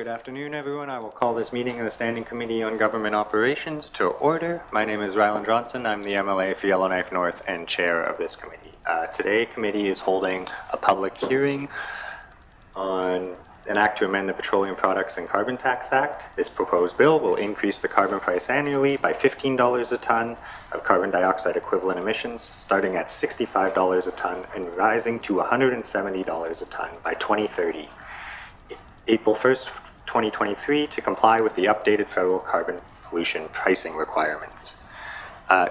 Good afternoon, everyone. I will call this meeting of the Standing Committee on Government Operations to order. My name is Rylund Johnson. I'm the MLA for Yellowknife North and chair of this committee. Today, committee is holding a public hearing on an act to amend the Petroleum Products and Carbon Tax Act. This proposed bill will increase the carbon price annually by $15 a ton of carbon dioxide equivalent emissions, starting at $65 a ton and rising to $170 a ton by 2030. April 1st, 2023, to comply with the updated federal carbon pollution pricing requirements.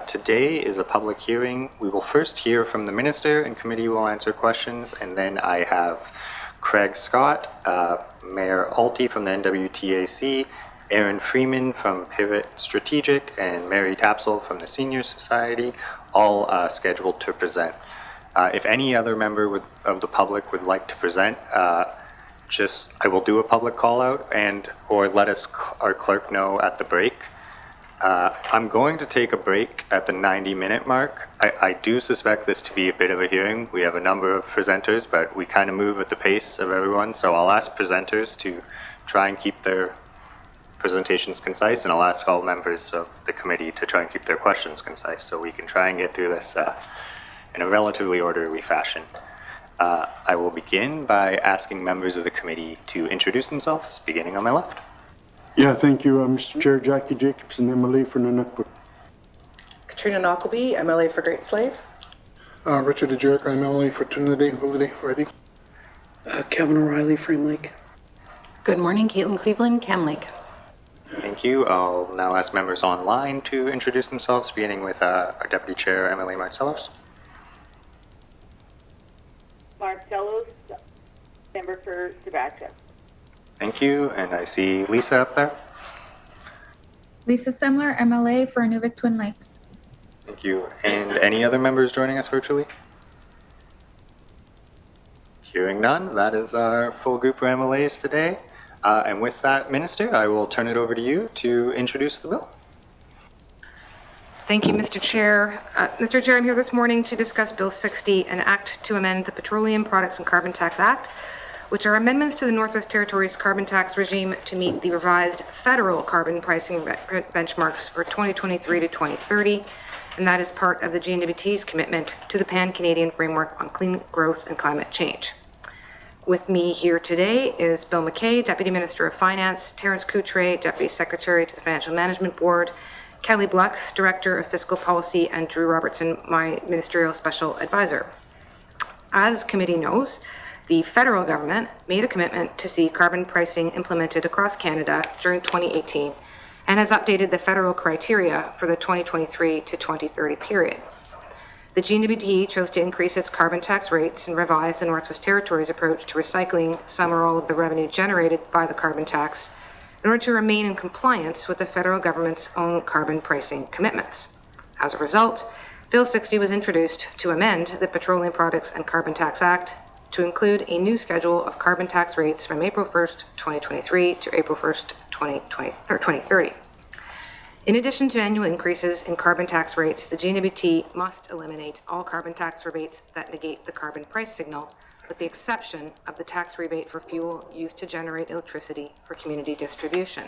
Today is a public hearing. We will first hear from the minister and committee will answer questions, and then I have Craig Scott, Mayor Alty from the NWTAC, Aaron Freeman from Pivot Strategic, and Mary Tapsell from the Senior Society, all scheduled to present. If any other member of the public would like to present, I will do a public call out or let our clerk know at the break. I'm going to take a break at the 90-minute mark. I do suspect this to be a bit of a hearing. We have a number of presenters, but we kind of move at the pace of everyone. So I'll ask presenters to try and keep their presentations concise, and I'll ask all members of the committee to try and keep their questions concise so we can try and get through this in a relatively orderly fashion. I will begin by asking members of the committee to introduce themselves, beginning on my left. Yeah, thank you, Mr. Chair. Jackie Jacobson, MLA for Nunavut. Katrina Knockleby, MLA for Great Slave. Richard DeJerick, MLA for Trinity, ready. Kevin O'Reilly, Frame Lake. Good morning, Caitlin Cleveland, Cam Lake. Thank you. I'll now ask members online to introduce themselves, beginning with our Deputy Chair, Emily Marcellos. Marcellos, member for Sebastian. Thank you. And I see Lisa up there. Lisa Semler, MLA for Inuvik Twin Lakes. Thank you. And any other members joining us virtually? Hearing none, that is our full group of MLAs today. And with that, Minister, I will turn it over to you to introduce the bill. Thank you, Mr. Chair. Mr. Chair, I'm here this morning to discuss Bill 60, an act to amend the Petroleum Products and Carbon Tax Act, which are amendments to the Northwest Territories carbon tax regime to meet the revised federal carbon pricing benchmarks for 2023 to 2030, and that is part of the GNWT's commitment to the Pan-Canadian Framework on Clean Growth and Climate Change. With me here today is Bill McKay, Deputy Minister of Finance, Terence Coutre, Deputy Secretary to the Financial Management Board, Kelly Bluck, Director of Fiscal Policy, and Drew Robertson, my Ministerial Special Advisor. As committee knows, the federal government made a commitment to see carbon pricing implemented across Canada during 2018 and has updated the federal criteria for the 2023 to 2030 period. The GNWT chose to increase its carbon tax rates and revise the Northwest Territories approach to recycling some or all of the revenue generated by the carbon tax in order to remain in compliance with the federal government's own carbon pricing commitments. As a result, Bill 60 was introduced to amend the Petroleum Products and Carbon Tax Act to include a new schedule of carbon tax rates from April 1st, 2023 to April 1st, 2030. In addition to annual increases in carbon tax rates, the GNWT must eliminate all carbon tax rebates that negate the carbon price signal, with the exception of the tax rebate for fuel used to generate electricity for community distribution.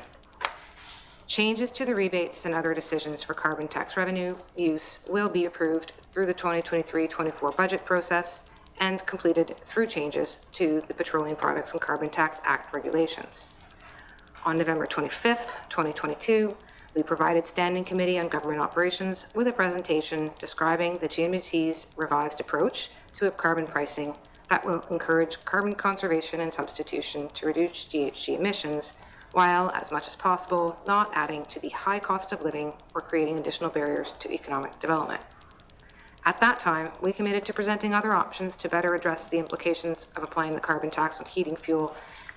Changes to the rebates and other decisions for carbon tax revenue use will be approved through the 2023-24 budget process and completed through changes to the Petroleum Products and Carbon Tax Act regulations. On November 25th, 2022, we provided Standing Committee on Government Operations with a presentation describing the GNWT's revised approach to carbon pricing that will encourage carbon conservation and substitution to reduce GHG emissions, while, as much as possible, not adding to the high cost of living or creating additional barriers to economic development. At that time, we committed to presenting other options to better address the implications of applying the carbon tax on heating fuel,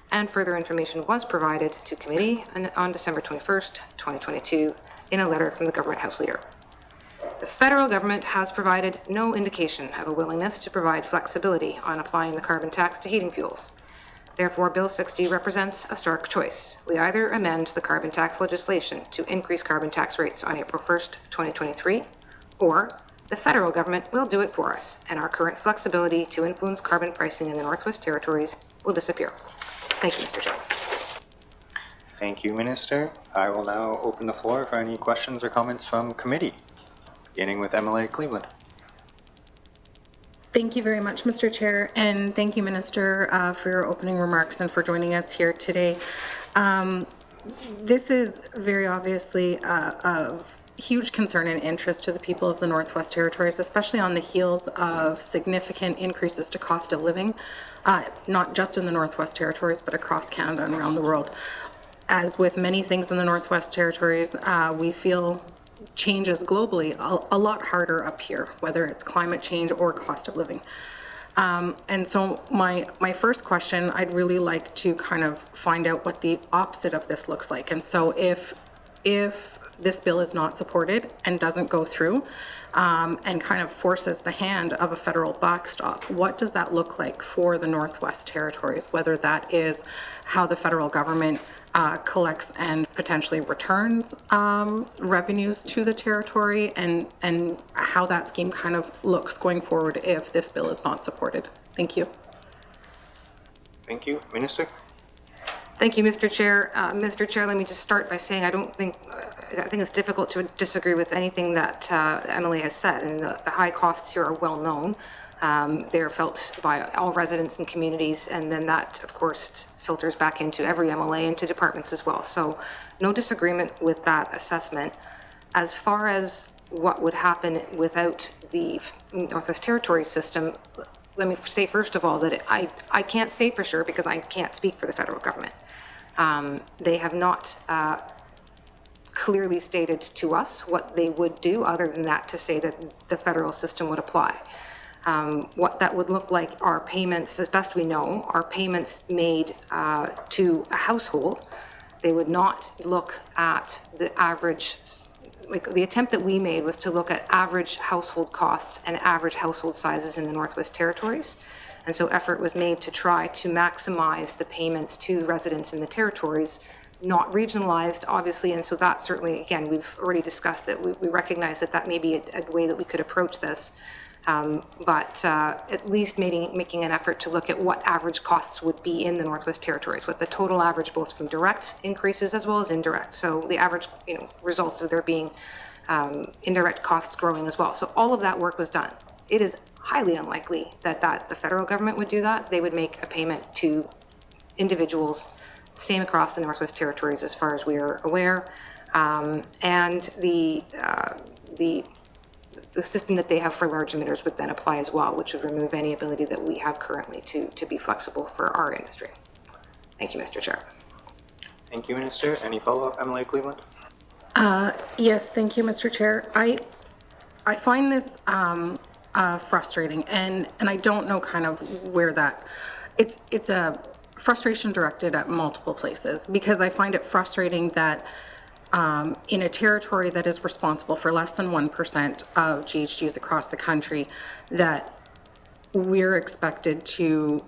and further information was provided to committee on December 21st, 2022, in a letter from the Government House Leader. The federal government has provided no indication of a willingness to provide flexibility on applying the carbon tax to heating fuels. Therefore, Bill 60 represents a stark choice. We either amend the carbon tax legislation to increase carbon tax rates on April 1st, 2023, or the federal government will do it for us, and our current flexibility to influence carbon pricing in the Northwest Territories will disappear. Thank you, Mr. Chair. Thank you, Minister. I will now open the floor for any questions or comments from committee, beginning with MLA Cleveland. Thank you very much, Mr. Chair, and thank you, Minister, for your opening remarks and for joining us here today. This is very obviously a huge concern and interest to the people of the Northwest Territories, especially on the heels of significant increases to cost of living, not just in the Northwest Territories, but across Canada and around the world. As with many things in the Northwest Territories, we feel changes globally a lot harder up here, whether it's climate change or cost of living. And so my first question, I'd really like to kind of find out what the opposite of this looks like. And so if this bill is not supported and doesn't go through, and kind of forces the hand of a federal backstop, what does that look like for the Northwest Territories, whether that is how the federal government collects and potentially returns revenues to the territory, and how that scheme kind of looks going forward if this bill is not supported. Thank you. Thank you, Minister. Thank you, Mr. Chair. Mr. Chair, let me just start by saying I think it's difficult to disagree with anything that the MLA has said, and the high costs here are well known. They're felt by all residents and communities, and then that, of course, filters back into every MLA and to departments as well. So no disagreement with that assessment. As far as what would happen without the Northwest Territories system, let me say first of all that I can't say for sure because I can't speak for the federal government. They have not clearly stated to us what they would do other than that to say that the federal system would apply. What that would look like are payments, as best we know, are payments made to a household. They would not look at the average, like the attempt that we made was to look at average household costs and average household sizes in the Northwest Territories. And so effort was made to try to maximize the payments to residents in the territories, not regionalized, obviously. And so that certainly, again, we've already discussed that we recognize that that may be a way that we could approach this. But at least making an effort to look at what average costs would be in the Northwest Territories, what the total average both from direct increases as well as indirect. So the average, results of there being indirect costs growing as well. So all of that work was done. It is highly unlikely that the federal government would do that. They would make a payment to individuals, same across the Northwest Territories as far as we are aware. And the system that they have for large emitters would then apply as well, which would remove any ability that we have currently to be flexible for our industry. Thank you, Mr. Chair. Thank you, Minister. Any follow-up, MLA Cleveland? Yes, thank you, Mr. Chair. I find this frustrating, and I don't know kind of where that, it's a frustration directed at multiple places, because I find it frustrating that in a territory that is responsible for less than 1% of GHGs across the country, that we're expected to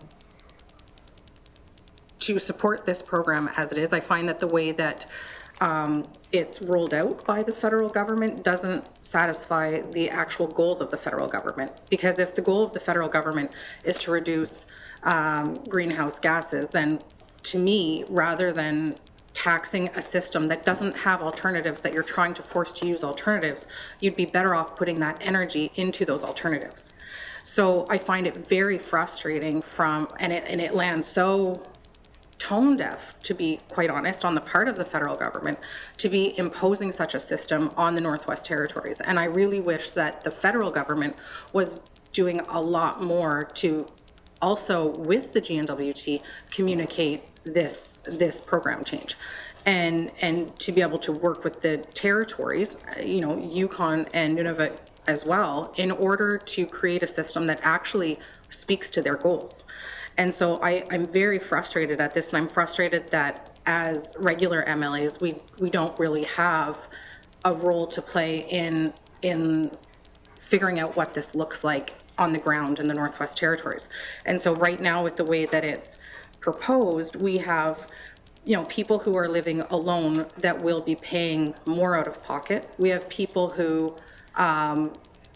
support this program as it is. I find that the way that it's rolled out by the federal government doesn't satisfy the actual goals of the federal government. Because if the goal of the federal government is to reduce greenhouse gases, then to me, rather than taxing a system that doesn't have alternatives, that you're trying to force to use alternatives, you'd be better off putting that energy into those alternatives. So I find it very frustrating and it lands so tone deaf, to be quite honest, on the part of the federal government to be imposing such a system on the Northwest Territories. And I really wish that the federal government was doing a lot more to also, with the GNWT, communicate this program change, and to be able to work with the territories, Yukon and Nunavut as well, in order to create a system that actually speaks to their goals. And so I'm very frustrated at this, and I'm frustrated that as regular MLAs, we don't really have a role to play in figuring out what this looks like on the ground in the Northwest Territories. And so right now, with the way that it's proposed, we have people who are living alone that will be paying more out of pocket. We have people who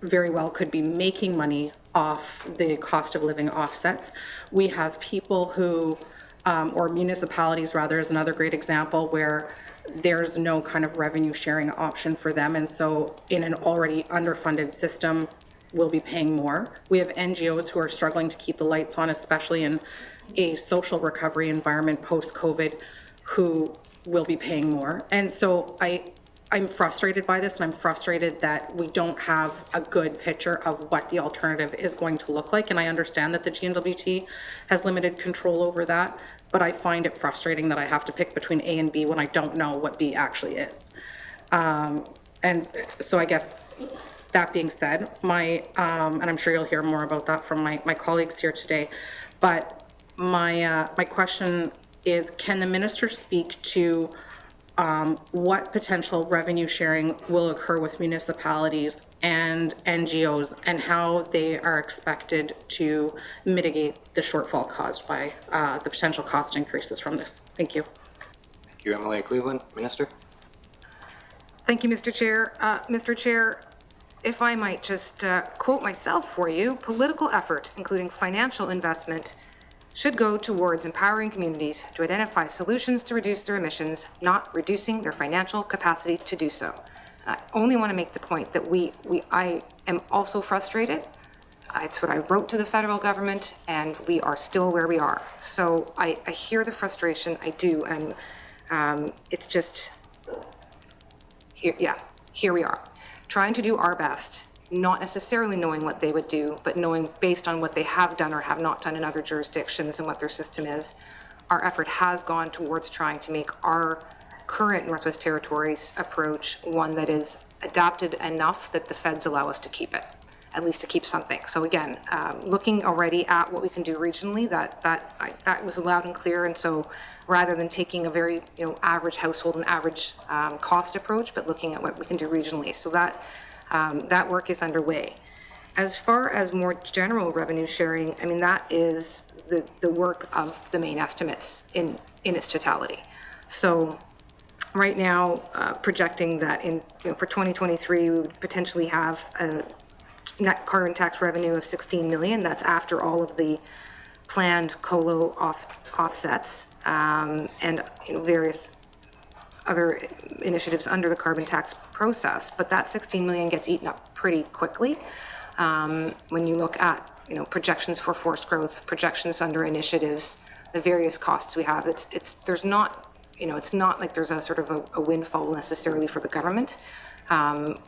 very well could be making money off the cost of living offsets. We have people who or municipalities rather is another great example where there's no kind of revenue sharing option for them. And so in an already underfunded system, we'll be paying more. We have NGOs who are struggling to keep the lights on, especially in a social recovery environment post-COVID, who will be paying more. And so I'm frustrated by this, and I'm frustrated that we don't have a good picture of what the alternative is going to look like. And I understand that the GNWT has limited control over that, but I find it frustrating that I have to pick between A and B when I don't know what B actually is. And so I guess that being said, and I'm sure you'll hear more about that from my colleagues here today, but my question is, can the minister speak to what potential revenue sharing will occur with municipalities and NGOs and how they are expected to mitigate the shortfall caused by the potential cost increases from this? Thank you. Thank you, MLA Cleveland. Minister? Thank you, Mr. Chair. Mr. Chair, if I might just quote myself for you, political effort, including financial investment, should go towards empowering communities to identify solutions to reduce their emissions, not reducing their financial capacity to do so. I only want to make the point that I am also frustrated. It's what I wrote to the federal government, and we are still where we are. So I hear the frustration, I do, and it's just, here we are, trying to do our best, not necessarily knowing what they would do, but knowing based on what they have done or have not done in other jurisdictions and what their system is. Our effort has gone towards trying to make our current Northwest Territories approach one that is adapted enough that the feds allow us to keep it, at least to keep something. So again, looking already at what we can do regionally, that was loud and clear. And so rather than taking a very average household and average cost approach, but looking at what we can do regionally. So that work is underway. As far as more general revenue sharing, I mean, that is the work of the main estimates in its totality. So right now, projecting that for 2023, we would potentially have a net carbon tax revenue of 16 million. That's after all of the planned colo offsets and various other initiatives under the carbon tax process, but that 16 million gets eaten up pretty quickly. When you look at projections for forced growth, projections under initiatives, the various costs we have, there's not like there's a sort of a windfall necessarily for the government.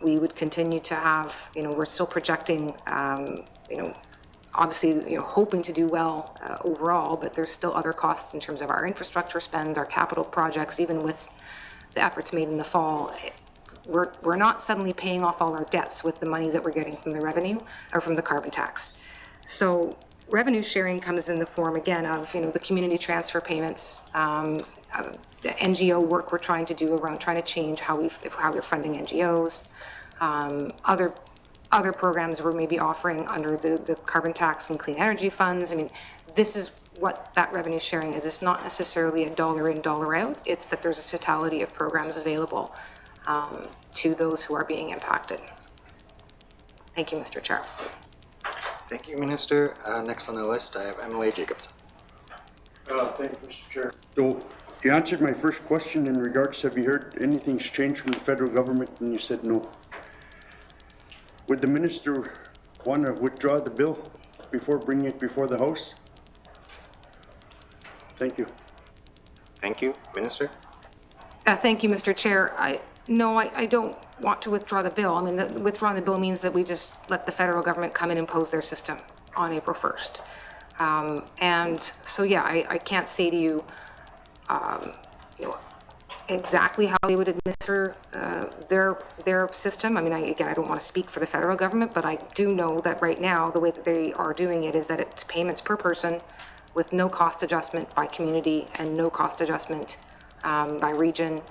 We would continue to have, we're still projecting, obviously, hoping to do well overall, but there's still other costs in terms of our infrastructure spend, our capital projects, even with the efforts made in the fall. We're not suddenly paying off all our debts with the monies that we're getting from the revenue or from the carbon tax. So revenue sharing comes in the form, again, of the community transfer payments, the NGO work we're trying to do around trying to change how we're funding NGOs, other programs we're maybe offering under the carbon tax and clean energy funds. I mean, this is what that revenue sharing is. It's not necessarily a dollar in, dollar out. It's that there's a totality of programs available to those who are being impacted. Thank you, Mr. Chair. Thank you, Minister. Next on the list, I have MLA Jacobson. Thank you, Mr. Chair. So you answered my first question in regards, have you heard anything's changed from the federal government? And you said no. Would the minister want to withdraw the bill before bringing it before the House? Thank you. Thank you, Minister. Thank you, Mr. Chair. I don't want to withdraw the bill. I mean, withdrawing the bill means that we just let the federal government come in and impose their system on April 1st. And so, yeah, I can't say to you, exactly how they would administer their system. I mean, again, I don't want to speak for the federal government, but I do know that right now, the way that they are doing it is that it's payments per person with no cost adjustment by community and no cost adjustment by region.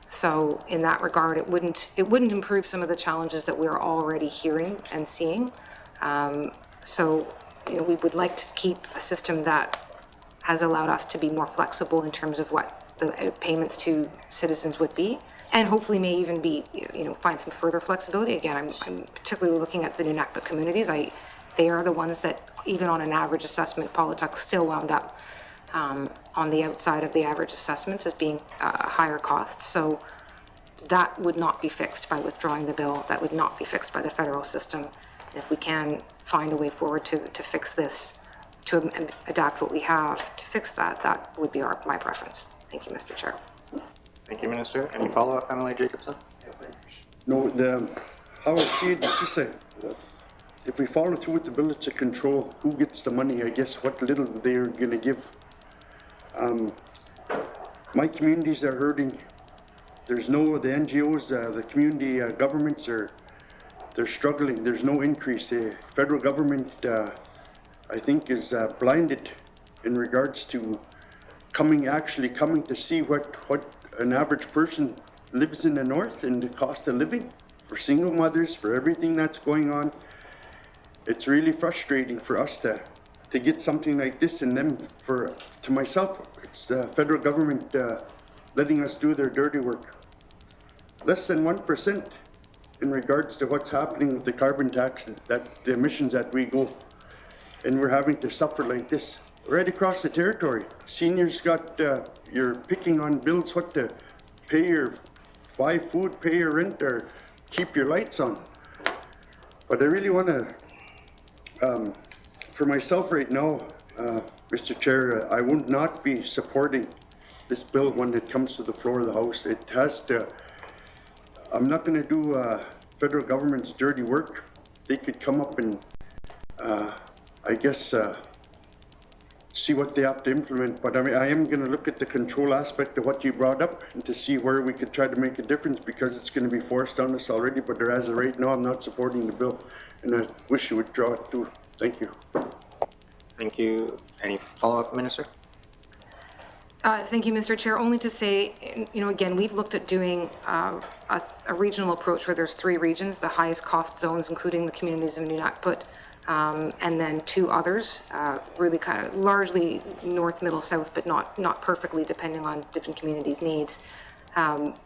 So in that regard, it wouldn't improve some of the challenges that we're already hearing and seeing. So we would like to keep a system that has allowed us to be more flexible in terms of what the payments to citizens would be, and hopefully may even be, find some further flexibility. Again, I'm particularly looking at the Nunavut communities. They are the ones that, even on an average assessment, Polituck still wound up on the outside of the average assessments as being higher costs. So that would not be fixed by withdrawing the bill. That would not be fixed by the federal system. And if we can find a way forward to fix this, to adapt what we have to fix that, that would be my preference. Thank you, Mr. Chair. Thank you, Minister. Any follow-up, MLA Jacobson? No, how I see it, it's just if we follow through with the bill, it's a control who gets the money, I guess, what little they're gonna give. My communities are hurting. There's no, the NGOs, the community governments they're struggling. There's no increase. The federal government, I think, is blinded in regards to actually coming to see what an average person lives in the north and the cost of living for single mothers, for everything that's going on. It's really frustrating for us to get something like this, and then to myself, it's the federal government letting us do their dirty work. Less than 1% in regards to what's happening with the carbon tax, that the emissions that we go, and we're having to suffer like this right across the territory. Seniors got, you're picking on bills what to pay your, buy food, pay your rent, or keep your lights on. But I really want to, for myself right now, Mr. Chair, I would not be supporting this bill when it comes to the floor of the House. It has to, I'm not going to do federal government's dirty work. They could come up and, I guess, see what they have to implement. But I mean, I am going to look at the control aspect of what you brought up and to see where we could try to make a difference, because it's going to be forced on us already. But as of right now, I'm not supporting the bill, and I wish you would draw it too. Thank you. Thank you. Any follow-up, Minister? Thank you, Mr. Chair. Only to say, again, we've looked at doing a regional approach where there's 3 regions, the highest cost zones, including the communities of Nunavut, and then 2 others, really kind of largely north, middle, south, but not perfectly, depending on different communities' needs.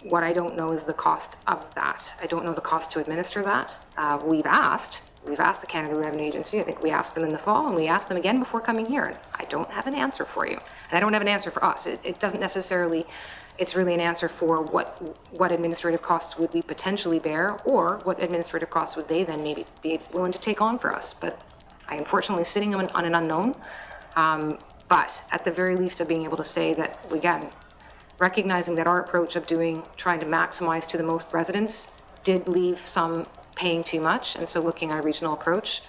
What I don't know is the cost of that. I don't know the cost to administer that. We've asked the Canada Revenue Agency. I think we asked them in the fall, and we asked them again before coming here. And I don't have an answer for you. And I don't have an answer for us. It doesn't necessarily, it's really an answer for what administrative costs would we potentially bear, or what administrative costs would they then maybe be willing to take on for us. But I unfortunately sitting on an unknown. But at the very least of being able to say that, again, recognizing that our approach of trying to maximize to the most residents did leave some paying too much, and so looking at a regional approach,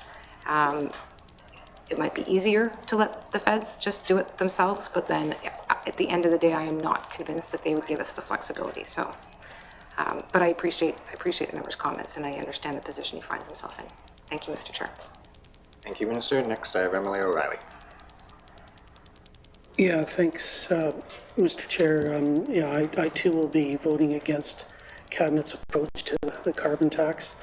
it might be easier to let the feds just do it themselves, but then at the end of the day, I am not convinced that they would give us the flexibility. So, but I appreciate the member's comments, and I understand the position he finds himself in. Thank you, Mr. Chair. Thank you, Minister. Next, I have Emily O'Reilly. Yeah, thanks, Mr. Chair. Yeah, I too will be voting against Cabinet's approach to the carbon tax,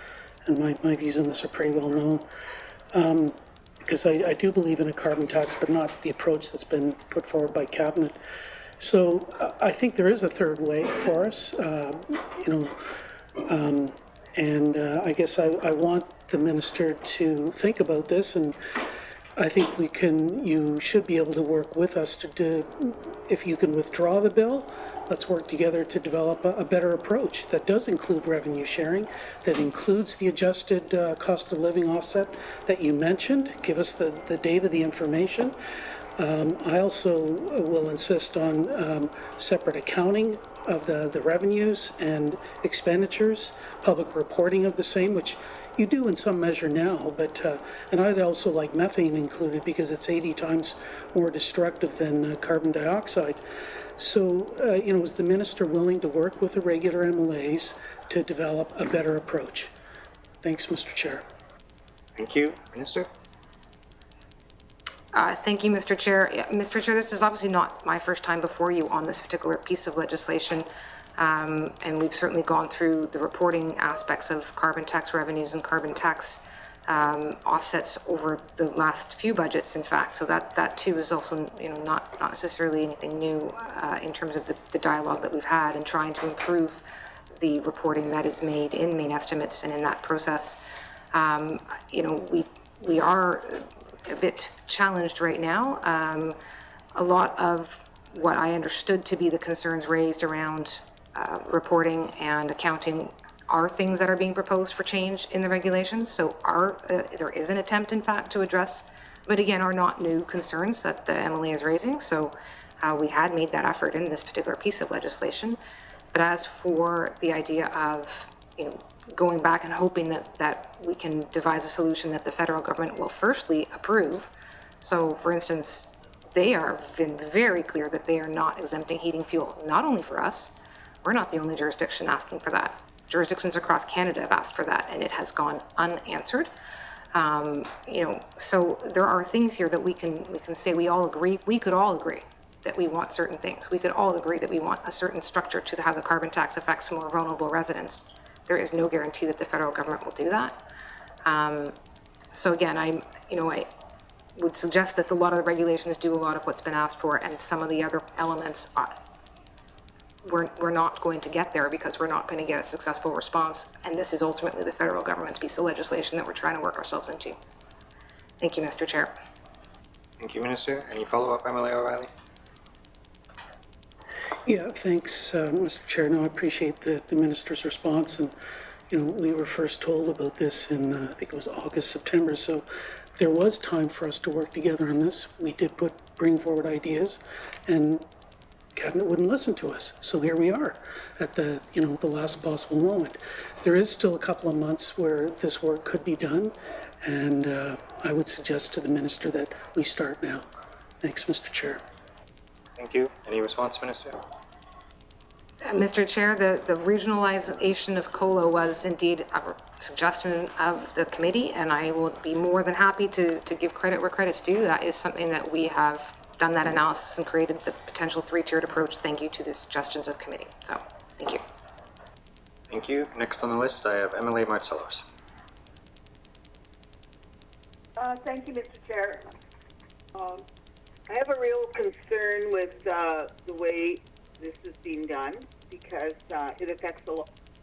and my views on this are pretty well known. Because I do believe in a carbon tax, but not the approach that's been put forward by Cabinet. So I think there is a third way for us, and I guess I want the Minister to think about this, and I think you should be able to work with us if you can withdraw the bill, let's work together to develop a better approach that does include revenue sharing, that includes the adjusted cost of living offset that you mentioned. Give us the data, the information. I also will insist on separate accounting of the revenues and expenditures, public reporting of the same, which you do in some measure now, but and I'd also like methane included because it's 80 times more destructive than carbon dioxide. So, is the Minister willing to work with the regular MLAs to develop a better approach? Thanks, Mr. Chair. Thank you. Minister? Thank you, Mr. Chair. Yeah, Mr. Chair, this is obviously not my first time before you on this particular piece of legislation. And we've certainly gone through the reporting aspects of carbon tax revenues and carbon tax offsets over the last few budgets, in fact. So that too is also, not necessarily anything new in terms of the dialogue that we've had and trying to improve the reporting that is made in main estimates and in that process. We are a bit challenged right now a lot of what I understood to be the concerns raised around reporting and accounting are things that are being proposed for change in the regulations. So there is an attempt, in fact, to address, but again, are not new concerns that the MLA is raising. So we had made that effort in this particular piece of legislation. But as for the idea of, going back and hoping that we can devise a solution that the federal government will firstly approve. So for instance, they have been very clear that they are not exempting heating fuel, not only for us. We're not the only jurisdiction asking for that. Jurisdictions across Canada have asked for that, and it has gone unanswered. So there are things here that we can say we all agree. We could all agree that we want certain things. We could all agree that we want a certain structure to how the carbon tax affects more vulnerable residents. There is no guarantee that the federal government will do that. So again, I would suggest that a lot of the regulations do a lot of what's been asked for, and some of the other elements we're not going to get there because we're not going to get a successful response. And this is ultimately the federal government's piece of legislation that we're trying to work ourselves into. Thank you, Mr. Chair. Thank you, Minister. Any follow-up, MLA O'Reilly? Yeah, thanks, Mr. Chair. No, I appreciate the minister's response. And, we were first told about this in, I think it was August, September. So there was time for us to work together on this. We did bring forward ideas, and Cabinet wouldn't listen to us. So here we are at the last possible moment. There is still a couple of months where this work could be done, and I would suggest to the minister that we start now. Thanks, Mr. Chair. Thank you. Any response, Minister? Mr. Chair, the regionalization of COLA was indeed a suggestion of the committee, and I will be more than happy to give credit where credit's due. That is something that we have done that analysis and created the potential three-tiered approach. Thank you to the suggestions of committee. So, thank you. Thank you. Next on the list, I have Emily Martselos. Thank you, Mr. Chair. I have a real concern with the way this is being done because it affects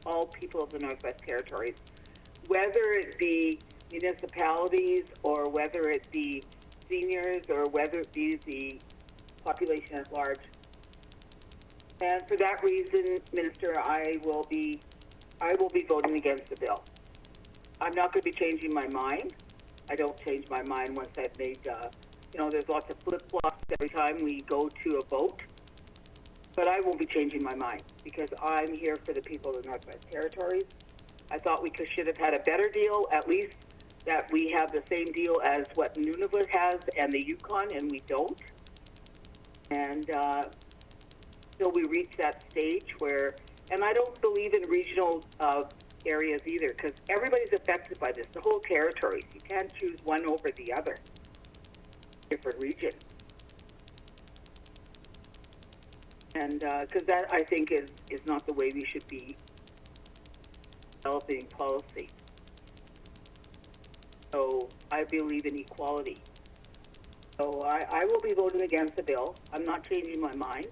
all people of the Northwest Territories, whether it be municipalities or whether it be seniors or whether it be the population at large. And for that reason, Minister, I will be voting against the bill. I'm not going to be changing my mind. I don't change my mind once I've made, there's lots of flip-flops every time we go to a vote. But I won't be changing my mind because I'm here for the people of the Northwest Territories. I thought we should have had a better deal, at least that we have the same deal as what Nunavut has and the Yukon, and we don't. And till we reach that stage where, and I don't believe in regional areas either, because everybody's affected by this, the whole territories. You can't choose one over the other, different region. And because that, I think, is not the way we should be developing policy. So I believe in equality. So I will be voting against the bill. I'm not changing my mind.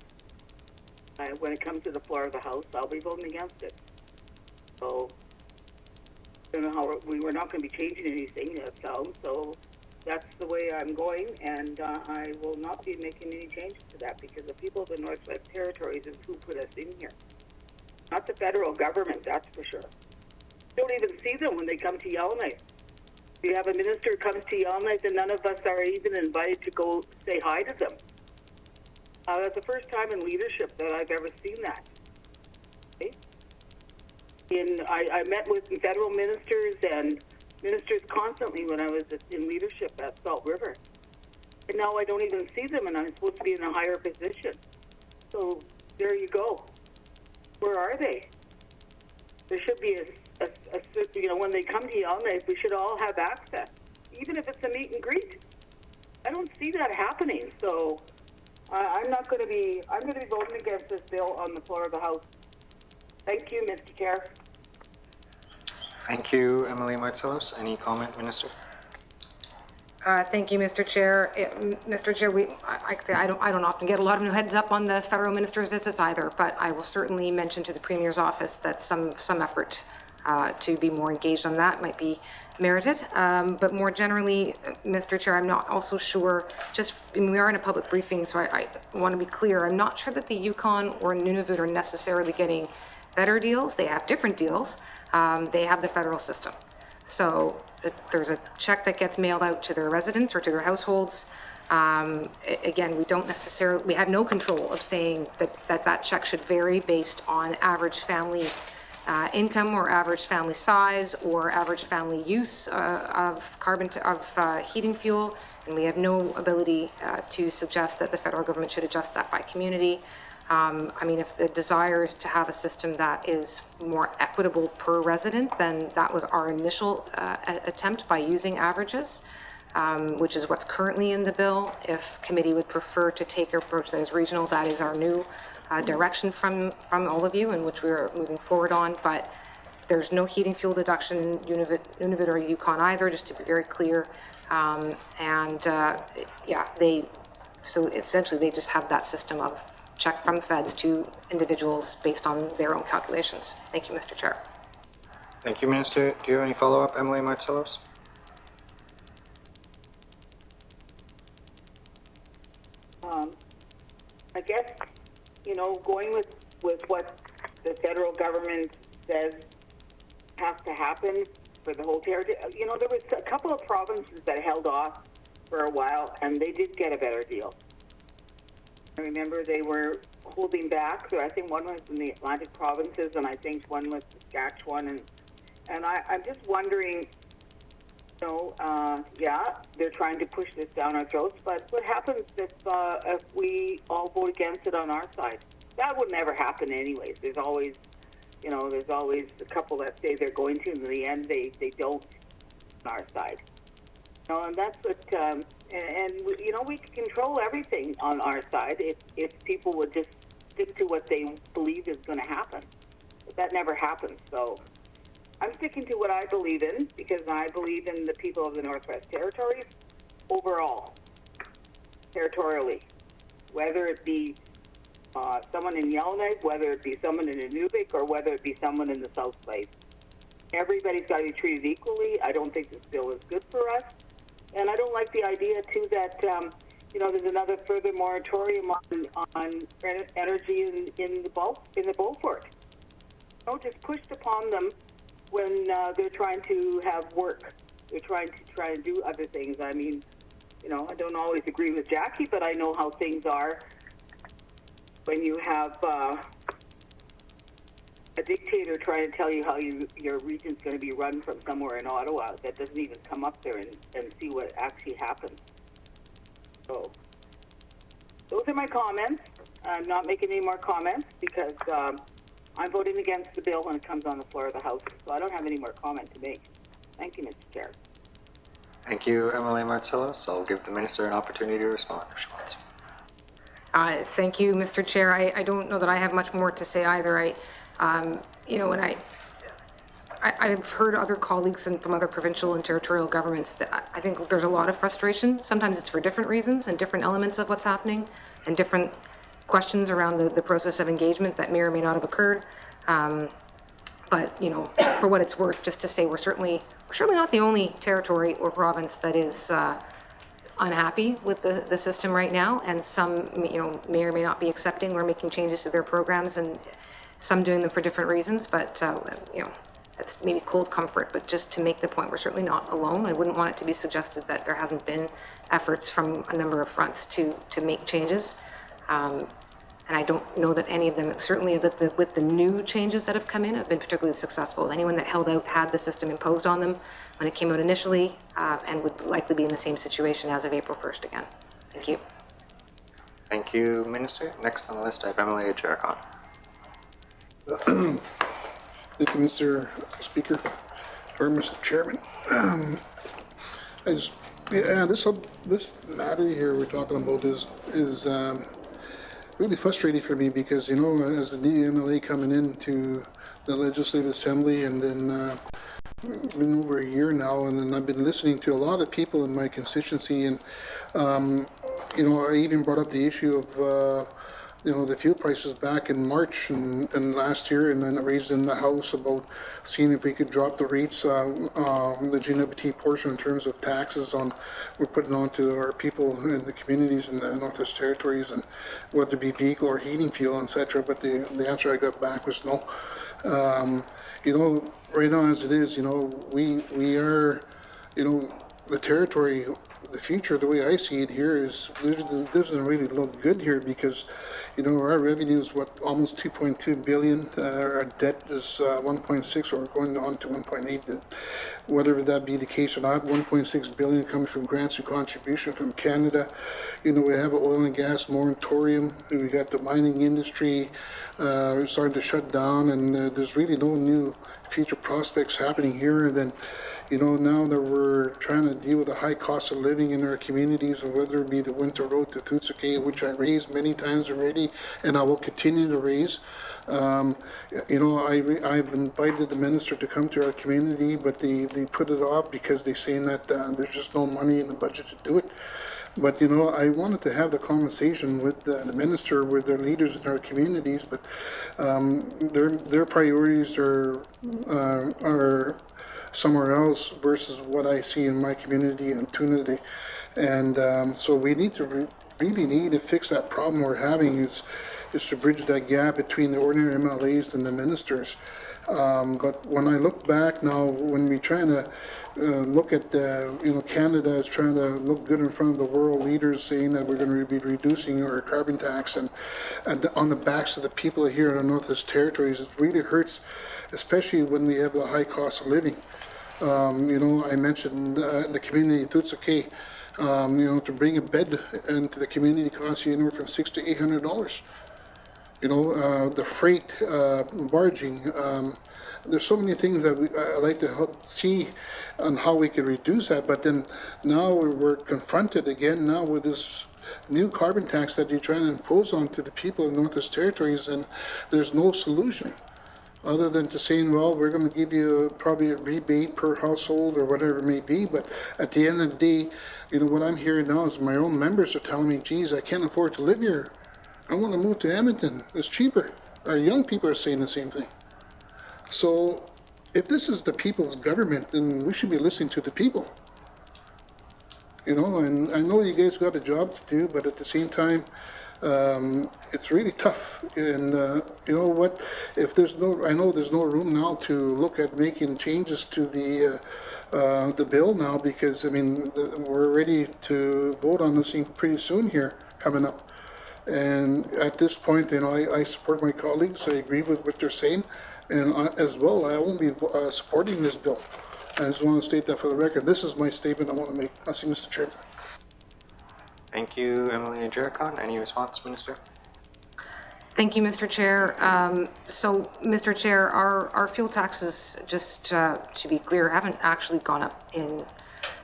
When it comes to the floor of the House, I'll be voting against it. So I don't know how we were not going to be changing anything, it sounds. So that's the way I'm going, and I will not be making any changes to that because the people of the Northwest Territories is who put us in here. Not the federal government, that's for sure. Don't even see them when they come to Yellowknife. If you have a minister who comes to Yellowknife, and none of us are even invited to go say hi to them. That's the first time in leadership that I've ever seen that. Okay? I met with federal ministers and ministers constantly when I was in leadership at Salt River. And now I don't even see them, and I'm supposed to be in a higher position. So there you go. Where are they? There should be when they come to Yellowknife, we should all have access, even if it's a meet and greet. I don't see that happening, so I'm going to be voting against this bill on the floor of the House. Thank you, Mr. Chair. Thank you, Emily Martselos. Any comment, Minister? Thank you, Mr. Chair. Mr. Chair, I don't often get a lot of new heads up on the federal minister's visits either, but I will certainly mention to the Premier's office that some effort to be more engaged on that might be merited. But more generally, Mr. Chair, I'm not also sure, we are in a public briefing, so I want to be clear. I'm not sure that the Yukon or Nunavut are necessarily getting better deals. They have different deals. They have the federal system. So there's a check that gets mailed out to their residents or to their households. Again, we have no control of saying that check should vary based on average family income or average family size or average family use of heating fuel, and we have no ability to suggest that the federal government should adjust that by community. I mean, if the desire is to have a system that is more equitable per resident, then that was our initial attempt by using averages, which is what's currently in the bill. If committee would prefer to take an approach that is regional, that is our new direction from all of you, in which we are moving forward on. But there's no heating fuel deduction in Nunavut or Yukon either, just to be very clear. So essentially they just have that system of check from feds to individuals based on their own calculations. Thank you, Mr. Chair. Thank you, Minister. Do you have any follow-up, Emily Martselos? I guess, going with what the federal government says has to happen for the whole territory. There was a couple of provinces that held off for a while, and they did get a better deal. I remember they were holding back. So I think one was in the Atlantic provinces, and I think one was Saskatchewan. And I'm just wondering, they're trying to push this down our throats, but what happens if we all vote against it on our side? That would never happen anyways. There's always a couple that say they're going to, and in the end they don't on our side. And that's what, we can control everything on our side if people would just stick to what they believe is going to happen. But that never happens. So I'm sticking to what I believe in, because I believe in the people of the Northwest Territories overall, territorially, whether it be someone in Yellowknife, whether it be someone in Inuvik, or whether it be someone in the South Place. Everybody's got to be treated equally. I don't think this bill is good for us. And I don't like the idea, too, that, there's another further moratorium on energy in the Beaufort. Just pushed upon them when they're trying to have work. They're trying to do other things. I mean, I don't always agree with Jackie, but I know how things are when you have a dictator trying to tell you how your region's going to be run from somewhere in Ottawa that doesn't even come up there and see what actually happens. So those are my comments. I'm not making any more comments because I'm voting against the bill when it comes on the floor of the House, so I don't have any more comment to make. Thank you, Mr. Chair. Thank you, Emily Martselos. I'll give the Minister an opportunity to respond if she wants. Thank you, Mr. Chair. I don't know that I have much more to say either. I've heard other colleagues and from other provincial and territorial governments that I think there's a lot of frustration. Sometimes it's for different reasons and different elements of what's happening and different questions around the process of engagement that may or may not have occurred. But for what it's worth, just to say we're certainly not the only territory or province that is unhappy with the system right now, and some may or may not be accepting or making changes to their programs, and some doing them for different reasons. But that's maybe cold comfort, but just to make the point, we're certainly not alone. I wouldn't want it to be suggested that there hasn't been efforts from a number of fronts to make changes. And I don't know that any of them, certainly with the new changes that have come in, have been particularly successful. Anyone that held out had the system imposed on them when it came out initially, and would likely be in the same situation as of April 1st again. Thank you. Thank you, Minister. Next on the list, I have Emily Jarrett. Thank you, Mr. Speaker, or Mr. Chairman. This matter here we're talking about is really frustrating for me because, as the DMLA coming into the Legislative Assembly, and then been over a year now, and then I've been listening to a lot of people in my constituency, and I even brought up the issue the fuel prices back in March and last year, and then raised in the House about seeing if we could drop the rates, the GNWT portion in terms of taxes we're putting on to our people in the communities in the Northwest Territories, and whether it be vehicle or heating fuel, etc. But the answer I got back was no. Right now as it is, we are, the territory, the future, the way I see it here is, doesn't really look good here because, our revenue is almost 2.2 billion. Our debt is 1.6, or going on to 1.8. Whatever that be the case or not, 1.6 billion coming from grants and contribution from Canada. We have an oil and gas moratorium. We got the mining industry starting to shut down, and there's really no new future prospects happening here. And then, now that we're trying to deal with the high cost of living in our communities, and whether it be the winter road to Tutsuke, which I raised many times already, and I will continue to raise. I've invited the minister to come to our community, but they put it off because they're saying that there's just no money in the budget to do it. But I wanted to have the conversation with the minister, with their leaders in our communities, but their priorities are somewhere else versus what I see in my community in Tunade. And so we need to really need to fix that problem we're having, is to bridge that gap between the ordinary MLAs and the ministers. But when I look back now, when we're trying to look at, Canada is trying to look good in front of the world leaders, saying that we're going to be reducing our carbon tax, and on the backs of the people here in the Northwest Territories, it really hurts, especially when we have the high cost of living. I mentioned the community of Tutsuke, to bring a bed into the community costs you anywhere from $600 to $800. The freight, barging, there's so many things that I like to help see on how we can reduce that. But then now we're confronted again now with this new carbon tax that you're trying to impose onto the people in Northwest Territories, and there's no solution other than to saying, well, we're going to give you probably a rebate per household or whatever it may be. But at the end of the day, what I'm hearing now is my own members are telling me, geez, I can't afford to live here. I want to move to Edmonton. It's cheaper. Our young people are saying the same thing. So if this is the people's government, then we should be listening to the people. And I know you guys got a job to do, but at the same time, it's really tough. And you know what? If I know there's no room now to look at making changes to the bill now, because we're ready to vote on this thing pretty soon here coming up. And at this point, I support my colleagues. I agree with what they're saying, and as well, I won't be supporting this bill. I just want to state that for the record. This is my statement I want to make. I see, Mr. Chairman. Thank you, Emily Jericon. Any response, Minister? Thank you, Mr. Chair. So, Mr. Chair, our fuel taxes, just to be clear, haven't actually gone up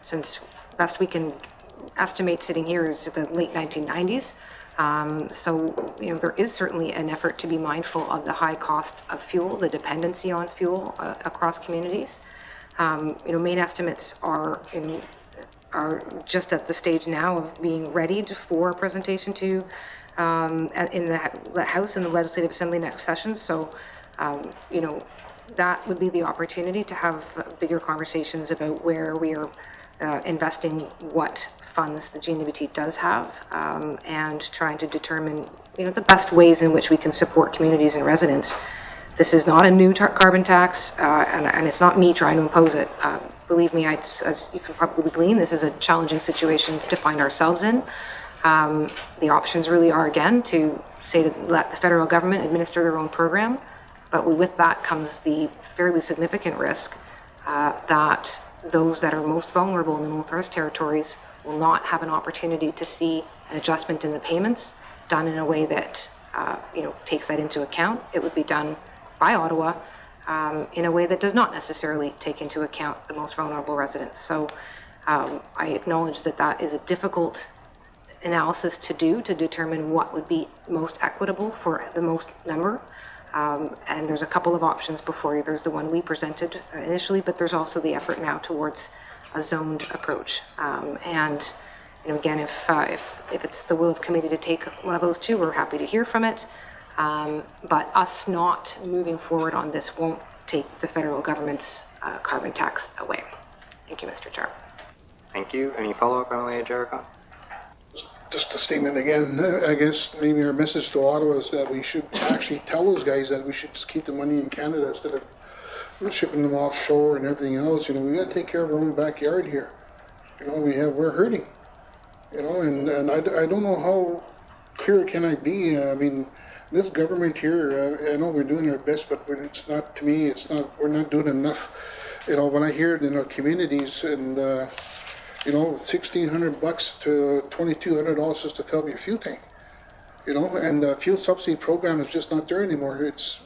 since best we can estimate sitting here is the late 1990s. So, there is certainly an effort to be mindful of the high cost of fuel, the dependency on fuel across communities. Main estimates are just at the stage now of being readied for presentation to in the House and the Legislative Assembly next session. So, that would be the opportunity to have bigger conversations about where we are investing what funds the GNWT does have, and trying to determine, the best ways in which we can support communities and residents. This is not a new carbon tax, and it's not me trying to impose it. Believe me, as you can probably glean, this is a challenging situation to find ourselves in. The options really are, again, to say to let the federal government administer their own program, but with that comes the fairly significant risk that those that are most vulnerable in the Northwest Territories will not have an opportunity to see an adjustment in the payments done in a way that takes that into account. It would be done by Ottawa in a way that does not necessarily take into account the most vulnerable residents. So I acknowledge that that is a difficult analysis to do to determine what would be most equitable for the most number. And there's a couple of options before you. There's the one we presented initially, but there's also the effort now towards a zoned approach. And again, if it's the will of committee to take one of those two, we're happy to hear from it. But us not moving forward on this won't take the federal government's carbon tax away. Thank you, Mr. Chair. Thank you. Any follow-up, Emily Jarracon? Just a statement again, I guess maybe our message to Ottawa is that we should actually tell those guys that we should just keep the money in Canada instead of shipping them offshore and everything else. We got to take care of our own backyard here. We're hurting. And I don't know how clear can I be. I mean, this government here, I know we're doing our best, but it's not, to me, we're not doing enough. When I hear it in our communities and, $1,600 to $2,200 just to fill up your fuel tank, and the fuel subsidy program is just not there anymore. It's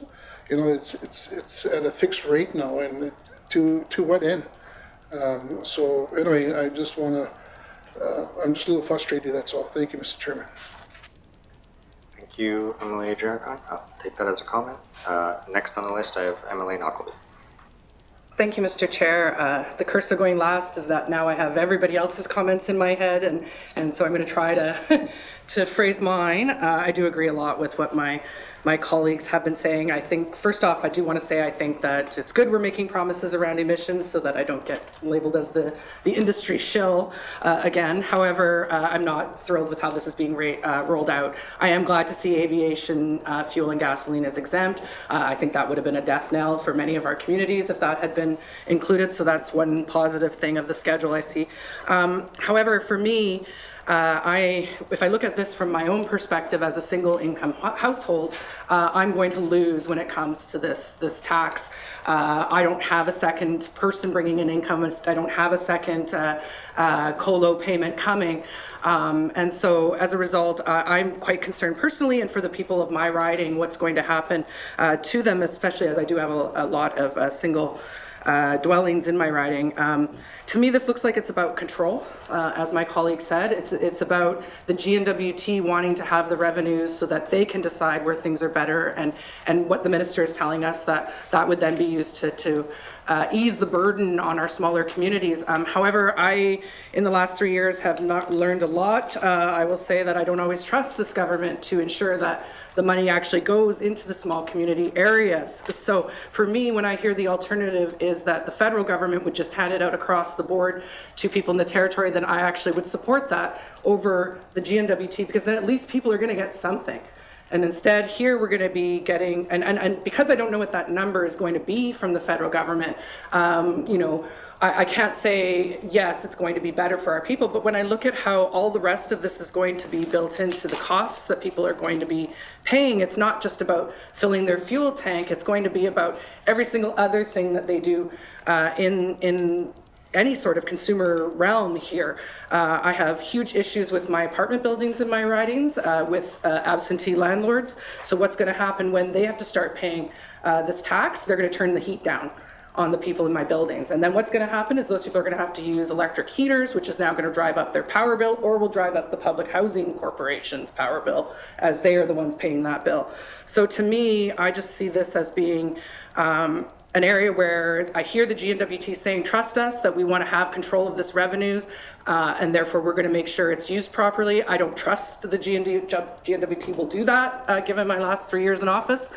at a fixed rate now, and to what end? So anyway, I just want to, I'm just a little frustrated, that's all. Thank you, Mr. Chairman. Thank you, Emily Jarracon. I'll take that as a comment. Next on the list, I have Emily Knockley. Thank you, Mr. Chair. The curse of going last is that now I have everybody else's comments in my head, and so I'm going to try to to phrase mine. I do agree a lot with what my colleagues have been saying. I think, first off, I do want to say I think that it's good we're making promises around emissions so that I don't get labeled as the industry shill again. However, I'm not thrilled with how this is being rolled out. I am glad to see aviation fuel and gasoline is exempt. I think that would have been a death knell for many of our communities if that had been included. So that's one positive thing of the schedule I see. However, for me, if I look at this from my own perspective as a single income household, I'm going to lose when it comes to this tax. I don't have a second person bringing in income. I don't have a second colo payment coming. And so as a result, I'm quite concerned personally, and for the people of my riding, what's going to happen to them, especially as I do have a lot of single dwellings in my riding. To me, this looks like it's about control, as my colleague said. It's about the GNWT wanting to have the revenues so that they can decide where things are better, and what the minister is telling us that would then be used to ease the burden on our smaller communities. However, I, in the last 3 years, have not learned a lot. I will say that I don't always trust this government to ensure that the money actually goes into the small community areas. So for me, when I hear the alternative is that the federal government would just hand it out across the board to people in the territory, then I actually would support that over the GNWT, because then at least people are going to get something. And instead, here we're going to be getting, and because I don't know what that number is going to be from the federal government, I can't say, yes, it's going to be better for our people, but when I look at how all the rest of this is going to be built into the costs that people are going to be paying, it's not just about filling their fuel tank, it's going to be about every single other thing that they do in any sort of consumer realm here. I have huge issues with my apartment buildings in my ridings, with absentee landlords. So what's going to happen when they have to start paying this tax? They're going to turn the heat down on the people in my buildings. And then what's going to happen is those people are going to have to use electric heaters, which is now going to drive up their power bill, or will drive up the public housing corporation's power bill, as they are the ones paying that bill. So to me, I just see this as being an area where I hear the GNWT saying, trust us, that we want to have control of this revenue, and therefore we're going to make sure it's used properly. I don't trust the GNWT will do that, given my last 3 years in office.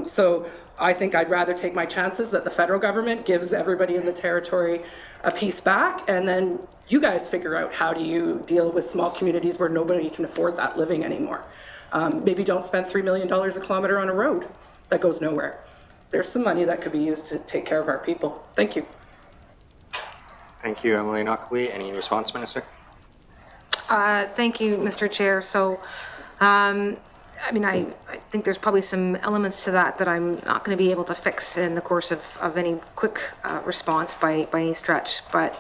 So I think I'd rather take my chances that the federal government gives everybody in the territory a piece back, and then you guys figure out how do you deal with small communities where nobody can afford that living anymore. Maybe don't spend $3 million a kilometer on a road that goes nowhere. There's some money that could be used to take care of our people. Thank you. Thank you, Emily Knockley. Any response, Minister? Thank you, Mr. Chair. So, I think there's probably some elements to that I'm not going to be able to fix in the course of any quick response by any stretch. But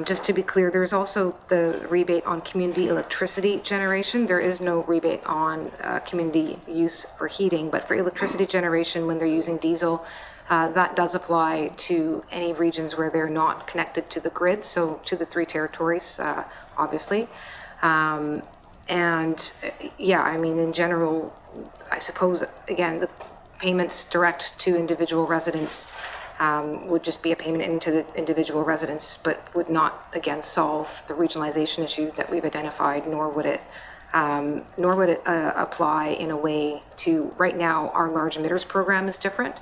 just to be clear, there's also the rebate on community electricity generation. There is no rebate on community use for heating, but for electricity generation, when they're using diesel, that does apply to any regions where they're not connected to the grid, so to the 3 territories, obviously. And yeah, in general, I suppose, again, the payments direct to individual residents would just be a payment into the individual residents, but would not, again, solve the regionalization issue that we've identified, nor would it apply in a way to, right now, our large emitters program is different.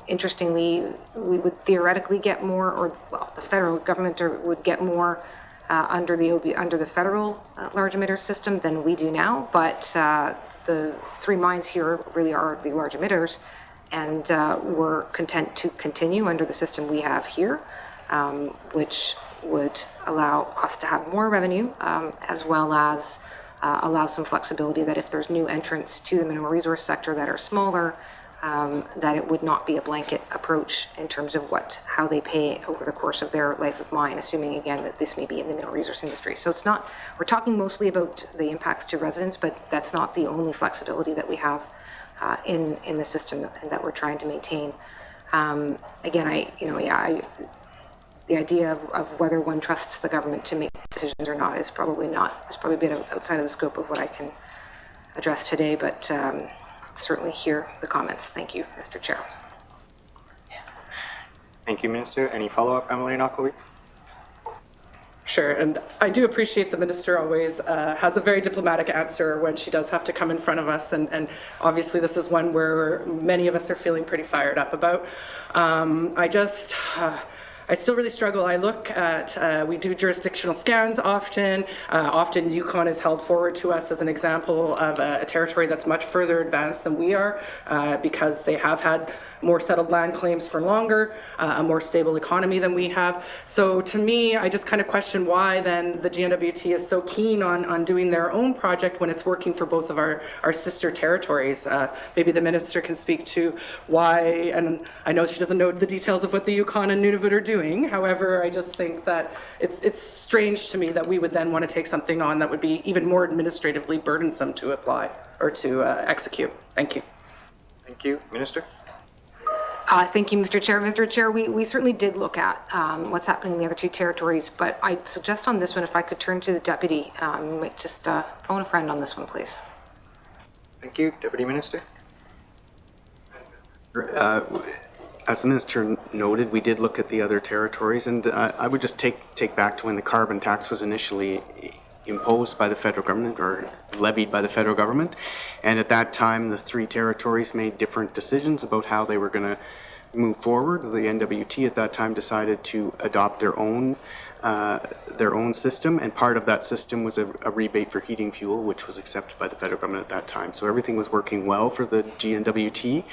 Interestingly, we would theoretically get more, or well, the federal government would get more under the federal large emitter system than we do now. But the three mines here really are the large emitters, and we're content to continue under the system we have here, which would allow us to have more revenue, as well as allow some flexibility that if there's new entrants to the mineral resource sector that are smaller, that it would not be a blanket approach in terms of how they pay over the course of their life of mine, assuming again that this may be in the mineral resource industry. So it's not, we're talking mostly about the impacts to residents, but that's not the only flexibility that we have in the system and that we're trying to maintain. Again, the idea of whether one trusts the government to make decisions or not is probably a bit outside of the scope of what I can address today, but certainly hear the comments. Thank you, Mr. Chair. Thank you, Minister. Any follow-up, Emily Knockleby? Sure, and I do appreciate the minister always has a very diplomatic answer when she does have to come in front of us, and obviously this is one where many of us are feeling pretty fired up about. I still really struggle. I look at, we do jurisdictional scans often. Often Yukon is held forward to us as an example of a territory that's much further advanced than we are because they have had more settled land claims for longer, a more stable economy than we have. So to me, I just kind of question why then the GNWT is so keen on doing their own project when it's working for both of our sister territories. Maybe the minister can speak to why, and I know she doesn't know the details of what the Yukon and Nunavut are doing. However, I just think that it's strange to me that we would then want to take something on that would be even more administratively burdensome to apply or to execute. Thank you. Thank you. Minister? Thank you, Mr. Chair. Mr. Chair, we certainly did look at what's happening in the other two territories, but I suggest on this one, if I could turn to the deputy, might just phone a friend on this one, please. Thank you. Deputy Minister? As the minister noted, we did look at the other territories, and I would just take back to when the carbon tax was initially imposed by the federal government or levied by the federal government, and at that time the three territories made different decisions about how they were going to move forward. The NWT at that time decided to adopt their own system, and part of that system was a rebate for heating fuel, which was accepted by the federal government at that time. So everything was working well for the GNWT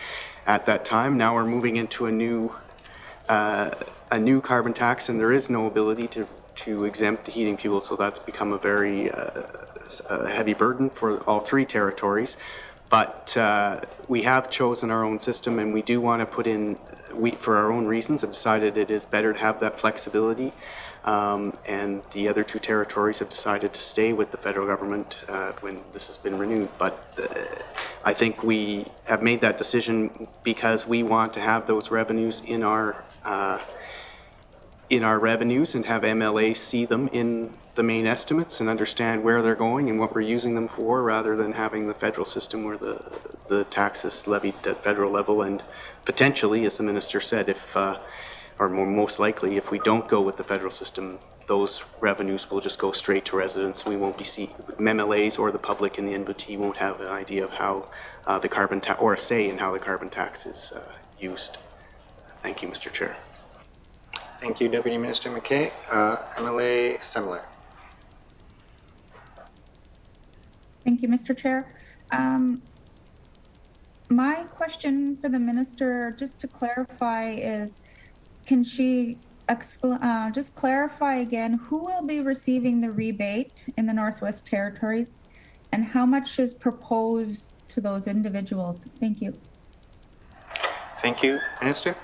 at that time. Now we're moving into a new carbon tax, and there is no ability to exempt the heating fuel, so that's become a very heavy burden for all three territories. But we have chosen our own system, and we do want to put in, for our own reasons, have decided it is better to have that flexibility. And the other two territories have decided to stay with the federal government when this has been renewed. But I think we have made that decision because we want to have those revenues in our revenues and have MLA see them in the main estimates and understand where they're going and what we're using them for, rather than having the federal system where the tax is levied at federal level. And potentially, as the minister said, if or most likely, if we don't go with the federal system, those revenues will just go straight to residents. We won't be MLAs or the public in the NBT won't have an idea of how the carbon tax, or a say in how the carbon tax is used. Thank you, Mr. Chair. Thank you, Deputy Minister McKay. MLA Semler. Thank you, Mr. Chair. My question for the minister, just to clarify, is can she just clarify again who will be receiving the rebate in the Northwest Territories and how much is proposed to those individuals? Thank you. Thank you, Minister.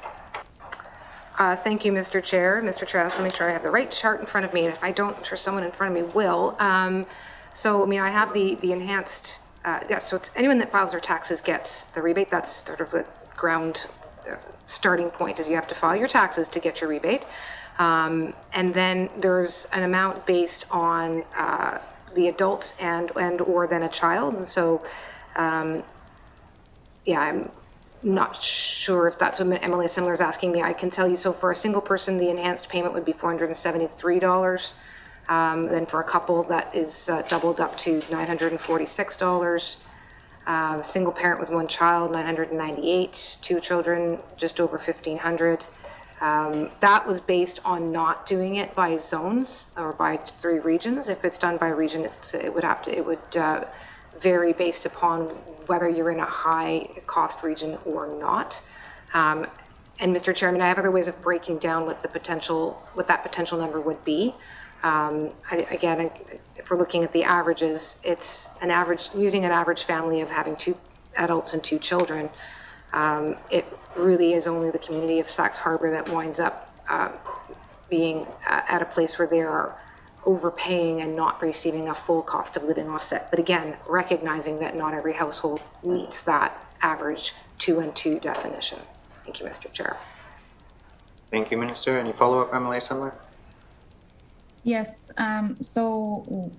Thank you, Mr. Chair. Mr. Chair, I just want to make sure I have the right chart in front of me. And if I don't, I'm sure someone in front of me will. So, I mean, I have the enhanced, so it's anyone that files their taxes gets the rebate. That's sort of the ground starting point, is you have to file your taxes to get your rebate. And then there's an amount based on the adults and or then a child. And so, not sure if that's what Emily Simler is asking me. I can tell you, so for a single person, the enhanced payment would be $473. Then for a couple, that is doubled up to $946. Single parent with one child, $998. Two children, just over $1,500. That was based on not doing it by zones or by 3 regions. If it's done by region, it would vary based upon whether you're in a high cost region or not. And Mr. Chairman, I have other ways of breaking down what that potential number would be. Again, if we're looking at the averages, it's using an average family of having 2 adults and 2 children. It really is only the community of Sax Harbor that winds up being at a place where they are overpaying and not receiving a full cost of living offset. But again, recognizing that not every household meets that average 2 and 2 definition. Thank you, Mr. Chair. Thank you, Minister. Any follow-up, Emily Simler? Yes, so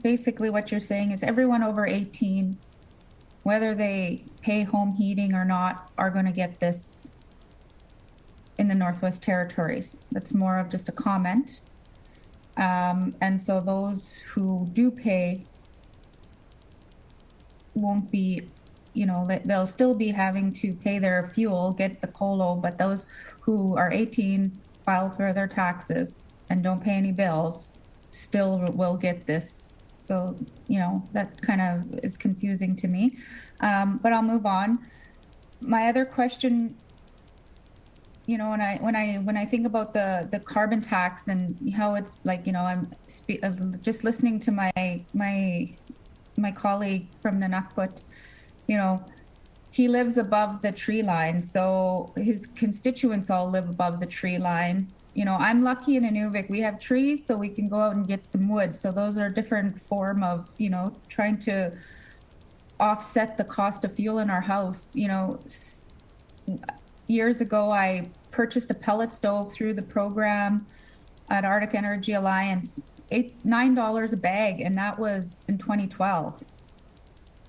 basically what you're saying is everyone over 18, whether they pay home heating or not, are going to get this in the Northwest Territories. That's more of just a comment. And so those who do pay won't be, they'll still be having to pay their fuel, get the COLO, but those who are 18, file for their taxes, and don't pay any bills still will get this. So, that kind of is confusing to me. But I'll move on. My other question, when I think about the carbon tax and how it's like, I'm just listening to my colleague from Nunavut, he lives above the tree line, so his constituents all live above the tree line. I'm lucky in Inuvik, we have trees, so we can go out and get some wood. So those are a different form of, trying to offset the cost of fuel in our house. Years ago, I purchased a pellet stove through the program at Arctic Energy Alliance, $9 a bag, and that was in 2012.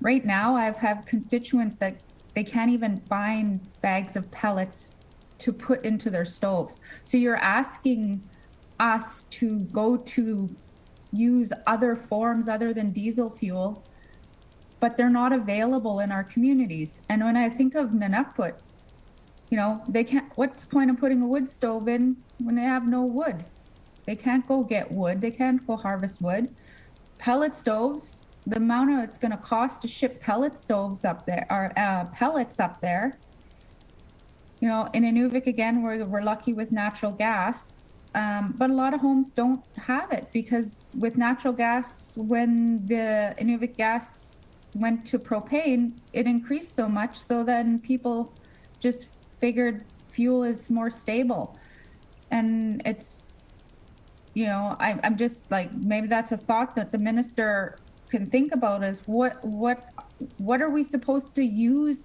Right now, I have constituents that they can't even find bags of pellets to put into their stoves. So you're asking us to go to use other forms other than diesel fuel, but they're not available in our communities. And when I think of Nunavut, they can't, what's the point of putting a wood stove in when they have no wood? They can't go get wood. They can't go harvest wood. Pellet stoves, the amount it's going to cost to ship pellet stoves up there, or pellets up there. In Inuvik, again, we're lucky with natural gas, but a lot of homes don't have it because with natural gas, when the Inuvik gas went to propane, it increased so much. So then people just figured fuel is more stable. And it's, I'm just like, maybe that's a thought that the minister can think about is what are we supposed to use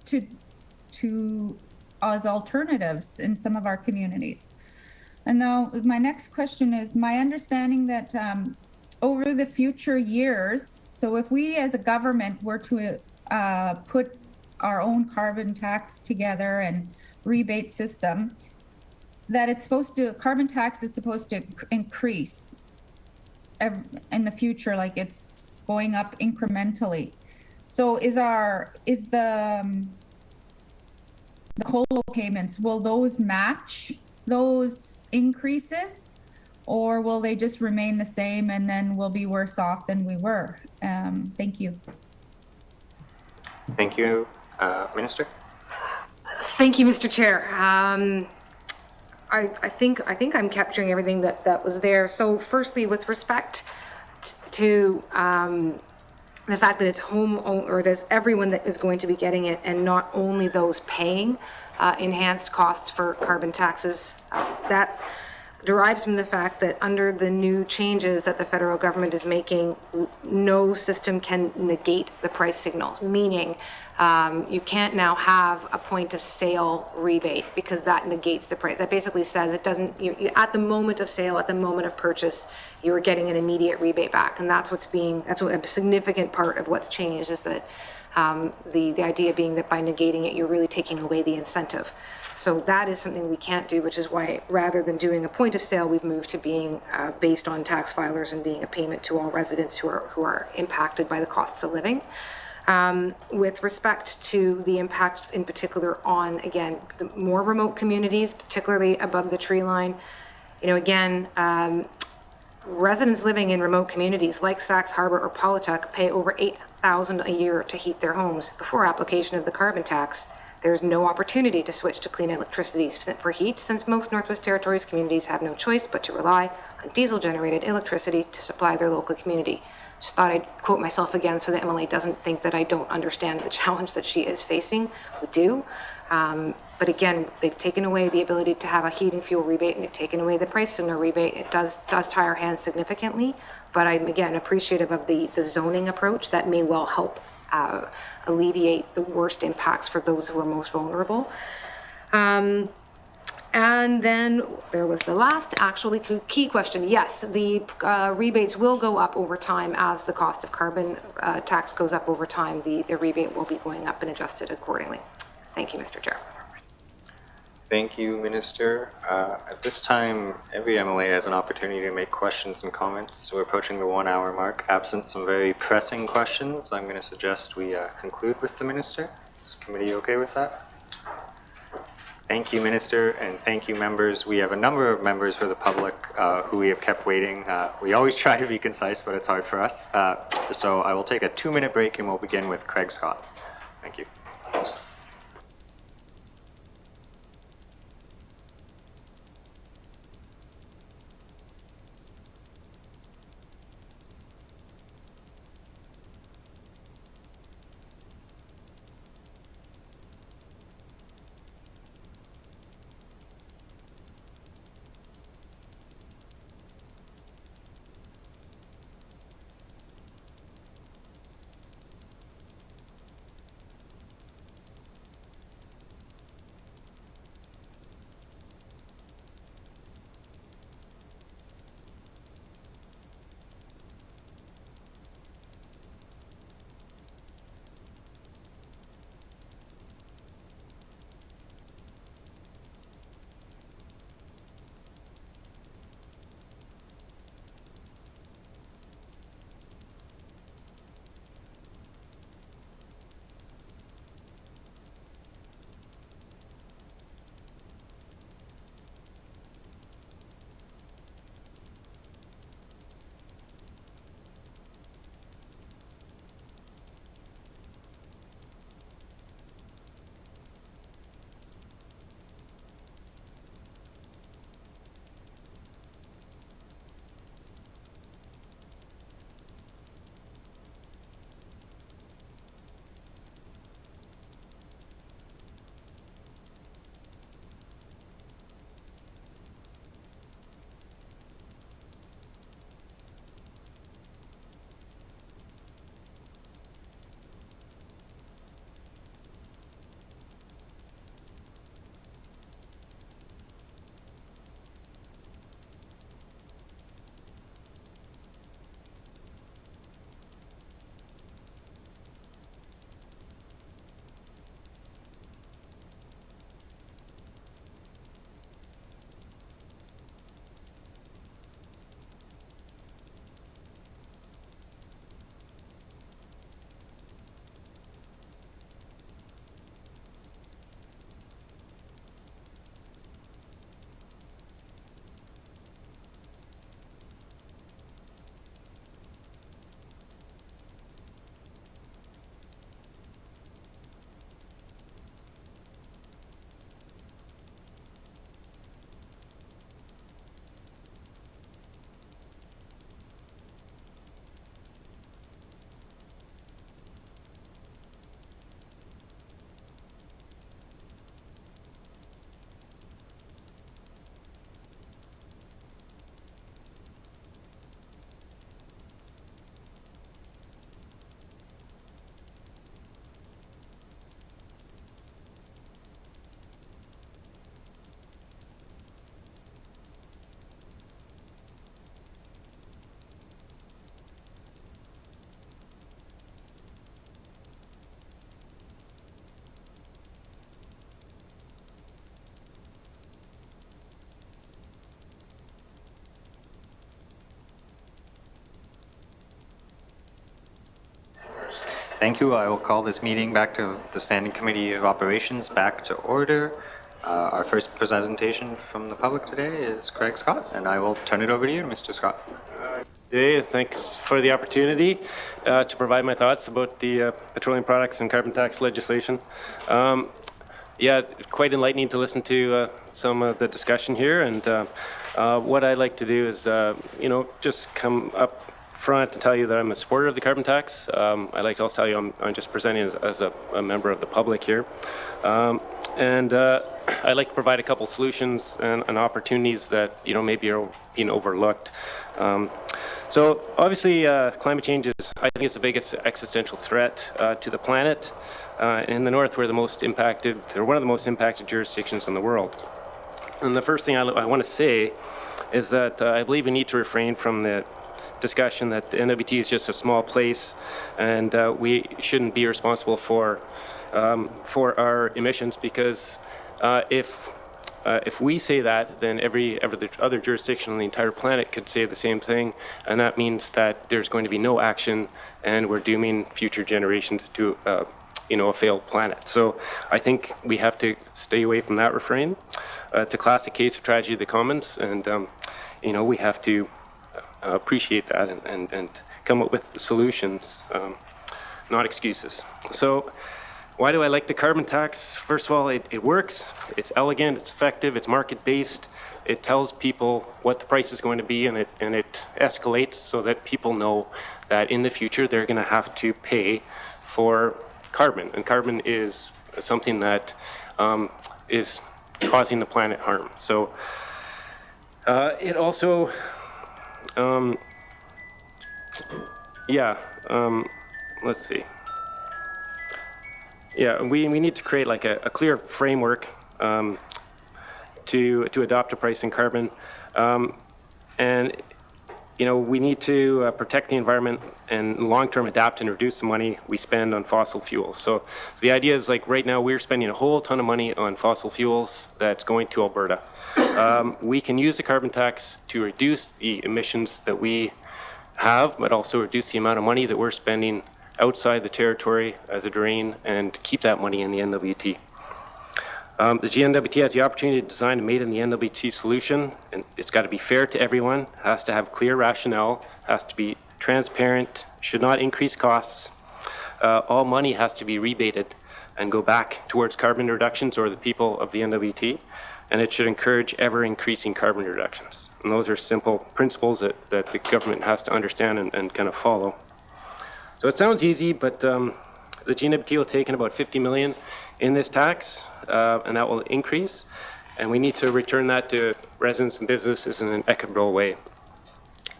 to as alternatives in some of our communities. And now my next question is, my understanding that over the future years, so if we as a government were to put our own carbon tax together and rebate system, that carbon tax is supposed to increase in the future, like it's going up incrementally. So is the COLO payments, will those match those increases, or will they just remain the same and then we'll be worse off than we were? Thank you. Thank you, Minister. Thank you, Mr. Chair. I think I'm capturing everything that was there. So firstly, with respect to the fact that it's or there's everyone that is going to be getting it, and not only those paying enhanced costs for carbon taxes, that derives from the fact that under the new changes that the federal government is making, no system can negate the price signal, meaning you can't now have a point of sale rebate because that negates the price. That basically says it doesn't, at the moment of sale, at the moment of purchase, you're getting an immediate rebate back. And that's a significant part of what's changed, is that The idea being that by negating it, you're really taking away the incentive. So that is something we can't do, which is why rather than doing a point of sale, we've moved to being based on tax filers and being a payment to all residents who are impacted by the costs of living. With respect to the impact in particular on, again, the more remote communities, particularly above the tree line, again, residents living in remote communities like Sachs Harbor or Paulatuk pay over $8,000 a year to heat their homes before application of the carbon tax. There's no opportunity to switch to clean electricity for heat, since most Northwest Territories communities have no choice but to rely on diesel-generated electricity to supply their local community. Just thought I'd quote myself again so that Emily doesn't think that I don't understand the challenge that she is facing. We do. But again, they've taken away the ability to have a heating fuel rebate, and they've taken away the price signal rebate. It does tie our hands significantly, but I'm, again, appreciative of the zoning approach that may well help alleviate the worst impacts for those who are most vulnerable. And then there was the last actually key question. Yes, the rebates will go up over time as the cost of carbon tax goes up over time. The rebate will be going up and adjusted accordingly. Thank you, Mr. Chair. Thank you, Minister. At this time, every MLA has an opportunity to make questions and comments. We're approaching the 1 hour mark. Absent some very pressing questions, I'm going to suggest we conclude with the Minister. Is the committee okay with that? Thank you, Minister, and thank you, members. We have a number of members for the public who we have kept waiting. We always try to be concise, but it's hard for us. So I will take a 2-minute break and we'll begin with Craig Scott. Thank you. Thank you. I will call this meeting back to the Standing Committee of Operations back to order. Our first presentation from the public today is Craig Scott, and I will turn it over to you, Mr. Scott. Dave, thanks for the opportunity to provide my thoughts about the petroleum products and carbon tax legislation. Yeah, quite enlightening to listen to some of the discussion here, and what I'd like to do is, just come up front to tell you that I'm a supporter of the carbon tax. I'd like to also tell you I'm just presenting as a member of the public here. And I'd like to provide a couple solutions and opportunities that, maybe are being overlooked. So obviously, climate change I think, is the biggest existential threat to the planet. In the North, we're the most impacted, or one of the most impacted jurisdictions in the world. And the first thing I want to say is that I believe we need to refrain from the discussion that the NWT is just a small place, and we shouldn't be responsible for our emissions, because if we say that, then every other jurisdiction on the entire planet could say the same thing, and that means that there's going to be no action, and we're dooming future generations to a failed planet. So I think we have to stay away from that refrain. It's a classic case of tragedy of the commons, and we have to appreciate that and come up with solutions, not excuses. So why do I like the carbon tax? First of all, it works, it's elegant, it's effective, it's market-based, it tells people what the price is going to be, and it escalates so that people know that in the future they're going to have to pay for carbon, and carbon is something that is causing the planet harm. So it also, let's see. Yeah, we need to create like a clear framework to adopt a price in carbon, and we need to protect the environment and long-term adapt and reduce the money we spend on fossil fuels. So the idea is, like, right now we're spending a whole ton of money on fossil fuels that's going to Alberta. We can use the carbon tax to reduce the emissions that we have, but also reduce the amount of money that we're spending outside the territory as a drain, and keep that money in the NWT. The GNWT has the opportunity to design a made in the NWT solution, and it's got to be fair to everyone, has to have clear rationale, has to be transparent, should not increase costs. All money has to be rebated and go back towards carbon reductions or the people of the NWT, and it should encourage ever-increasing carbon reductions. And those are simple principles that the government has to understand and kind of follow. So it sounds easy, but the GNWT will take in about $50 million in this tax, and that will increase. And we need to return that to residents and businesses in an equitable way.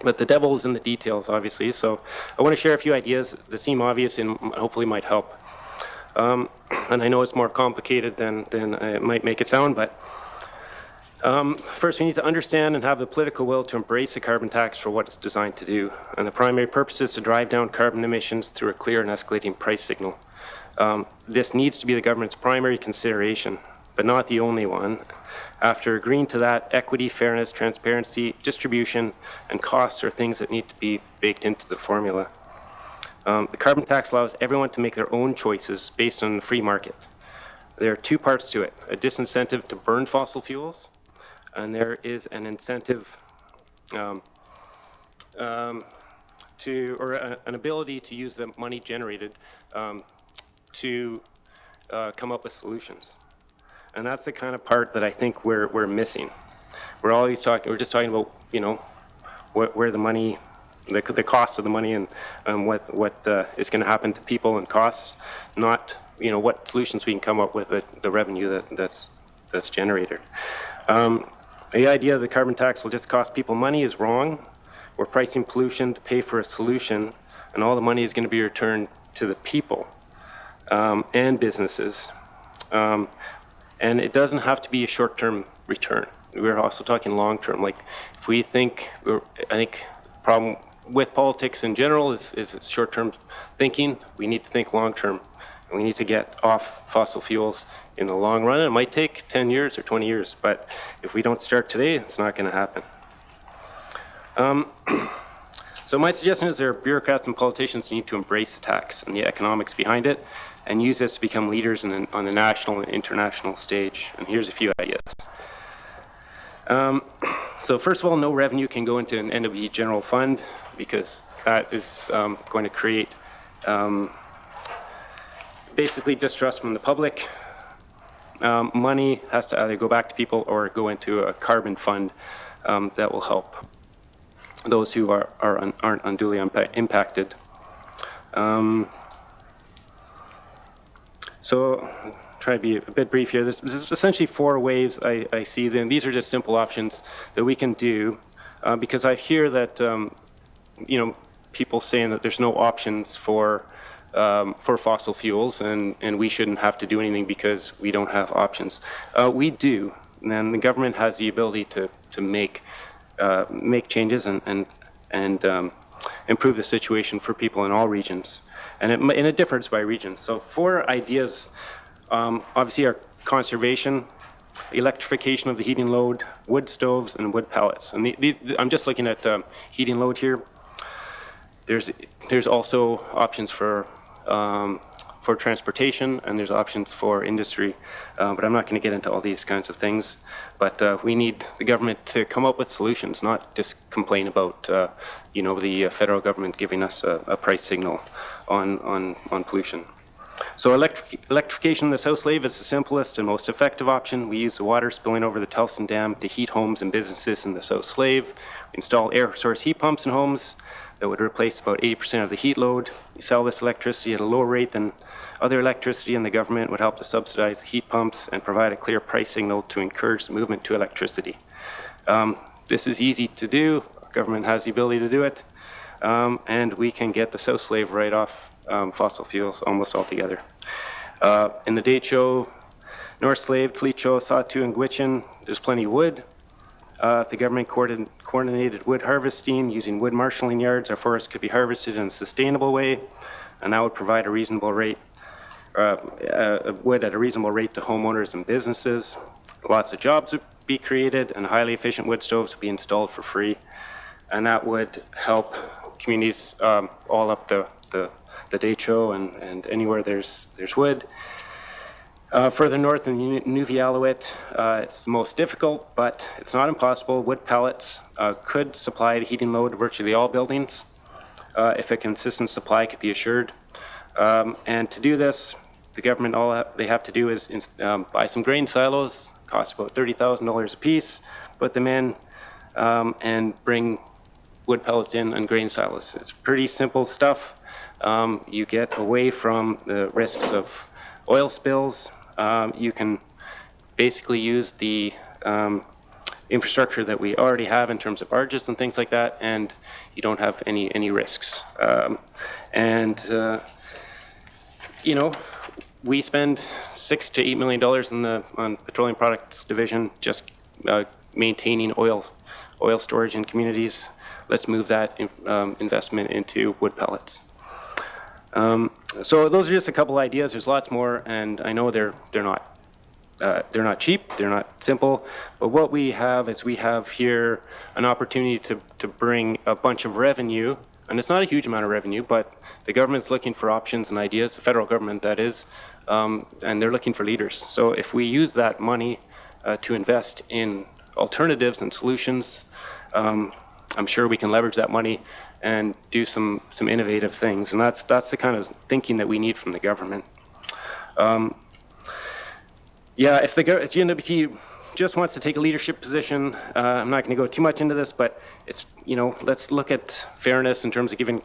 But the devil is in the details, obviously. So I want to share a few ideas that seem obvious and hopefully might help. And I know it's more complicated than it might make it sound, but first, we need to understand and have the political will to embrace the carbon tax for what it's designed to do. And the primary purpose is to drive down carbon emissions through a clear and escalating price signal. This needs to be the government's primary consideration, but not the only one. After agreeing to that, equity, fairness, transparency, distribution, and costs are things that need to be baked into the formula. The carbon tax allows everyone to make their own choices based on the free market. There are two parts to it: a disincentive to burn fossil fuels, and there is an incentive an ability to use the money generated to come up with solutions. And that's the kind of part that I think we're missing. We're just talking about, where the money, the cost of the money, and what is going to happen to people and costs, not, what solutions we can come up with, the revenue that's generated. The idea the carbon tax will just cost people money is wrong. We're pricing pollution to pay for a solution, and all the money is going to be returned to the people and businesses. And it doesn't have to be a short-term return. We're also talking long-term. Like, if we think, I think the problem with politics in general is short-term thinking. We need to think long-term, and we need to get off fossil fuels in the long run. It might take 10 years or 20 years, but if we don't start today, it's not going to happen. So my suggestion is there bureaucrats and politicians need to embrace the tax and the economics behind it and use this to become leaders on the national and international stage. And here's a few ideas. So first of all, no revenue can go into an NWE general fund because that is going to create basically distrust from the public. Money has to either go back to people or go into a carbon fund that will help those who aren't unduly impacted. So try to be a bit brief here. There's essentially 4 ways I see them. These are just simple options that we can do because I hear that people saying that there's no options for fossil fuels and we shouldn't have to do anything because we don't have options. We do, and the government has the ability to make changes and improve the situation for people in all regions. And it differs by region. So 4 ideas, obviously, are conservation, electrification of the heating load, wood stoves, and wood pellets. And I'm just looking at heating load here. There's also options for transportation, and there's options for industry. But I'm not going to get into all these kinds of things. But we need the government to come up with solutions, not just complain about the federal government giving us a price signal on pollution. So electrification in the South Slave is the simplest and most effective option. We use the water spilling over the Telston Dam to heat homes and businesses in the South Slave. We install air source heat pumps in homes that would replace about 80% of the heat load. We sell this electricity at a lower rate than other electricity, and the government would help to subsidize the heat pumps and provide a clear price signal to encourage the movement to electricity. This is easy to do. Our government has the ability to do it, and we can get the South Slave right off fossil fuels almost altogether. In the Decho, North Slave, Tlicho, Satu, and Gwich'in, there's plenty of wood. If the government coordinated wood harvesting using wood marshalling yards, our forests could be harvested in a sustainable way, and that would provide a reasonable rate, wood at a reasonable rate to homeowners and businesses. Lots of jobs would be created, and highly efficient wood stoves would be installed for free, and that would help communities all up the Decho and anywhere there's wood. Further north in Nunavut, it's the most difficult, but it's not impossible. Wood pellets could supply the heating load to virtually all buildings if a consistent supply could be assured. And to do this, the government, all they have to do is buy some grain silos, cost about $30,000 a piece, put them in, and bring wood pellets in and grain silos. It's pretty simple stuff. You get away from the risks of oil spills. You can basically use the infrastructure that we already have in terms of barges and things like that, and you don't have any risks. We spend $6 to $8 million on Petroleum Products Division just maintaining oil storage in communities. Let's move that investment into wood pellets. So those are just a couple ideas. There's lots more, and I know they're not cheap, they're not simple. But what we have is we have here an opportunity to bring a bunch of revenue, and it's not a huge amount of revenue, but the government's looking for options and ideas, the federal government that is, and they're looking for leaders. So if we use that money to invest in alternatives and solutions, I'm sure we can leverage that money and do some innovative things. And that's the kind of thinking that we need from the government. If the GNWT just wants to take a leadership position, I'm not going to go too much into this, but it's, let's look at fairness in terms of giving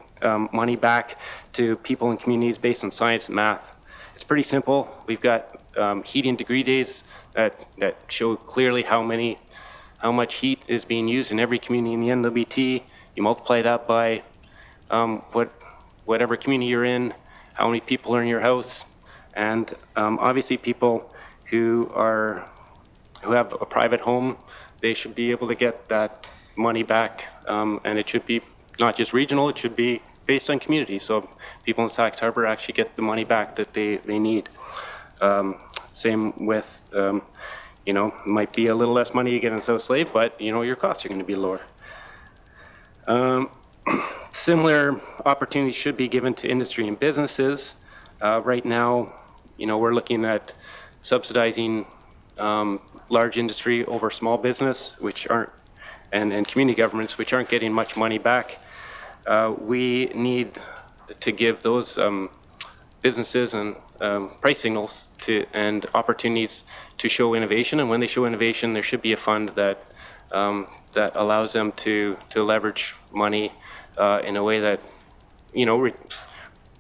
money back to people and communities based on science and math. It's pretty simple. We've got heating degree days that show clearly how much heat is being used in every community in the NWT. You multiply that by whatever community you're in, how many people are in your house, and obviously people who have a private home, they should be able to get that money back, and it should be not just regional, it should be based on community. So people in Sax Harbor actually get the money back that they need. Same with, might be a little less money you get in South Slave, but your costs are going to be lower. Similar opportunities should be given to industry and businesses. Right now, we're looking at subsidizing large industry over small business, which aren't, and community governments, which aren't getting much money back. We need to give those businesses and price signals and opportunities to show innovation. And when they show innovation, there should be a fund that that allows them to leverage money in a way that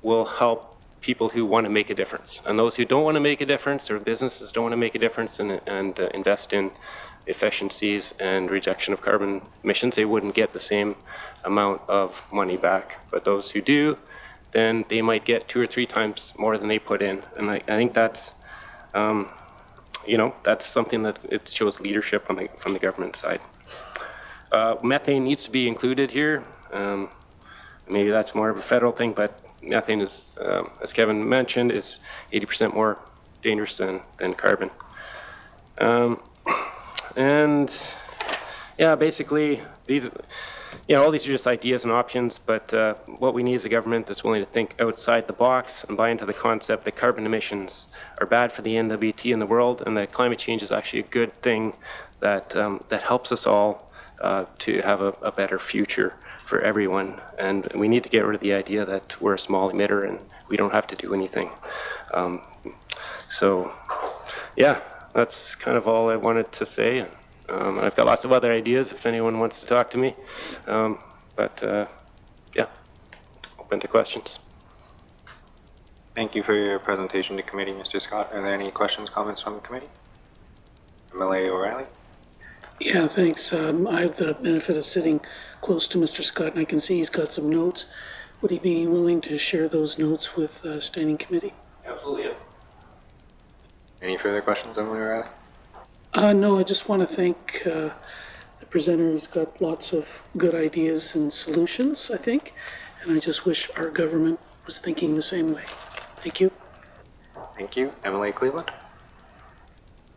will help people who want to make a difference. And those who don't want to make a difference, or businesses don't want to make a difference and invest in efficiencies and reduction of carbon emissions, they wouldn't get the same amount of money back. But those who do, then they might get 2 or 3 times more than they put in. And I think that's, that's something that it shows leadership from the government side. Methane needs to be included here. Maybe that's more of a federal thing, but methane is, as Kevin mentioned, is 80% more dangerous than carbon. And yeah, basically these, all these are just ideas and options, but what we need is a government that's willing to think outside the box and buy into the concept that carbon emissions are bad for the NWT in the world, and that climate change is actually a good thing that that helps us all to have a better future for everyone. And we need to get rid of the idea that we're a small emitter and we don't have to do anything. So yeah, that's kind of all I wanted to say. I've got lots of other ideas if anyone wants to talk to me. Yeah, open to questions. Thank you for your presentation to committee, Mr. Scott. Are there any questions, comments from the committee? MLA O'Reilly? Yeah, thanks. I have the benefit of sitting close to Mr. Scott, and I can see he's got some notes. Would he be willing to share those notes with standing committee? Absolutely. Yeah. Any further questions, MLA O'Reilly? No, I just want to thank the presenter. He's got lots of good ideas and solutions, I think, and I just wish our government was thinking the same way. Thank you. Thank you. MLA Cleveland?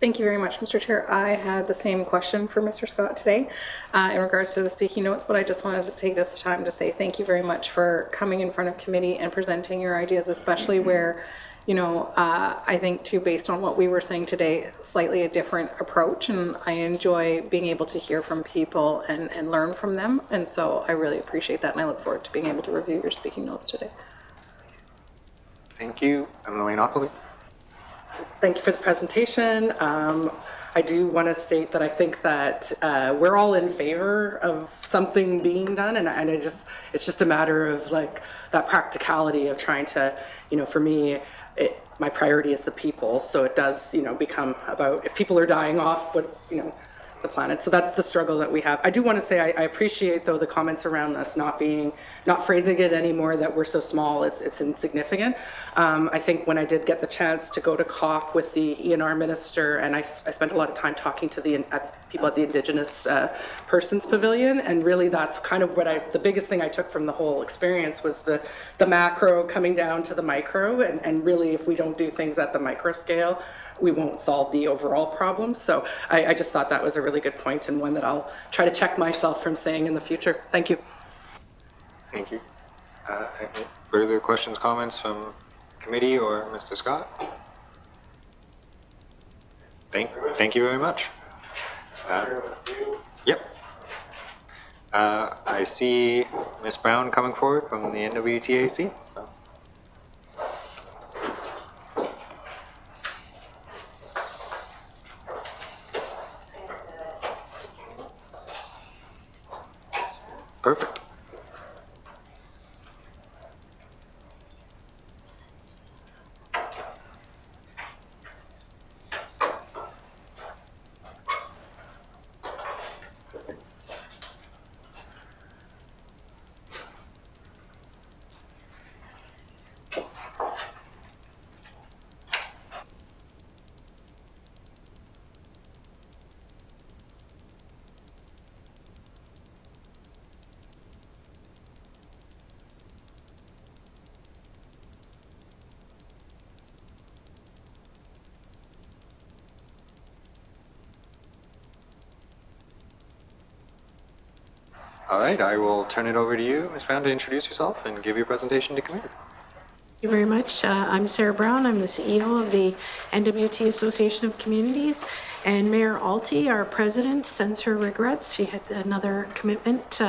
Thank you very much, Mr. Chair. I had the same question for Mr. Scott today in regards to the speaking notes, but I just wanted to take this time to say thank you very much for coming in front of committee and presenting your ideas, especially where, I think too, based on what we were saying today, slightly a different approach, and I enjoy being able to hear from people and learn from them, and so I really appreciate that, and I look forward to being able to review your speaking notes today. Thank you. MLA Napoli? Thank you for the presentation. I do want to state that I think that we're all in favor of something being done, and it's just a matter of like that practicality of trying to, for me, my priority is the people, so it does, become about if people are dying off, the planet. So that's the struggle that we have. I do want to say I appreciate though the comments around us not phrasing it anymore that we're so small, it's insignificant. I think when I did get the chance to go to COP with the ENR minister, and I spent a lot of time talking to the people at the Indigenous Persons Pavilion, and really that's kind of the biggest thing I took from the whole experience was the macro coming down to the micro, and really if we don't do things at the micro scale, we won't solve the overall problem. So I just thought that was a really good point, and one that I'll try to check myself from saying in the future. Thank you. Thank you. Further questions, comments from committee or Mr. Scott? Thank you very much. Yep. I see Ms. Brown coming forward from the NWTAC. So. Perfect. All right, I will turn it over to you, Ms. Brown, to introduce yourself and give your presentation to committee. Thank you very much. I'm Sarah Brown. I'm the CEO of the NWT Association of Communities. And Mayor Alty, our president, sends her regrets. She had another commitment.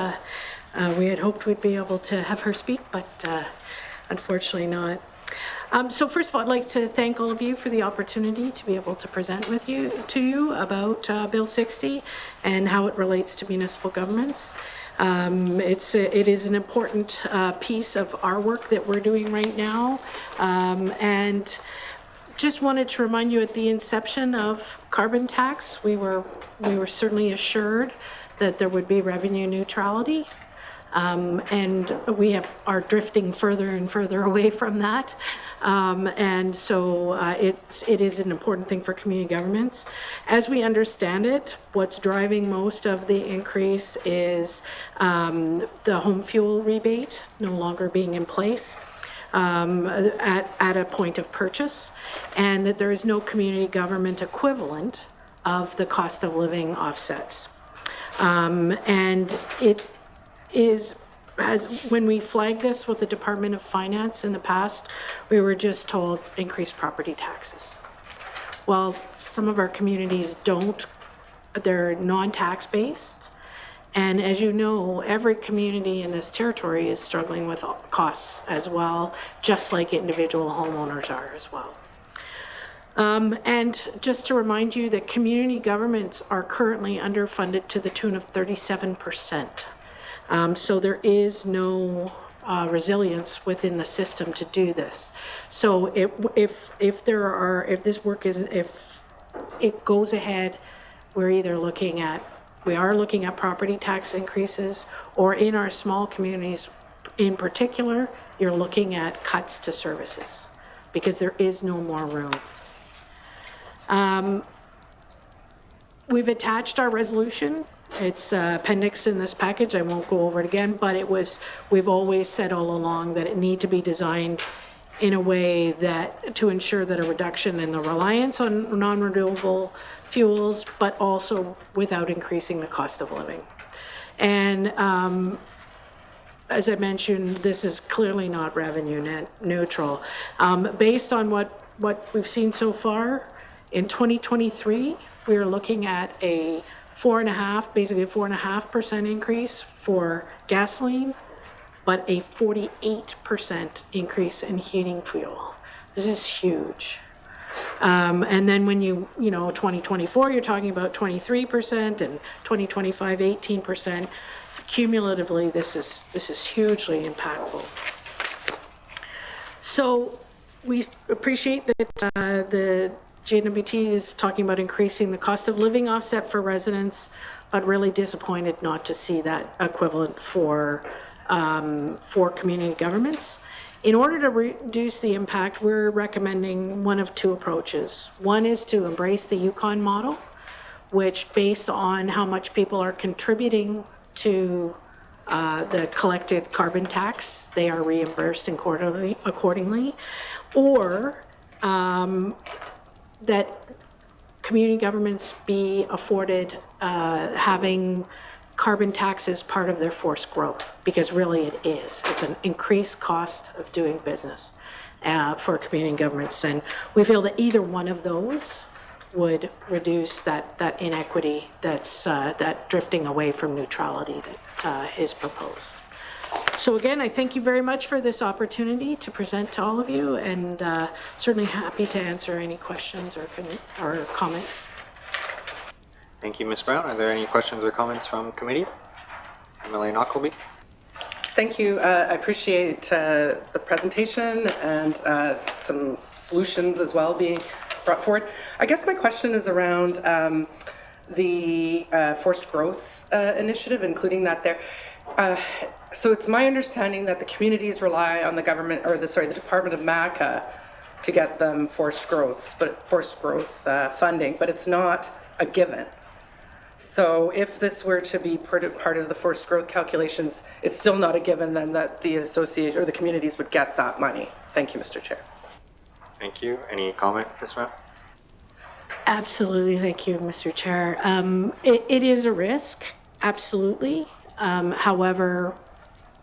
We had hoped we'd be able to have her speak, but unfortunately not. So first of all, I'd like to thank all of you for the opportunity to be able to present to you about Bill 60 and how it relates to municipal governments. It is an important piece of our work that we're doing right now, and just wanted to remind you, at the inception of carbon tax, we were certainly assured that there would be revenue neutrality. And we are drifting further and further away from that. And so it is an important thing for community governments. As we understand it, what's driving most of the increase is the home fuel rebate no longer being in place at a point of purchase, and that there is no community government equivalent of the cost of living offsets. And it is, when we flagged this with the Department of Finance in the past, we were just told increase property taxes. Well, some of our communities don't, they're non-tax based. And as you know, every community in this territory is struggling with costs as well, just like individual homeowners are as well. And just to remind you that community governments are currently underfunded to the tune of 37%. So there is no resilience within the system to do this. So if it goes ahead, we are looking at property tax increases, or in our small communities in particular, you're looking at cuts to services because there is no more room. We've attached our resolution. It's appendix in this package. I won't go over it again, but we've always said all along that it need to be designed in a way that to ensure that a reduction in the reliance on non-renewable fuels, but also without increasing the cost of living. And as I mentioned, this is clearly not revenue neutral. Based on what we've seen so far, in 2023, we are looking at a 4.5% increase for gasoline, but a 48% increase in heating fuel. This is huge. And then when 2024, you're talking about 23%, and 2025, 18%. Cumulatively, this is hugely impactful. So we appreciate that the GNWT is talking about increasing the cost of living offset for residents, but really disappointed not to see that equivalent for community governments. In order to reduce the impact, we're recommending one of two approaches. One is to embrace the Yukon model, which, based on how much people are contributing to the collected carbon tax, they are reimbursed accordingly, or that community governments be afforded having carbon tax as part of their forced growth, because really it is. It's an increased cost of doing business for community governments. And we feel that either one of those would reduce that inequity that drifting away from neutrality that is proposed. So again, I thank you very much for this opportunity to present to all of you, and certainly happy to answer any questions or comments. Thank you, Ms. Brown. Are there any questions or comments from committee? MLA Knockleby. Thank you. I appreciate the presentation and some solutions as well being brought forward. I guess my question is around the forced growth initiative, including that there. So it's my understanding that the communities rely on the government, or the Department of MACA to get them forced growth funding, but it's not a given. So if this were to be part of the forced growth calculations, it's still not a given then that the association or the communities would get that money. Thank you, Mr. Chair. Thank you. Any comment, Ms. Brown? Absolutely, thank you, Mr. Chair. It is a risk, absolutely. However,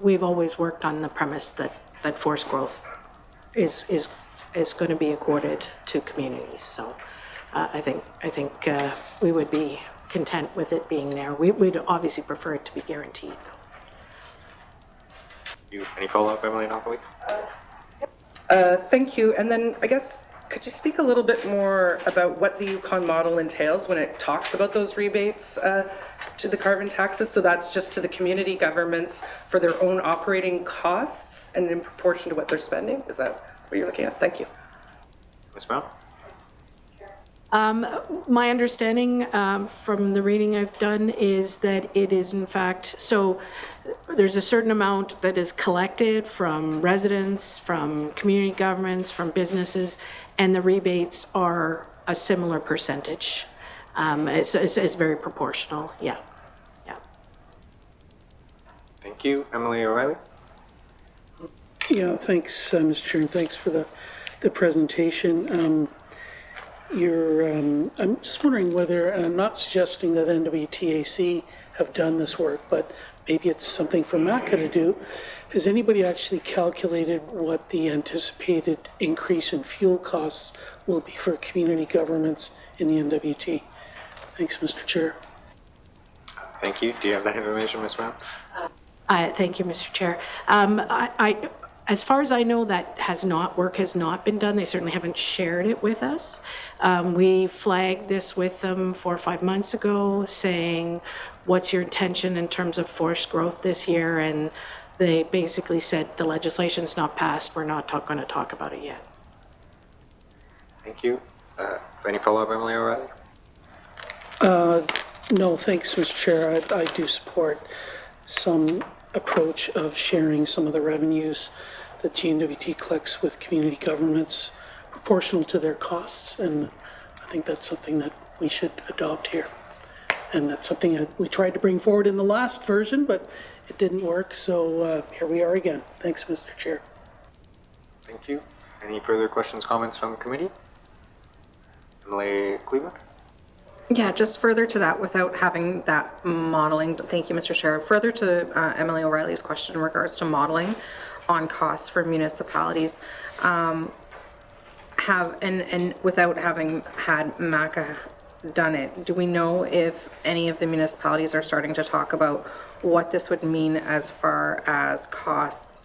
we've always worked on the premise that forced growth is going to be accorded to communities. So I think we would be content with it being there. We'd obviously prefer it to be guaranteed, though. Any follow-up, Emily Nopoly? Thank you. And then I guess, could you speak a little bit more about what the Yukon model entails when it talks about those rebates to the carbon taxes? So that's just to the community governments for their own operating costs and in proportion to what they're spending? Is that what you're looking at? Thank you. Ms. Brown? My understanding from the reading I've done is that it is in fact, so there's a certain amount that is collected from residents, from community governments, from businesses, and the rebates are a similar percentage. It's very proportional, yeah. Thank you. Emily O'Reilly? Yeah, thanks, Mr. Chair, and thanks for the presentation. I'm just wondering whether, and I'm not suggesting that NWTAC have done this work, but maybe it's something for MACA to do. Has anybody actually calculated what the anticipated increase in fuel costs will be for community governments in the NWT? Thanks, Mr. Chair. Thank you. Do you have that information, Ms. Brown? Thank you, Mr. Chair. As far as I know, work has not been done. They certainly haven't shared it with us. We flagged this with them 4 or 5 months ago, saying, what's your intention in terms of forced growth this year? And they basically said, the legislation's not passed. We're not going to talk about it yet. Thank you. Any follow-up, Emily O'Reilly? No, thanks, Mr. Chair. I do support some approach of sharing some of the revenues that GNWT collects with community governments proportional to their costs, and I think that's something that we should adopt here. And that's something that we tried to bring forward in the last version, but it didn't work, so here we are again. Thanks, Mr. Chair. Thank you. Any further questions, comments from the committee? Emily Cleveland? Yeah, just further to that, without having that modeling, thank you, Mr. Chair. Further to Emily O'Reilly's question in regards to modeling on costs for municipalities, and without having had MACA done it, do we know if any of the municipalities are starting to talk about what this would mean as far as costs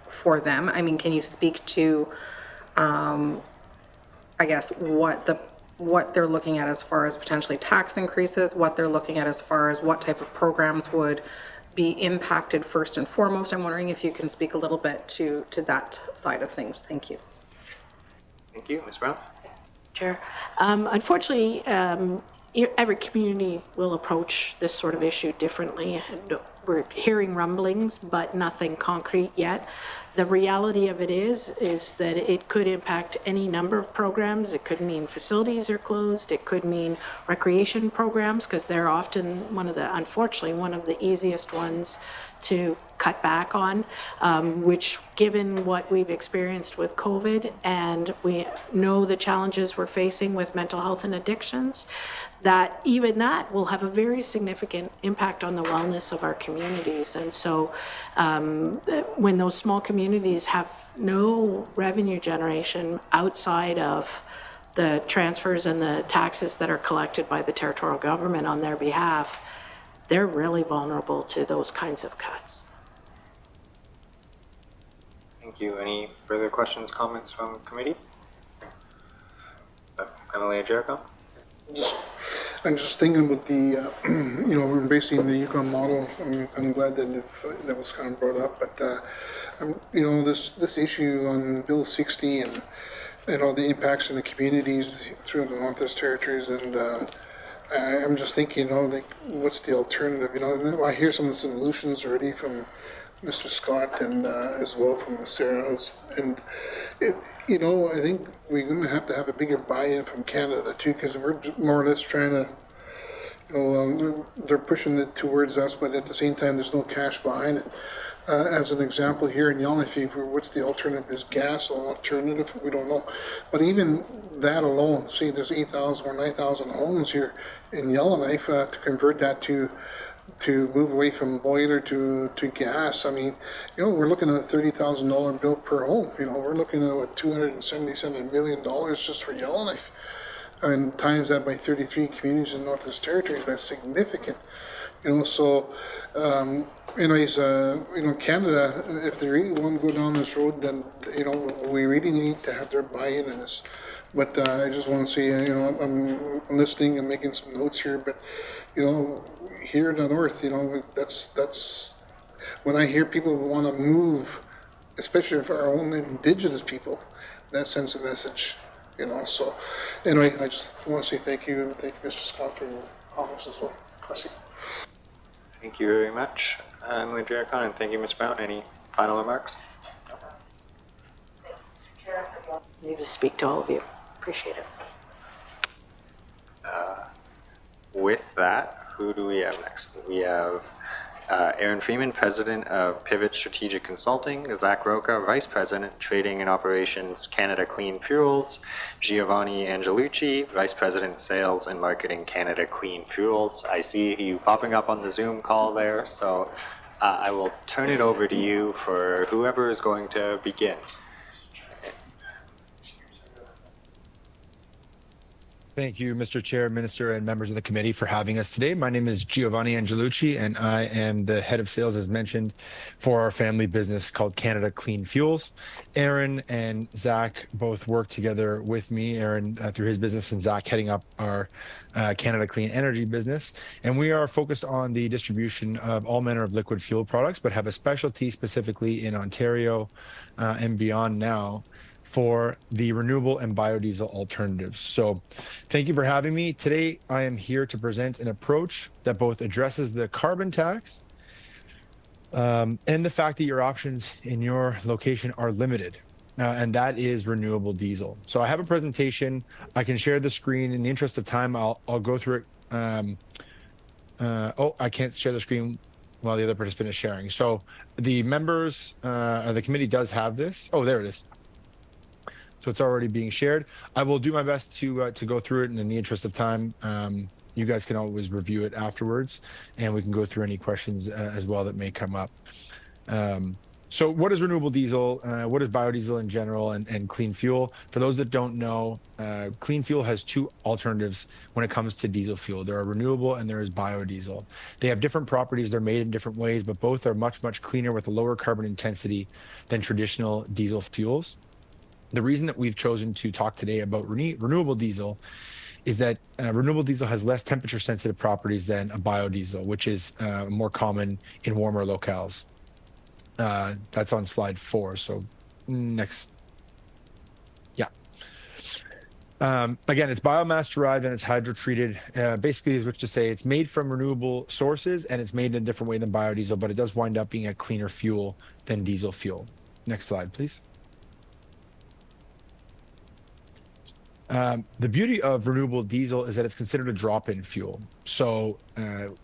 for them? I mean, can you speak to, I guess, what they're looking at as far as potentially tax increases, what they're looking at as far as what type of programs would be impacted first and foremost? I'm wondering if you can speak a little bit to that side of things. Thank you. Thank you. Ms. Brown? Chair. Unfortunately, every community will approach this sort of issue differently. And we're hearing rumblings, but nothing concrete yet. The reality of it is that it could impact any number of programs. It could mean facilities are closed. It could mean recreation programs, because they're often unfortunately, one of the easiest ones to cut back on, which, given what we've experienced with COVID, and we know the challenges we're facing with mental health and addictions, that even that will have a very significant impact on the wellness of our communities. And so when those small communities have no revenue generation outside of the transfers and the taxes that are collected by the territorial government on their behalf, they're really vulnerable to those kinds of cuts. Thank you. Any further questions, comments from committee? Emily Jericho? I'm just thinking about the, we're embracing the Yukon model. I'm glad that that was kind of brought up, but this issue on Bill 60 and all the impacts in the communities through the Northwest Territories, and I'm just thinking, what's the alternative? And I hear some of the solutions already from Mr. Scott and as well from Sarah, and I think we're going to have a bigger buy-in from Canada too, because we're more or less trying to, they're pushing it towards us, but at the same time, there's no cash behind it. As an example, here in Yellowknife, what's the alternative? Is gas an alternative? We don't know. But even that alone, see, there's 8,000 or 9,000 homes here in Yellowknife. To convert that to to move away from boiler to gas. I mean, we're looking at a $30,000 bill per home. We're looking at what, $277 million just for Yellowknife. I mean, times that by 33 communities in Northwest Territories, that's significant. So, Canada, if they really want to go down this road, then, we really need to have their buy-in in this. But I just want to say, I'm listening and making some notes here, but, here in the north, that's when I hear people want to move, especially for our own Indigenous people, that sends a message, So, anyway, I just want to say thank you, and thank you, Mr. Scott, for your office as well. Bless you. Thank you very much, Leader Khan, and thank you, Ms. Brown. Any final remarks? I need to speak to all of you. Appreciate it. With that, who do we have next? We have Aaron Freeman, President of Pivot Strategic Consulting, Zach Roca, Vice President, Trading and Operations, Canada Clean Fuels, Giovanni Angelucci, Vice President, Sales and Marketing, Canada Clean Fuels. I see you popping up on the Zoom call there, so I will turn it over to you for whoever is going to begin. Thank you, Mr. Chair, Minister, and members of the committee for having us today. My name is Giovanni Angelucci, and I am the head of sales, as mentioned, for our family business called Canada Clean Fuels. Aaron and Zach both work together with me, Aaron through his business and Zach heading up our Canada Clean Energy business. And we are focused on the distribution of all manner of liquid fuel products, but have a specialty specifically in Ontario and beyond now for the renewable and biodiesel alternatives. So thank you for having me. Today, I am here to present an approach that both addresses the carbon tax and the fact that your options in your location are limited, and that is renewable diesel. So I have a presentation. I can share the screen. In the interest of time, I'll go through it. I can't share the screen while the other participant is sharing. So the members, the committee does have this. Oh, there it is. So it's already being shared. I will do my best to go through it, and in the interest of time, you guys can always review it afterwards, and we can go through any questions as well that may come up. So what is renewable diesel? What is biodiesel in general, and clean fuel? For those that don't know, clean fuel has two alternatives when it comes to diesel fuel. There are renewable and there is biodiesel. They have different properties. They're made in different ways, but both are much, much cleaner with a lower carbon intensity than traditional diesel fuels. The reason that we've chosen to talk today about renewable diesel is that renewable diesel has less temperature sensitive properties than a biodiesel, which is more common in warmer locales. That's on slide 4. So next. Yeah. Again, it's biomass derived and it's hydrotreated. Basically, is which to say it's made from renewable sources and it's made in a different way than biodiesel, but it does wind up being a cleaner fuel than diesel fuel. Next slide, please. The beauty of renewable diesel is that it's considered a drop-in fuel. So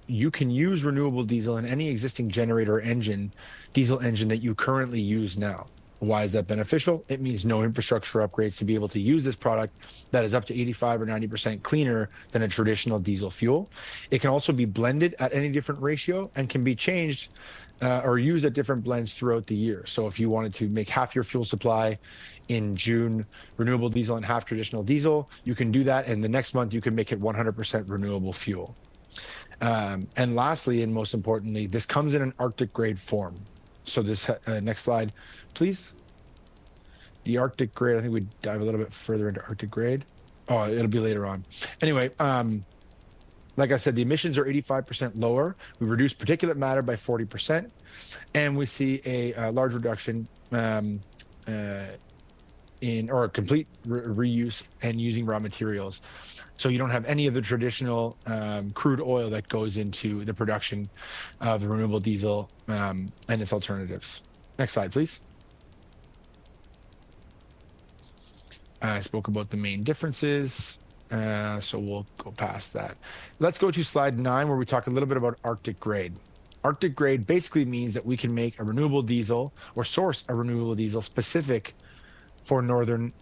you can use renewable diesel in any existing generator or engine, diesel engine that you currently use now. Why is that beneficial? It means no infrastructure upgrades to be able to use this product that is up to 85 or 90% cleaner than a traditional diesel fuel. It can also be blended at any different ratio and can be changed or used at different blends throughout the year. So if you wanted to make half your fuel supply in June renewable diesel and half traditional diesel, you can do that. And the next month you can make it 100% renewable fuel. And lastly, and most importantly, this comes in an Arctic grade form. So this next slide, please. The Arctic grade, I think we dive a little bit further into Arctic grade. Oh, it'll be later on. Anyway, like I said, the emissions are 85% lower. We reduce particulate matter by 40%, and we see a large reduction or a complete reuse and using raw materials. So you don't have any of the traditional crude oil that goes into the production of the renewable diesel and its alternatives. Next slide, please. I spoke about the main differences, so we'll go past that. Let's go to slide 9, where we talk a little bit about Arctic grade. Arctic grade basically means that we can make a renewable diesel or source a renewable diesel specific for northern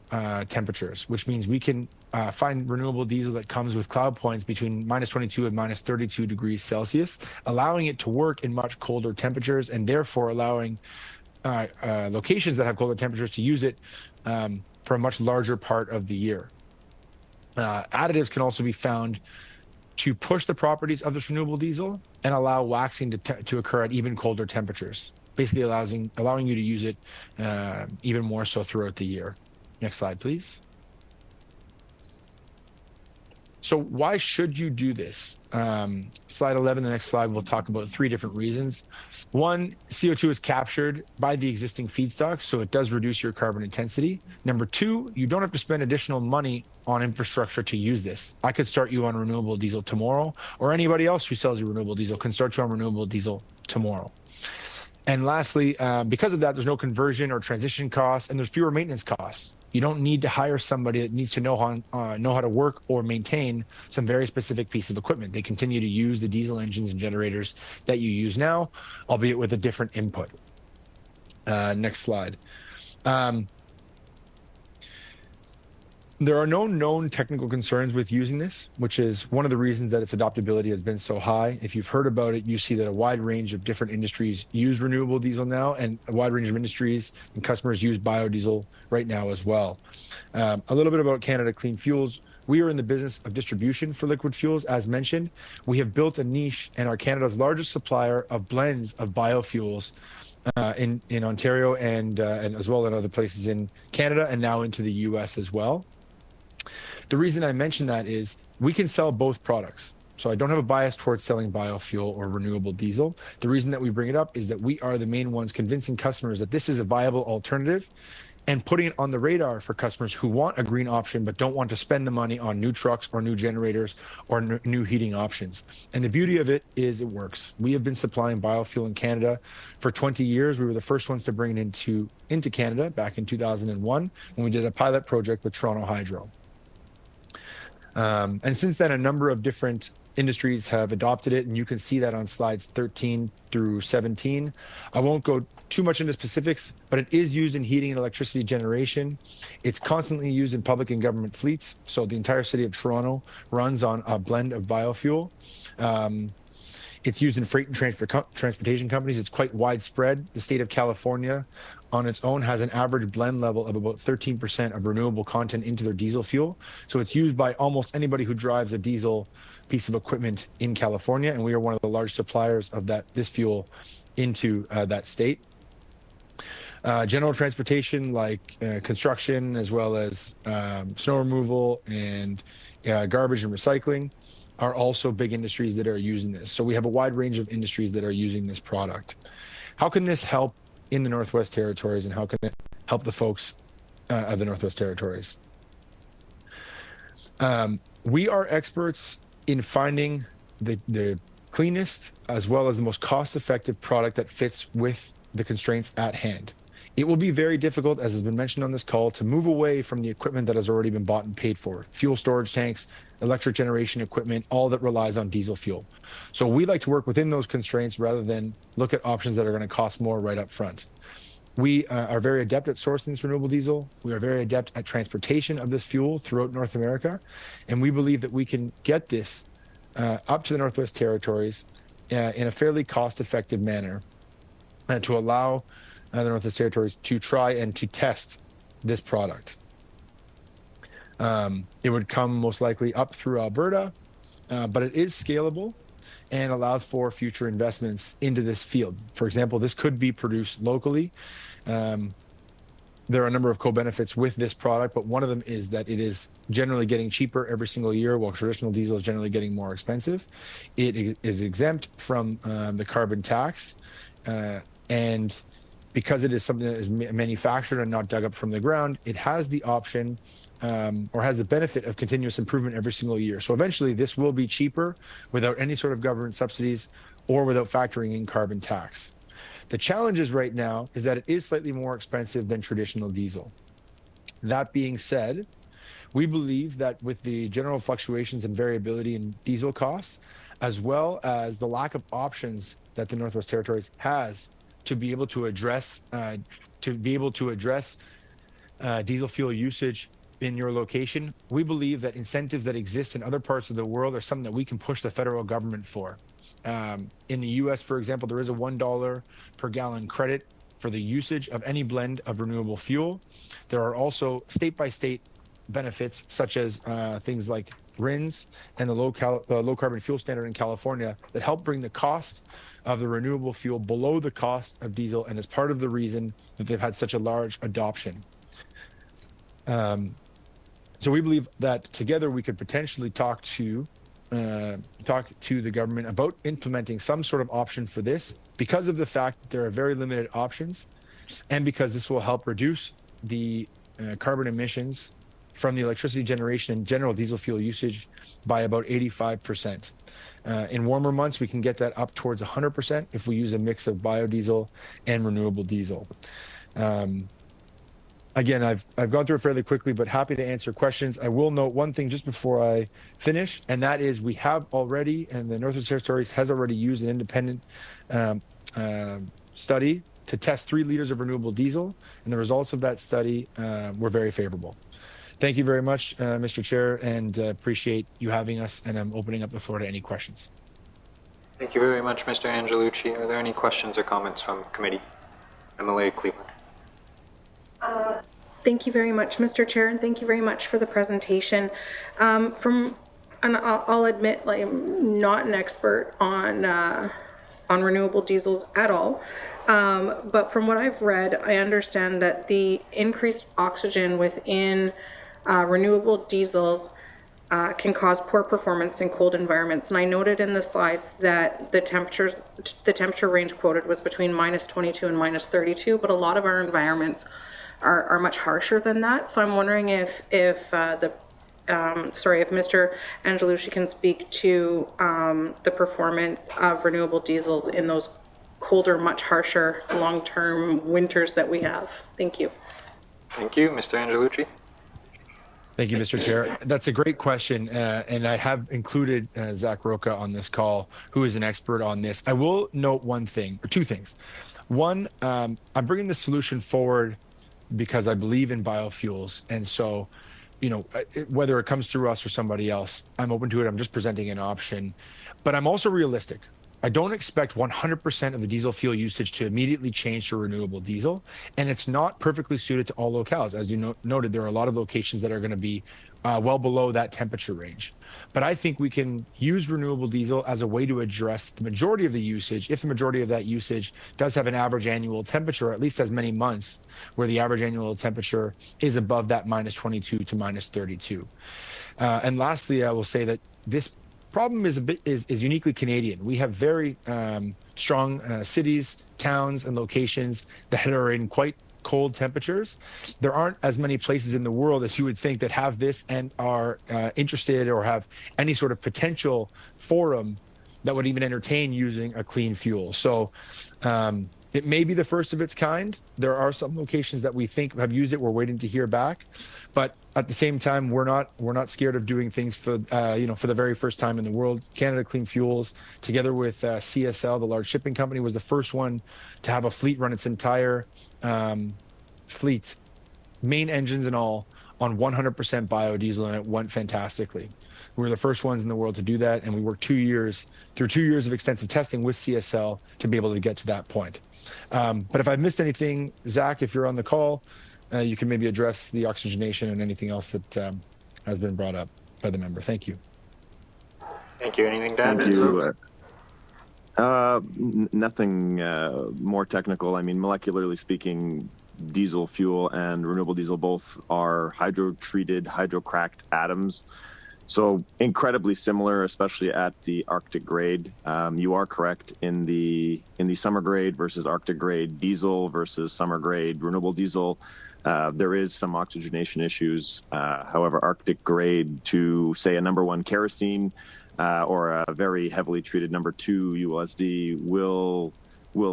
temperatures, which means we can find renewable diesel that comes with cloud points between -22 and -32 degrees Celsius, allowing it to work in much colder temperatures and therefore allowing locations that have colder temperatures to use it for a much larger part of the year. Additives can also be found to push the properties of this renewable diesel and allow waxing to occur at even colder temperatures, basically allowing you to use it even more so throughout the year. Next slide, please. So why should you do this? Slide 11, the next slide, we'll talk about 3 different reasons. One, CO2 is captured by the existing feedstocks, so it does reduce your carbon intensity. Number 2, you don't have to spend additional money on infrastructure to use this. I could start you on renewable diesel tomorrow, or anybody else who sells you renewable diesel can start you on renewable diesel tomorrow. And lastly, because of that, there's no conversion or transition costs, and there's fewer maintenance costs. You don't need to hire somebody that needs to know how to work or maintain some very specific piece of equipment. They continue to use the diesel engines and generators that you use now, albeit with a different input. Next slide. There are no known technical concerns with using this, which is one of the reasons that its adoptability has been so high. If you've heard about it, you see that a wide range of different industries use renewable diesel now, and a wide range of industries and customers use biodiesel right now as well. A little bit about Canada Clean Fuels. We are in the business of distribution for liquid fuels. As mentioned, we have built a niche and are Canada's largest supplier of blends of biofuels in Ontario and as well in other places in Canada and now into the US as well. The reason I mention that is we can sell both products. So I don't have a bias towards selling biofuel or renewable diesel. The reason that we bring it up is that we are the main ones convincing customers that this is a viable alternative and putting it on the radar for customers who want a green option but don't want to spend the money on new trucks or new generators or new heating options. And the beauty of it is it works. We have been supplying biofuel in Canada for 20 years. We were the first ones to bring it into Canada back in 2001 when we did a pilot project with Toronto Hydro. And since then, a number of different industries have adopted it, and you can see that on slides 13 through 17. I won't go too much into specifics, but it is used in heating and electricity generation. It's constantly used in public and government fleets. So the entire city of Toronto runs on a blend of biofuel. It's used in freight and transportation companies. It's quite widespread. The state of California on its own has an average blend level of about 13% of renewable content into their diesel fuel. So it's used by almost anybody who drives a diesel piece of equipment in California, and we are one of the large suppliers of this fuel into that state. General transportation like construction, as well as snow removal and garbage and recycling, are also big industries that are using this. So we have a wide range of industries that are using this product. How can this help in the Northwest Territories, and how can it help the folks of the Northwest Territories? We are experts in finding the cleanest as well as the most cost-effective product that fits with the constraints at hand. It will be very difficult, as has been mentioned on this call, to move away from the equipment that has already been bought and paid for. Fuel storage tanks, electric generation equipment, all that relies on diesel fuel. So we like to work within those constraints rather than look at options that are going to cost more right up front. We are very adept at sourcing this renewable diesel. We are very adept at transportation of this fuel throughout North America. And we believe that we can get this up to the Northwest Territories in a fairly cost-effective manner to allow the Northwest Territories to try and to test this product. It would come most likely up through Alberta, but it is scalable and allows for future investments into this field. For example, this could be produced locally. There are a number of co-benefits with this product, but one of them is that it is generally getting cheaper every single year, while traditional diesel is generally getting more expensive. It is exempt from the carbon tax, and because it is something that is manufactured and not dug up from the ground, it has the option or has the benefit of continuous improvement every single year. So eventually this will be cheaper without any sort of government subsidies or without factoring in carbon tax. The challenge is right now is that it is slightly more expensive than traditional diesel. That being said, we believe that with the general fluctuations and variability in diesel costs, as well as the lack of options that the Northwest Territories has to be able to address diesel fuel usage in your location, we believe that incentives that exist in other parts of the world are something that we can push the federal government for. In the US, for example, there is a $1 per gallon credit for the usage of any blend of renewable fuel. There are also state-by-state benefits, such as things like RINs and the low carbon fuel standard in California, that help bring the cost of the renewable fuel below the cost of diesel, and is part of the reason that they've had such a large adoption. So we believe that together we could potentially talk to the government about implementing some sort of option for this, because of the fact that there are very limited options, and because this will help reduce the carbon emissions from the electricity generation and general diesel fuel usage by about 85%. In warmer months, we can get that up towards 100% if we use a mix of biodiesel and renewable diesel. Again, I've gone through it fairly quickly, but happy to answer questions. I will note one thing just before I finish, and that is we have already, and the Northwest Territories has already used an independent study to test 3 liters of renewable diesel, and the results of that study were very favorable. Thank you very much, Mr. Chair, and appreciate you having us, and I'm opening up the floor to any questions. Thank you very much, Mr. Angelucci. Are there any questions or comments from committee? MLA Cleveland. Thank you very much, Mr. Chair, and thank you very much for the presentation. And I'll admit, like, I'm not an expert on renewable diesels at all, but from what I've read, I understand that the increased oxygen within renewable diesels can cause poor performance in cold environments. And I noted in the slides that the temperature range quoted was between -22 and -32, but a lot of our environments are much harsher than that. So I'm wondering if Mr. Angelucci can speak to the performance of renewable diesels in those colder, much harsher, long-term winters that we have. Thank you. Thank you, Mr. Angelucci. Thank you, Mr. Chair. That's a great question, and I have included Zach Roca on this call, who is an expert on this. I will note one thing, or 2 things. One, I'm bringing the solution forward because I believe in biofuels, and so, you know, whether it comes through us or somebody else, I'm open to it. I'm just presenting an option, but I'm also realistic. I don't expect 100% of the diesel fuel usage to immediately change to renewable diesel, and it's not perfectly suited to all locales. As you noted, there are a lot of locations that are going to be well below that temperature range. But I think we can use renewable diesel as a way to address the majority of the usage, if the majority of that usage does have an average annual temperature, or at least as many months where the average annual temperature is above that -22 to -32. And lastly, I will say that this problem is uniquely Canadian. We have very strong cities, towns, and locations that are in quite cold temperatures. There aren't as many places in the world as you would think that have this and are interested or have any sort of potential forum that would even entertain using a clean fuel. So it may be the first of its kind. There are some locations that we think have used it. We're waiting to hear back, but at the same time, we're not scared of doing things for for the very first time in the world. Canada Clean Fuels, together with CSL, the large shipping company, was the first one to have a fleet run its entire fleet, main engines and all, on 100% biodiesel, and it went fantastically. We were the first ones in the world to do that, and we worked through 2 years of extensive testing with CSL to be able to get to that point. But if I missed anything, Zach, if you're on the call, you can maybe address the oxygenation and anything else that has been brought up by the member. Thank you. Thank you. Anything to add? Thank you. Nothing more technical. I mean, molecularly speaking, diesel fuel and renewable diesel both are hydro-treated, hydro-cracked atoms. So incredibly similar, especially at the Arctic grade. You are correct in the summer grade versus Arctic grade diesel versus summer grade renewable diesel. There is some oxygenation issues. However, Arctic grade to, say, a number 1 kerosene or a very heavily treated number 2 ULSD will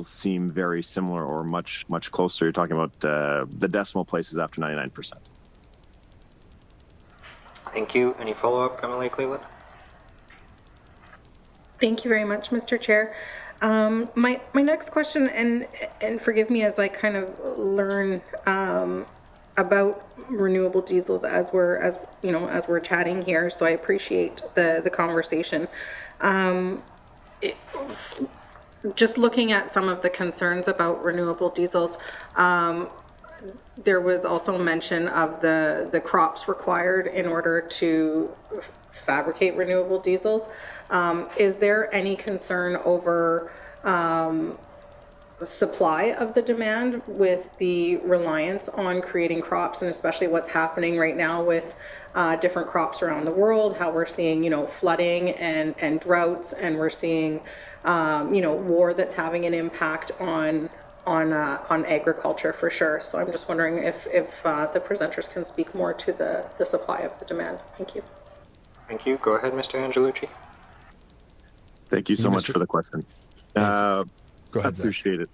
seem very similar or much closer. You're talking about the decimal places after 99%. Thank you. Any follow-up, MLA Cleveland? Thank you very much, Mr. Chair. My next question, and forgive me as I kind of learn about renewable diesels as we're chatting here. So I appreciate the conversation. Just looking at some of the concerns about renewable diesels, there was also mention of the crops required in order to fabricate renewable diesels. Is there any concern over supply of the demand with the reliance on creating crops, and especially what's happening right now with different crops around the world, how we're seeing, flooding and droughts, and we're seeing, war that's having an impact on agriculture for sure. So I'm just wondering if the presenters can speak more to the supply of the demand. Thank you. Thank you. Go ahead, Mr. Angelucci. Thank you so much for the question. Go ahead, Zach. Appreciate it.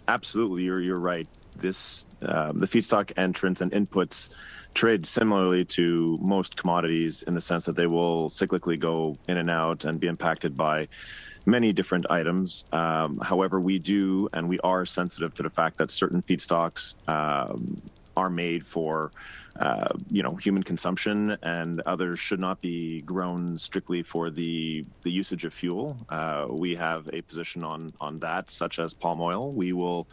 Absolutely, you're right. This the feedstock entrants and inputs trade similarly to most commodities in the sense that they will cyclically go in and out and be impacted by many different items. However, we are sensitive to the fact that certain feedstocks are made for human consumption, and others should not be grown strictly for the usage of fuel. We have a position on that, such as palm oil. We will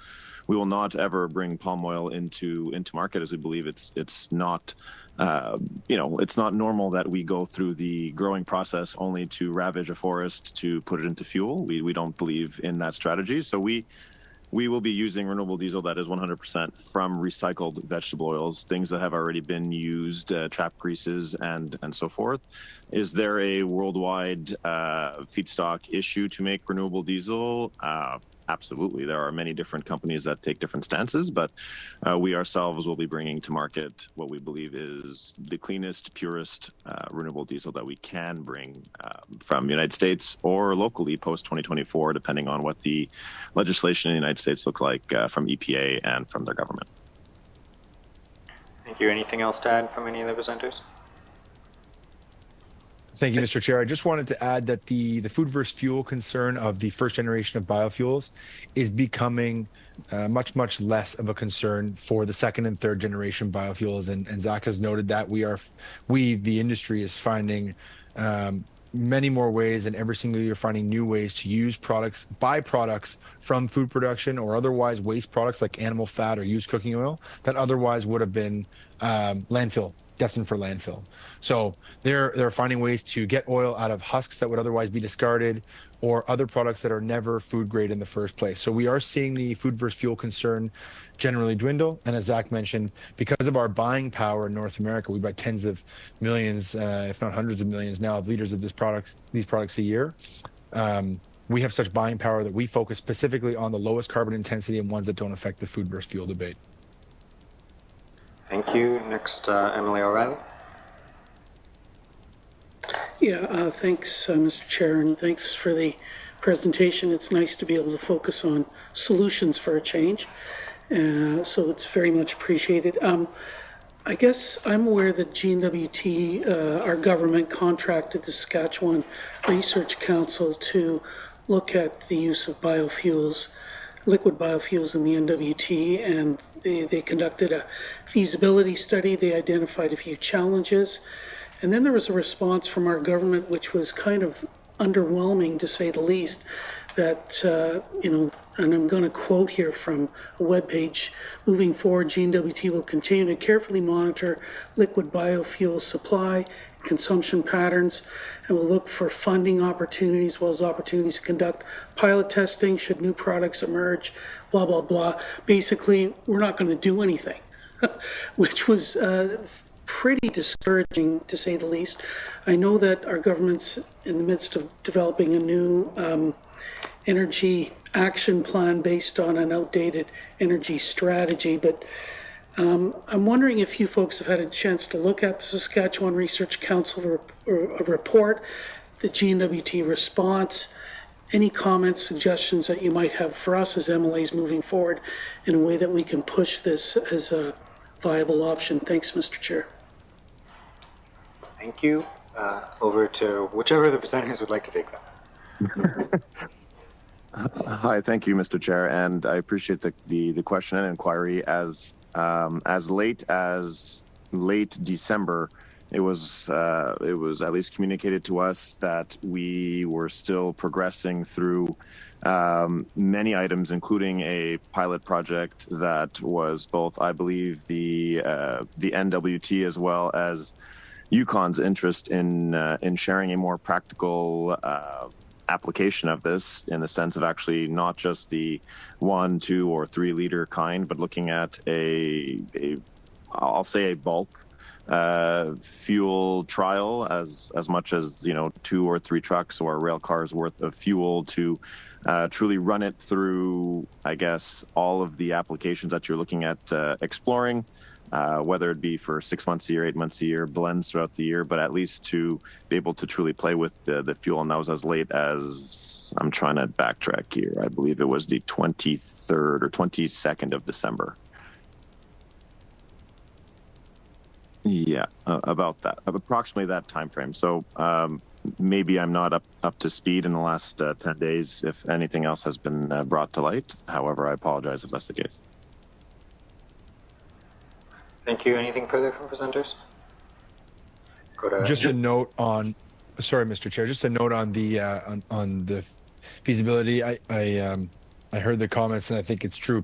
not ever bring palm oil into market, as we believe it's not it's not normal that we go through the growing process only to ravage a forest to put it into fuel. We don't believe in that strategy. So we will be using renewable diesel that is 100% from recycled vegetable oils, things that have already been used, trap greases and so forth. Is there a worldwide feedstock issue to make renewable diesel? Absolutely. There are many different companies that take different stances, but we ourselves will be bringing to market what we believe is the cleanest, purest renewable diesel that we can bring from the United States or locally post 2024, depending on what the legislation in the United States looks like from EPA and from their government. Thank you. Anything else to add from any of the presenters? Thank you, Mr. Chair. I just wanted to add that the food versus fuel concern of the first generation of biofuels is becoming much less of a concern for the second and third generation biofuels. And Zach has noted that the industry is finding many more ways, and every single year finding new ways to use byproducts from food production or otherwise waste products like animal fat or used cooking oil that otherwise would have been destined for landfill. So they're finding ways to get oil out of husks that would otherwise be discarded, or other products that are never food grade in the first place. So we are seeing the food versus fuel concern generally dwindle. And as Zach mentioned, because of our buying power in North America, we buy tens of millions, if not hundreds of millions now of liters of these products a year. We have such buying power that we focus specifically on the lowest carbon intensity and ones that don't affect the food versus fuel debate. Thank you. Next, Emily O'Reilly. Yeah, thanks, Mr. Chair, and thanks for the presentation. It's nice to be able to focus on solutions for a change, so it's very much appreciated. I guess I'm aware that GNWT, our government, contracted the Saskatchewan Research Council to look at the use of biofuels, liquid biofuels in the NWT, and they conducted a feasibility study. They identified a few challenges. And then there was a response from our government, which was kind of underwhelming, to say the least, that, and I'm going to quote here from a webpage, moving forward, GNWT will continue to carefully monitor liquid biofuel supply, consumption patterns, and will look for funding opportunities, as well as opportunities to conduct pilot testing should new products emerge, blah, blah, blah. Basically, we're not going to do anything, which was pretty discouraging, to say the least. I know that our government's in the midst of developing a new energy action plan based on an outdated energy strategy, but I'm wondering if you folks have had a chance to look at the Saskatchewan Research Council report, the GNWT response, any comments, suggestions that you might have for us as MLAs moving forward in a way that we can push this as a viable option. Thanks, Mr. Chair. Thank you. Over to whichever of the presenters would like to take that. Hi, thank you, Mr. Chair, and I appreciate the question and inquiry. As as late December, it was at least communicated to us that we were still progressing through many items, including a pilot project that was both, I believe, the NWT as well as Yukon's interest in sharing a more practical application of this, in the sense of actually not just the 1, 2, or 3 liter kind, but looking at I'll say a bulk fuel trial, as much as 2 or 3 trucks or rail cars worth of fuel to truly run it through, I guess, all of the applications that you're looking at exploring, whether it be for 6 months a year, 8 months a year, blends throughout the year, but at least to be able to truly play with the fuel. And that was as late as, I'm trying to backtrack here, I believe it was the 23rd or 22nd of December. Yeah, about that, approximately that time frame. So maybe I'm not up to speed in the last 10 days if anything else has been brought to light. However, I apologize if that's the case. Thank you. Anything further from presenters? Just a note on, sorry, Mr. Chair, just a note on the feasibility. I heard the comments, and I think it's true.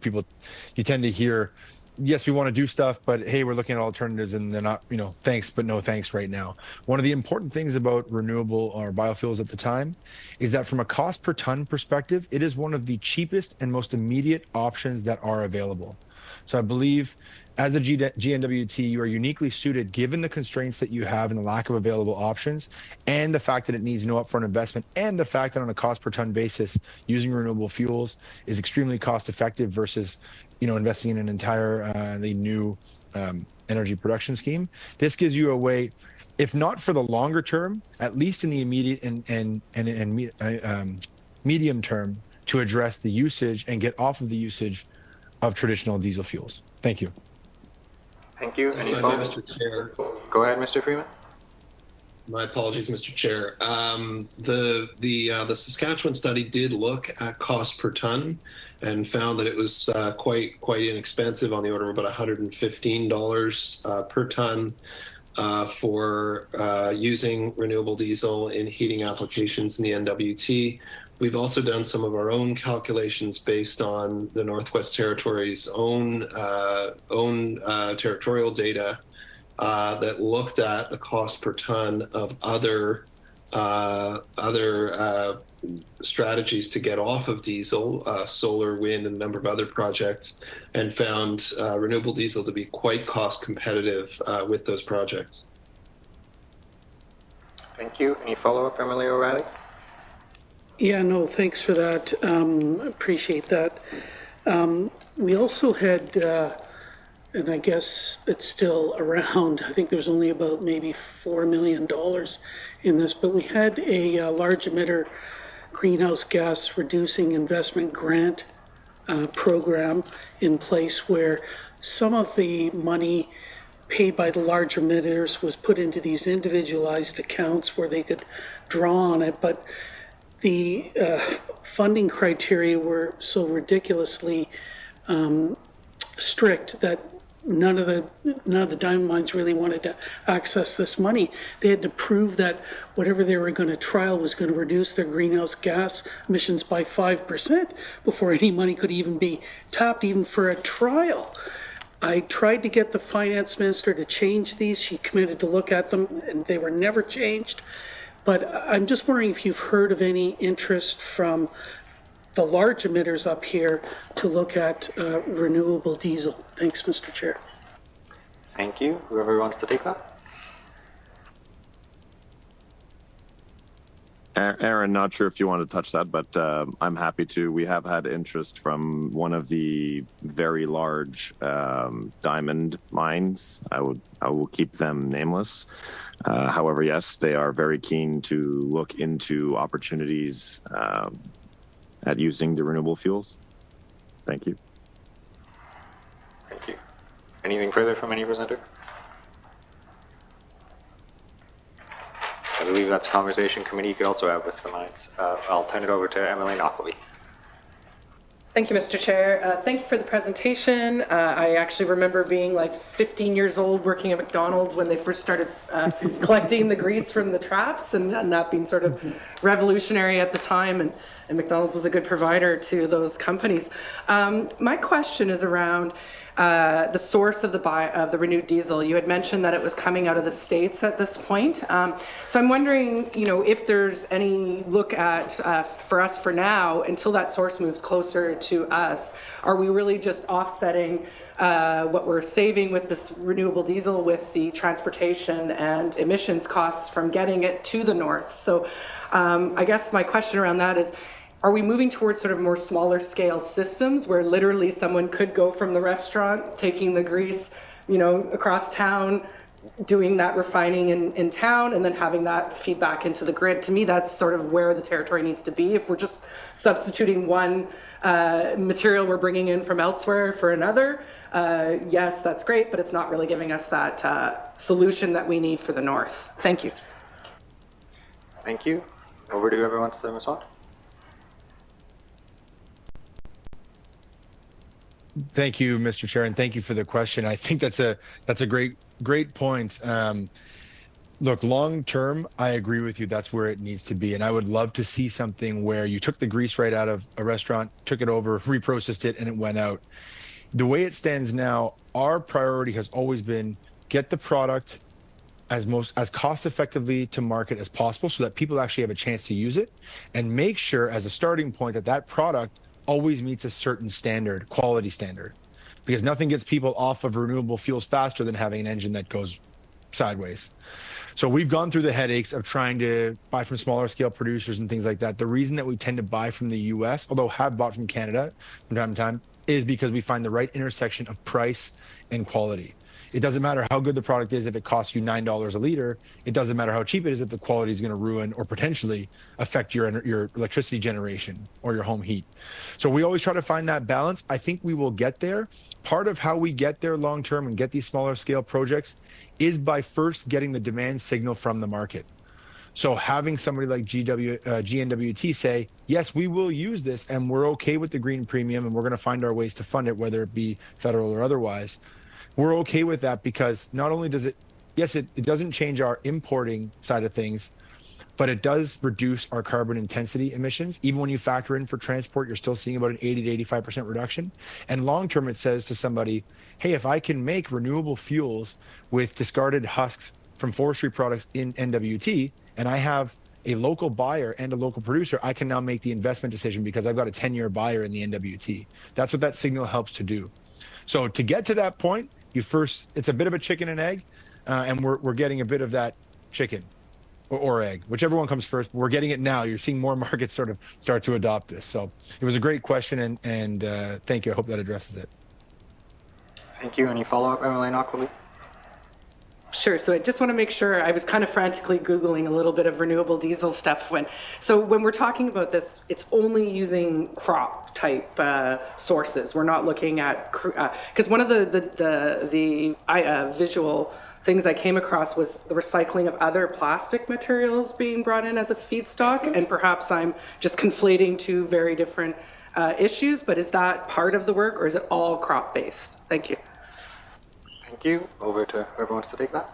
You tend to hear, yes, we want to do stuff, but hey, we're looking at alternatives, and they're not, thanks, but no thanks right now. One of the important things about renewable or biofuels at the time is that from a cost per ton perspective, it is one of the cheapest and most immediate options that are available. So I believe as a GNWT, you are uniquely suited, given the constraints that you have and the lack of available options, and the fact that it needs no upfront investment, and the fact that on a cost per ton basis, using renewable fuels is extremely cost effective versus, investing in an entirely new energy production scheme. This gives you a way, if not for the longer term, at least in the immediate and medium term, to address the usage and get off of the usage of traditional diesel fuels. Thank you. Thank you. Any follow-up? Mr. Chair. Go ahead, Mr. Freeman. My apologies, Mr. Chair. The Saskatchewan study did look at cost per ton and found that it was quite inexpensive, on the order of about $115 per ton for using renewable diesel in heating applications in the NWT. We've also done some of our own calculations based on the Northwest Territories' own territorial data that looked at the cost per ton of other strategies to get off of diesel, solar, wind, and a number of other projects, and found renewable diesel to be quite cost competitive with those projects. Thank you. Any follow-up, Emily O'Reilly? Yeah, no, thanks for that. Appreciate that. We also had, and I guess it's still around, I think there's only about maybe $4 million in this, but we had a large emitter greenhouse gas reducing investment grant program in place, where some of the money paid by the large emitters was put into these individualized accounts where they could draw on it, but the funding criteria were so ridiculously strict that none of the diamond mines really wanted to access this money. They had to prove that whatever they were going to trial was going to reduce their greenhouse gas emissions by 5% before any money could even be tapped, even for a trial. I tried to get the finance minister to change these. She committed to look at them, and they were never changed. But I'm just wondering if you've heard of any interest from the large emitters up here to look at renewable diesel. Thanks, Mr. Chair. Thank you. Whoever wants to take that. Aaron, not sure if you want to touch that, but I'm happy to. We have had interest from one of the very large diamond mines. I will keep them nameless. However, yes, they are very keen to look into opportunities at using the renewable fuels. Thank you. Thank you. Anything further from any presenter? I believe that's a conversation committee you could also have with the mines. I'll turn it over to Emily Knockleby. Thank you, Mr. Chair. Thank you for the presentation. I actually remember being like 15 years old working at McDonald's when they first started collecting the grease from the traps, and that being sort of revolutionary at the time. And McDonald's was a good provider to those companies. My question is around the source of the renewed diesel. You had mentioned that it was coming out of the States at this point. So I'm wondering, if there's any look at, for us for now, until that source moves closer to us, are we really just offsetting what we're saving with this renewable diesel with the transportation and emissions costs from getting it to the north? So I guess my question around that is, are we moving towards sort of more smaller scale systems where literally someone could go from the restaurant, taking the grease, across town, doing that refining in town, and then having that feed back into the grid? To me, that's sort of where the territory needs to be. If we're just substituting one material we're bringing in from elsewhere for another, yes, that's great, but it's not really giving us that solution that we need for the north. Thank you. Thank you. Over to whoever wants to respond. Thank you, Mr. Chair, and thank you for the question. I think that's a great point. Look, long term, I agree with you. That's where it needs to be, and I would love to see something where you took the grease right out of a restaurant, took it over, reprocessed it, and it went out. The way it stands now, our priority has always been get the product as cost effectively to market as possible, so that people actually have a chance to use it, and make sure as a starting point that product always meets a certain standard, quality standard, because nothing gets people off of renewable fuels faster than having an engine that goes sideways. So we've gone through the headaches of trying to buy from smaller scale producers and things like that. The reason that we tend to buy from the US, although have bought from Canada from time to time, is because we find the right intersection of price and quality. It doesn't matter how good the product is if it costs you $9 a liter. It doesn't matter how cheap it is if the quality is going to ruin or potentially affect your electricity generation or your home heat. So we always try to find that balance. I think we will get there. Part of how we get there long term and get these smaller scale projects is by first getting the demand signal from the market. So having somebody like GNWT say, yes, we will use this and we're okay with the green premium and we're going to find our ways to fund it, whether it be federal or otherwise. We're okay with that because not only does it, yes, it doesn't change our importing side of things, but it does reduce our carbon intensity emissions. Even when you factor in for transport, you're still seeing about an 80 to 85% reduction. And long term, it says to somebody, hey, if I can make renewable fuels with discarded husks from forestry products in NWT, and I have a local buyer and a local producer, I can now make the investment decision because I've got a 10-year buyer in the NWT. That's what that signal helps to do. So to get to that point, it's a bit of a chicken and egg, and we're getting a bit of that chicken or egg, whichever one comes first. We're getting it now. You're seeing more markets sort of start to adopt this. So it was a great question, and thank you. I hope that addresses it. Thank you. Any follow-up, Emily Knockleby? Sure. So I just want to make sure, I was kind of frantically Googling a little bit of renewable diesel stuff. When we're talking about this, it's only using crop type sources. We're not looking at, because one of the visual things I came across was the recycling of other plastic materials being brought in as a feedstock. And perhaps I'm just conflating two very different issues, but is that part of the work or is it all crop based? Thank you. Thank you. Over to whoever wants to take that.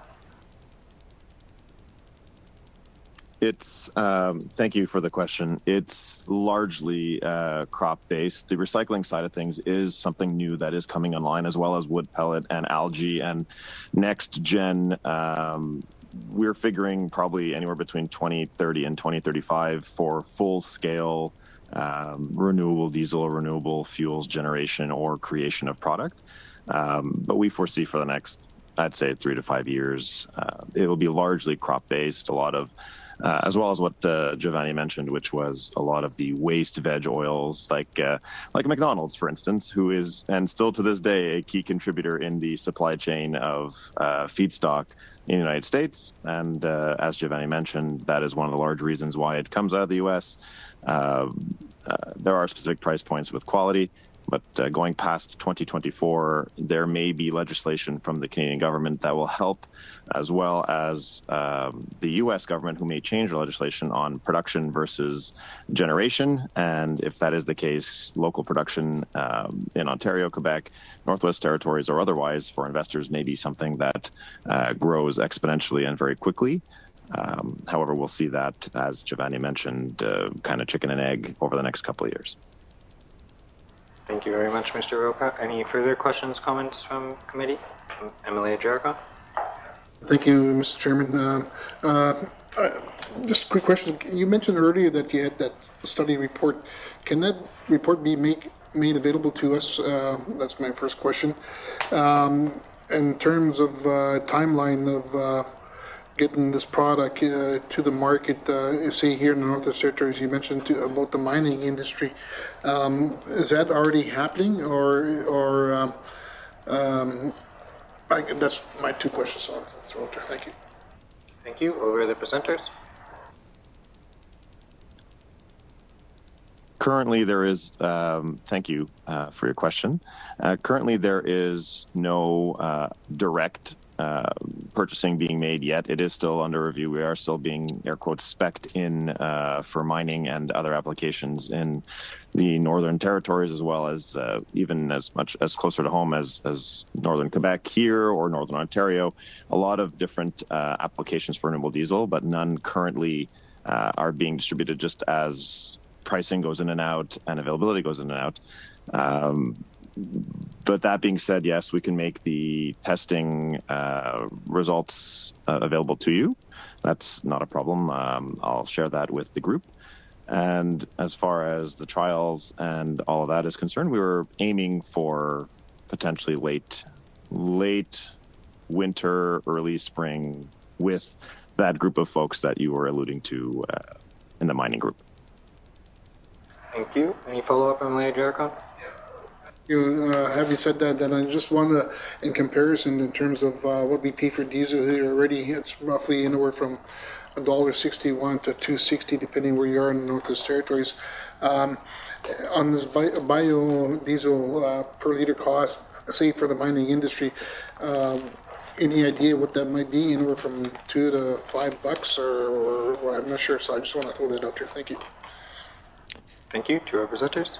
It's thank you for the question. It's largely crop-based. The recycling side of things is something new that is coming online, as well as wood pellet and algae and next gen. We're figuring probably anywhere between 2030 and 2035 for full-scale renewable diesel or renewable fuels generation or creation of product. But we foresee for the next, I'd say, 3 to 5 years, it will be largely crop-based. A lot of as well as what Giovanni mentioned, which was a lot of the waste veg oils, like McDonald's, for instance, who is, and still to this day, a key contributor in the supply chain of feedstock in the United States. And as Giovanni mentioned, that is one of the large reasons why it comes out of the U.S. There are specific price points with quality. But going past 2024, there may be legislation from the Canadian government that will help, as well as the U.S. government, who may change the legislation on production versus generation. And if that is the case, local production in Ontario, Quebec, Northwest Territories, or otherwise for investors may be something that grows exponentially and very quickly. However, we'll see that, as Giovanni mentioned, kind of chicken and egg over the next couple of years. Thank you very much, Mr. Roca. Any further questions, comments from committee? MLA Jericho? Thank you, Mr. Chairman. Just a quick question. You mentioned earlier that you had that study report. Can that report be made available to us? That's my first question. In terms of timeline of getting this product to the market, say here in the Northwest Territories, you mentioned about the mining industry. Is that already happening, or that's my two questions. So I'll throw it there. Thank you. Thank you. Over the presenters. Currently, there is, thank you for your question. Currently, there is no direct purchasing being made yet. It is still under review. We are still being, air quotes, spec'd in for mining and other applications in the Northern Territories, as well as even as much as closer to home as Northern Quebec here or Northern Ontario. A lot of different applications for renewable diesel, but none currently are being distributed, just as pricing goes in and out and availability goes in and out. But that being said, yes, we can make the testing results available to you. That's not a problem. I'll share that with the group. And as far as the trials and all of that is concerned, we were aiming for potentially late winter, early spring with that group of folks that you were alluding to in the mining group. Thank you. Any follow-up, MLA Jericho? Having said that, then I just want to, in comparison, in terms of what we pay for diesel here already, it's roughly anywhere from $1.61 to $2.60, depending where you are in the Northwest Territories. On this biodiesel per liter cost, say for the mining industry, any idea what that might be? Anywhere from $2 to $5, or I'm not sure. So I just want to throw that out there. Thank you. Thank you. To our presenters.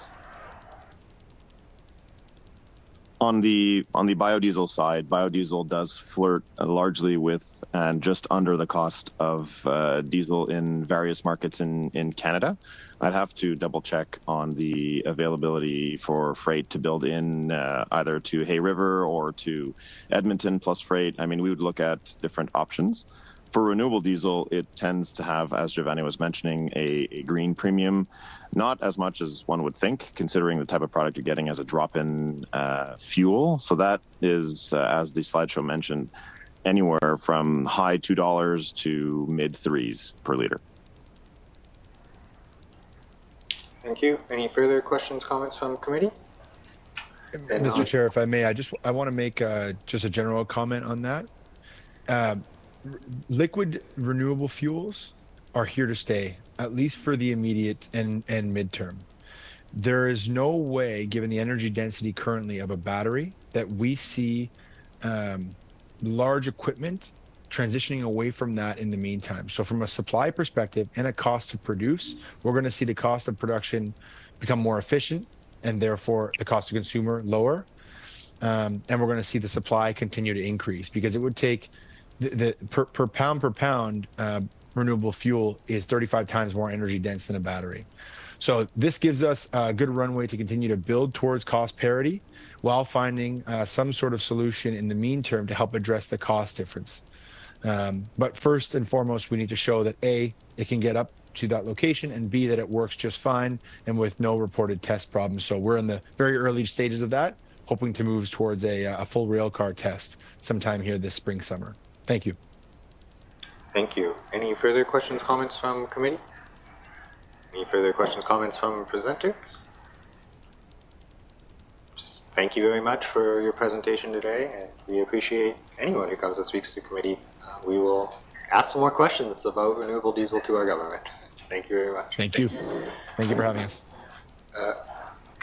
On the biodiesel side, biodiesel does flirt largely with and just under the cost of diesel in various markets in Canada. I'd have to double check on the availability for freight to build in either to Hay River or to Edmonton plus freight. I mean, we would look at different options. For renewable diesel, it tends to have, as Giovanni was mentioning, a green premium. Not as much as one would think, considering the type of product you're getting as a drop-in fuel. So that is, as the slideshow mentioned, anywhere from high $2 to mid $3s per liter. Thank you. Any further questions, comments from committee? Mr. Chair, if I may, I want to make just a general comment on that. Liquid renewable fuels are here to stay, at least for the immediate and midterm. There is no way, given the energy density currently of a battery, that we see large equipment transitioning away from that in the meantime. So from a supply perspective and a cost to produce, we're going to see the cost of production become more efficient and therefore the cost to consumer lower. And we're going to see the supply continue to increase, because it would take the per pound renewable fuel is 35 times more energy dense than a battery. So this gives us a good runway to continue to build towards cost parity while finding some sort of solution in the mean term to help address the cost difference. But first and foremost, we need to show that A, it can get up to that location, and B, that it works just fine and with no reported test problems. So we're in the very early stages of that, hoping to move towards a full rail car test sometime here this spring, summer. Thank you. Thank you. Any further questions, comments from committee? Any further questions, comments from presenter? Just thank you very much for your presentation today, and we appreciate anyone who comes and speaks to committee. We will ask some more questions about renewable diesel to our government. Thank you very much. Thank you. Thank you for having us.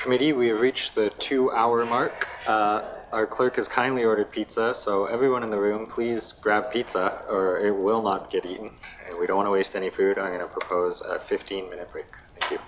Committee, we have reached the 2-hour mark. Our clerk has kindly ordered pizza, so everyone in the room, please grab pizza or it will not get eaten. And we don't want to waste any food. I'm going to propose a 15-minute break. Thank you.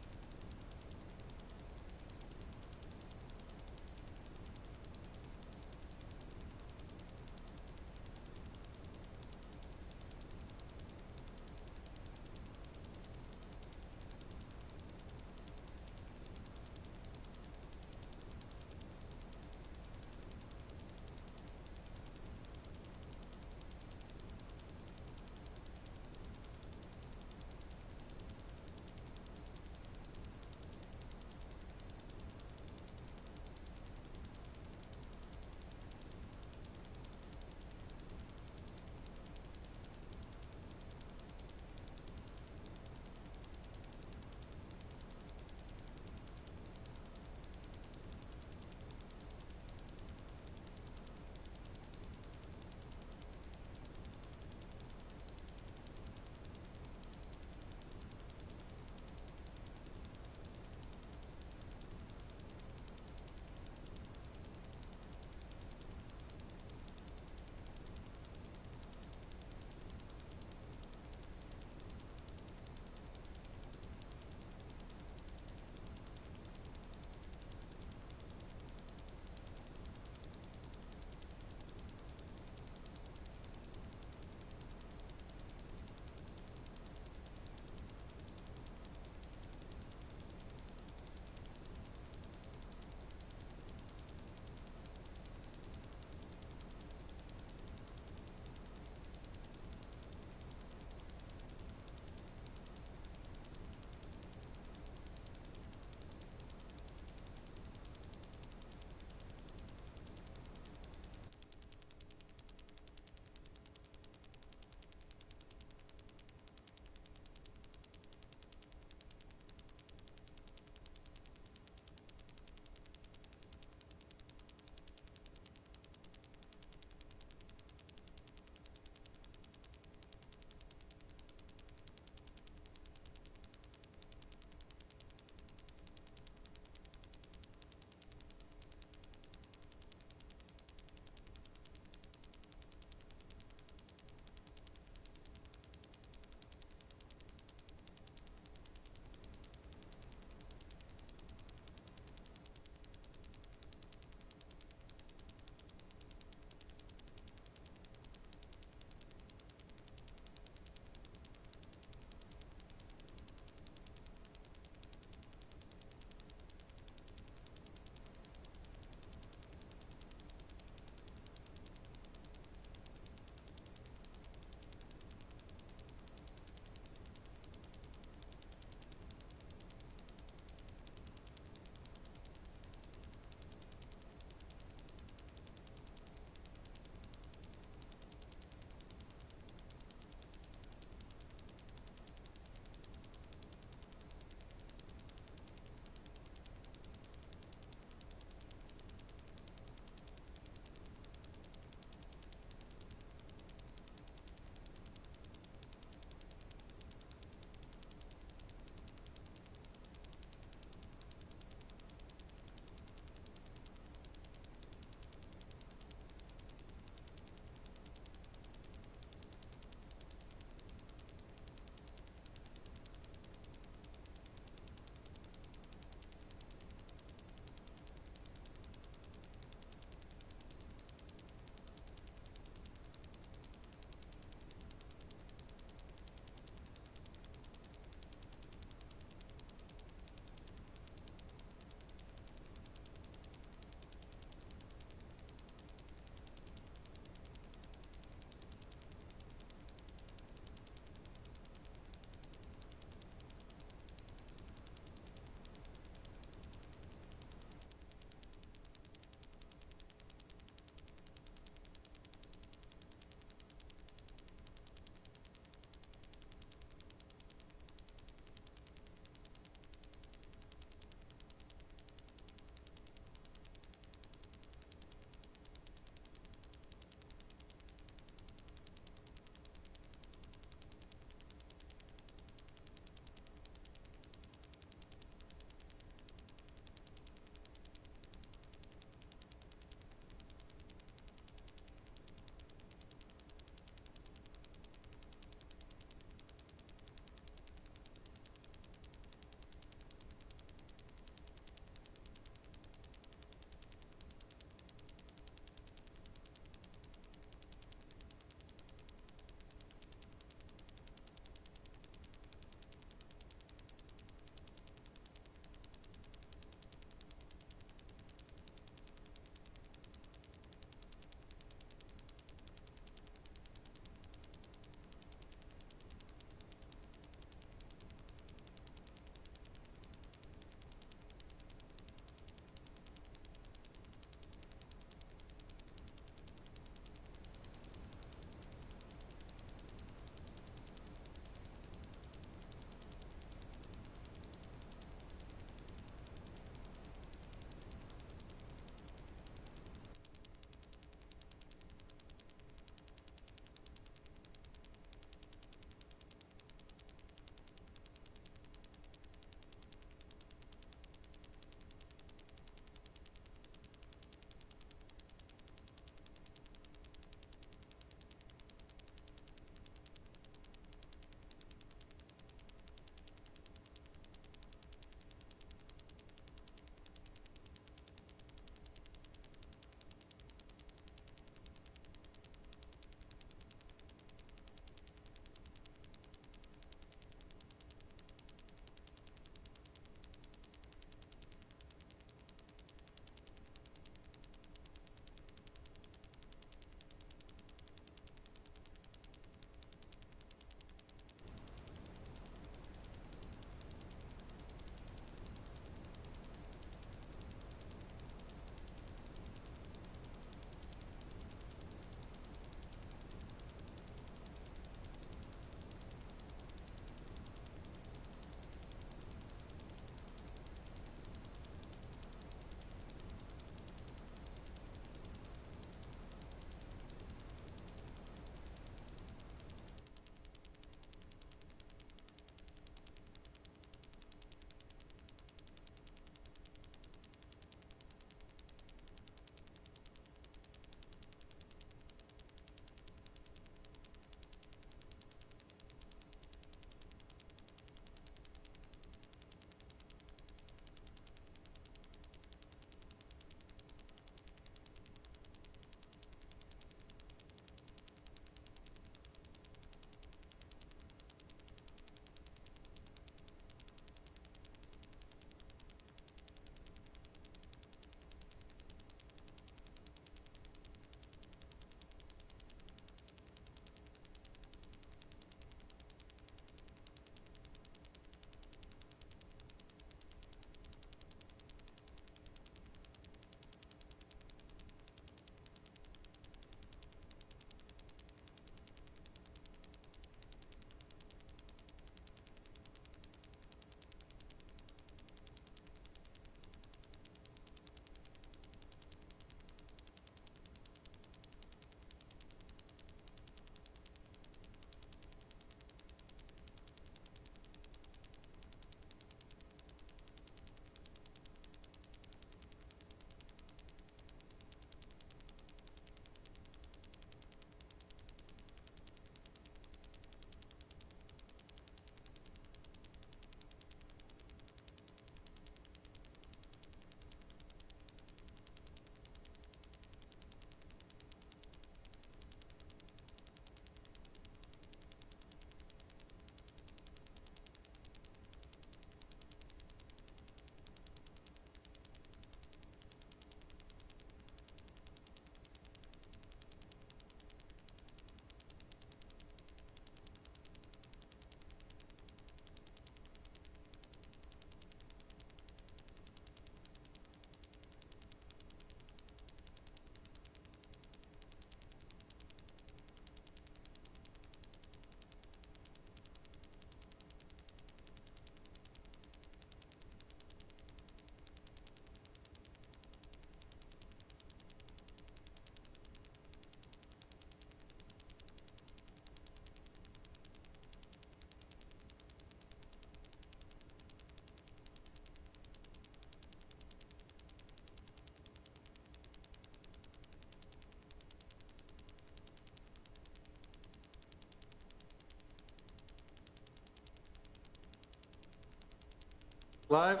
Live.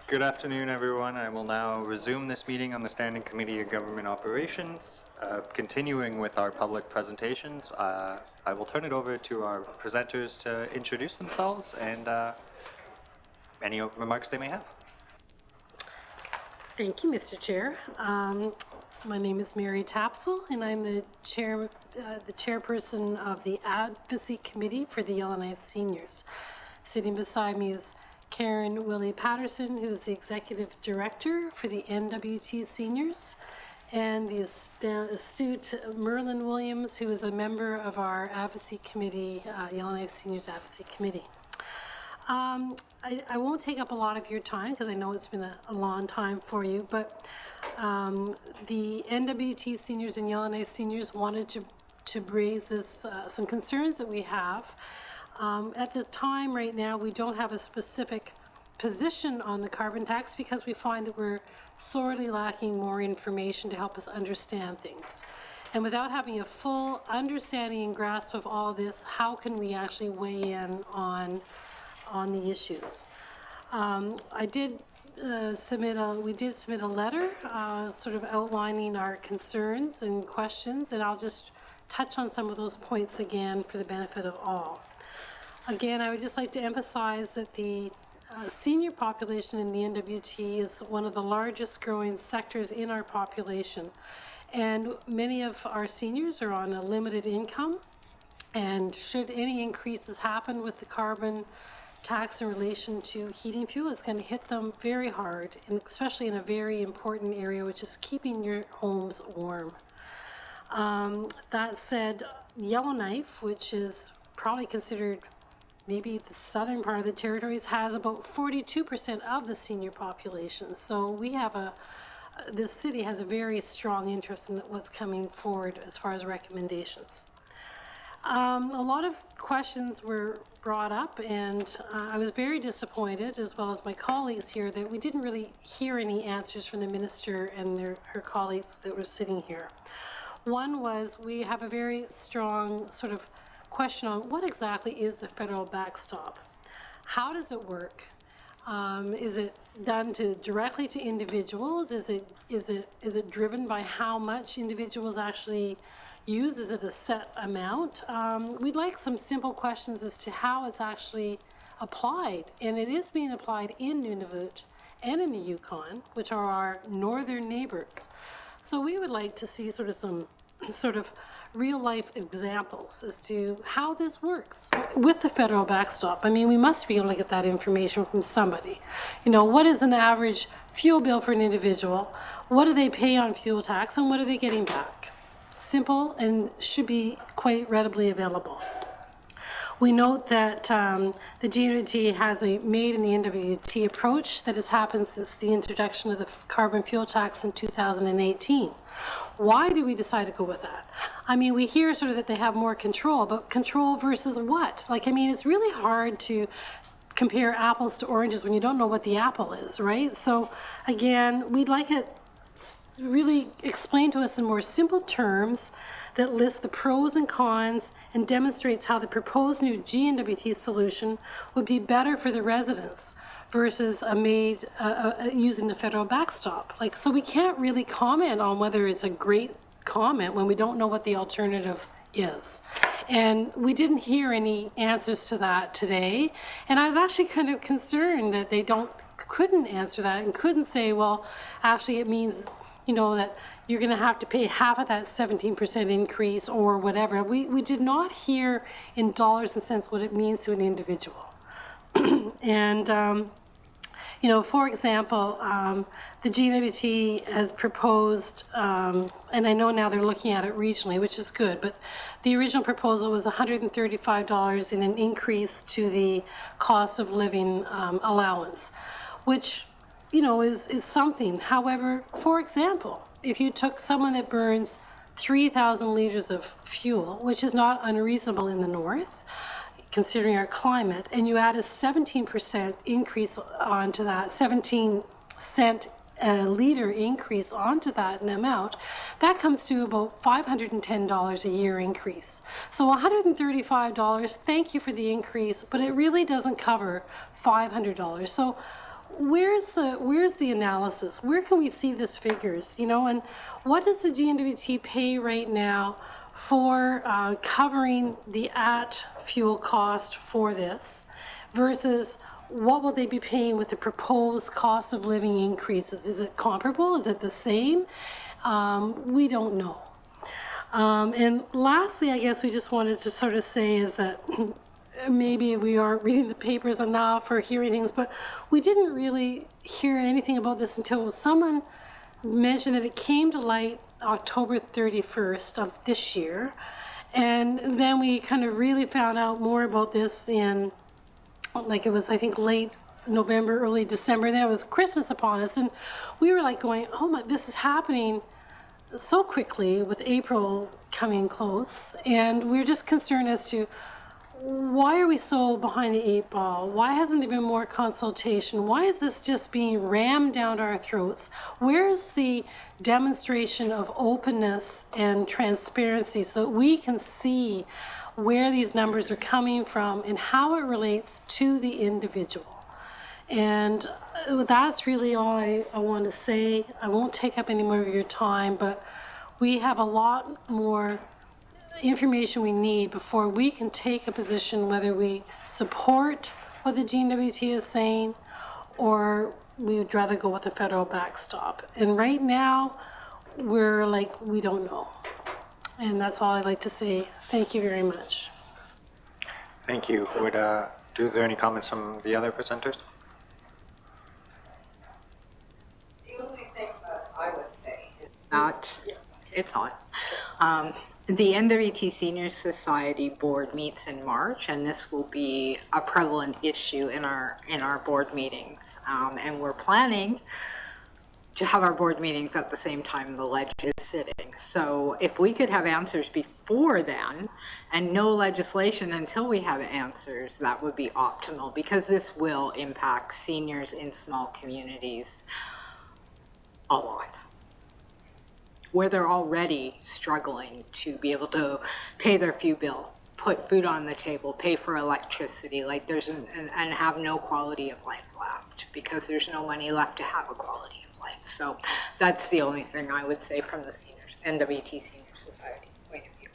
Good afternoon, everyone. I will now resume this meeting on the Standing Committee of Government Operations. Continuing with our public presentations, I will turn it over to our presenters to introduce themselves and any remarks they may have. Thank you, Mr. Chair. My name is Mary Tapsell, and I'm the chairperson of the Advocacy Committee for the Yellowknife Seniors. Sitting beside me is Karen Willie Patterson, who is the Executive Director for the NWT Seniors, and the astute Rylund Williams, who is a member of our Advocacy Committee, Yellowknife Seniors Advocacy Committee. I won't take up a lot of your time because I know it's been a long time for you, but the NWT Seniors and Yellowknife Seniors wanted to raise this, some concerns that we have. At the time right now, we don't have a specific position on the carbon tax because we find that we're sorely lacking more information to help us understand things. And without having a full understanding and grasp of all this, how can we actually weigh in on the issues? We did submit a letter sort of outlining our concerns and questions, and I'll just touch on some of those points again for the benefit of all. Again, I would just like to emphasize that the senior population in the NWT is one of the largest growing sectors in our population. And many of our seniors are on a limited income. And should any increases happen with the carbon tax in relation to heating fuel, it's going to hit them very hard, and especially in a very important area, which is keeping your homes warm. That said, Yellowknife, which is probably considered maybe the southern part of the territories, has about 42% of the senior population. So we have this city has a very strong interest in what's coming forward as far as recommendations. A lot of questions were brought up, and I was very disappointed, as well as my colleagues here, that we didn't really hear any answers from the minister and her colleagues that were sitting here. One was, we have a very strong sort of question on what exactly is the federal backstop? How does it work? Is it done directly to individuals? Is it driven by how much individuals actually use? Is it a set amount? We'd like some simple questions as to how it's actually applied, and it is being applied in Nunavut and in the Yukon, which are our northern neighbors. So we would like to see some real-life examples as to how this works with the federal backstop. I mean, we must be able to get that information from somebody. You know, what is an average fuel bill for an individual? What do they pay on fuel tax, and what are they getting back? Simple and should be quite readily available. We note that the GNWT has a made in the NWT approach that has happened since the introduction of the carbon fuel tax in 2018. Why do we decide to go with that? I mean, we hear sort of that they have more control, but control versus what? Like, I mean, it's really hard to compare apples to oranges when you don't know what the apple is, right? So again, we'd like it really explained to us in more simple terms that lists the pros and cons and demonstrates how the proposed new GNWT solution would be better for the residents versus using the federal backstop. Like, so we can't really comment on whether it's a great comment when we don't know what the alternative is. And we didn't hear any answers to that today. And I was actually kind of concerned that they couldn't answer that and couldn't say, well, actually it means, you know, that you're going to have to pay half of that 17% increase or whatever. We did not hear in dollars and cents what it means to an individual. And, you know, for example, the GNWT has proposed, and I know now they're looking at it regionally, which is good, but the original proposal was $135 in an increase to the cost of living allowance, which, you know, is something. However, for example, if you took someone that burns 3,000 liters of fuel, which is not unreasonable in the north, considering our climate, and you add a 17% increase onto that, 17-cent liter increase onto that amount, that comes to about $510 a year increase. So $135, thank you for the increase, but it really doesn't cover $500. So where's the analysis? Where can we see these figures? You know, and what does the GNWT pay right now for covering the at-fuel cost for this versus what will they be paying with the proposed cost of living increases? Is it comparable? Is it the same? We don't know. And lastly, I guess we just wanted to sort of say is that maybe we aren't reading the papers enough or hearing things, but we didn't really hear anything about this until someone mentioned that it came to light October 31st of this year. And then we kind of really found out more about this in, like it was, I think, late November, early December. Then it was Christmas upon us. And we were like going, oh my, this is happening so quickly with April coming close. And we're just concerned as to why are we so behind the eight ball? Why hasn't there been more consultation? Why is this just being rammed down our throats? Where's the demonstration of openness and transparency so that we can see where these numbers are coming from and how it relates to the individual? And that's really all I want to say. I won't take up any more of your time, but we have a lot more information we need before we can take a position whether we support what the GNWT is saying or we would rather go with a federal backstop. And right now, we're like, we don't know. And that's all I'd like to say. Thank you very much. Thank you. Are there any comments from the other presenters? The only thing that I would say is that it's on. The NWT Senior Society Board meets in March, and this will be a prevalent issue in our board meetings. And we're planning to have our board meetings at the same time the ledge is sitting. So if we could have answers before then and no legislation until we have answers, that would be optimal, because this will impact seniors in small communities a lot, where they're already struggling to be able to pay their fuel bill, put food on the table, pay for electricity, like and have no quality of life left because there's no money left to have a quality of life. So that's the only thing I would say from the NWT Senior Society point of view.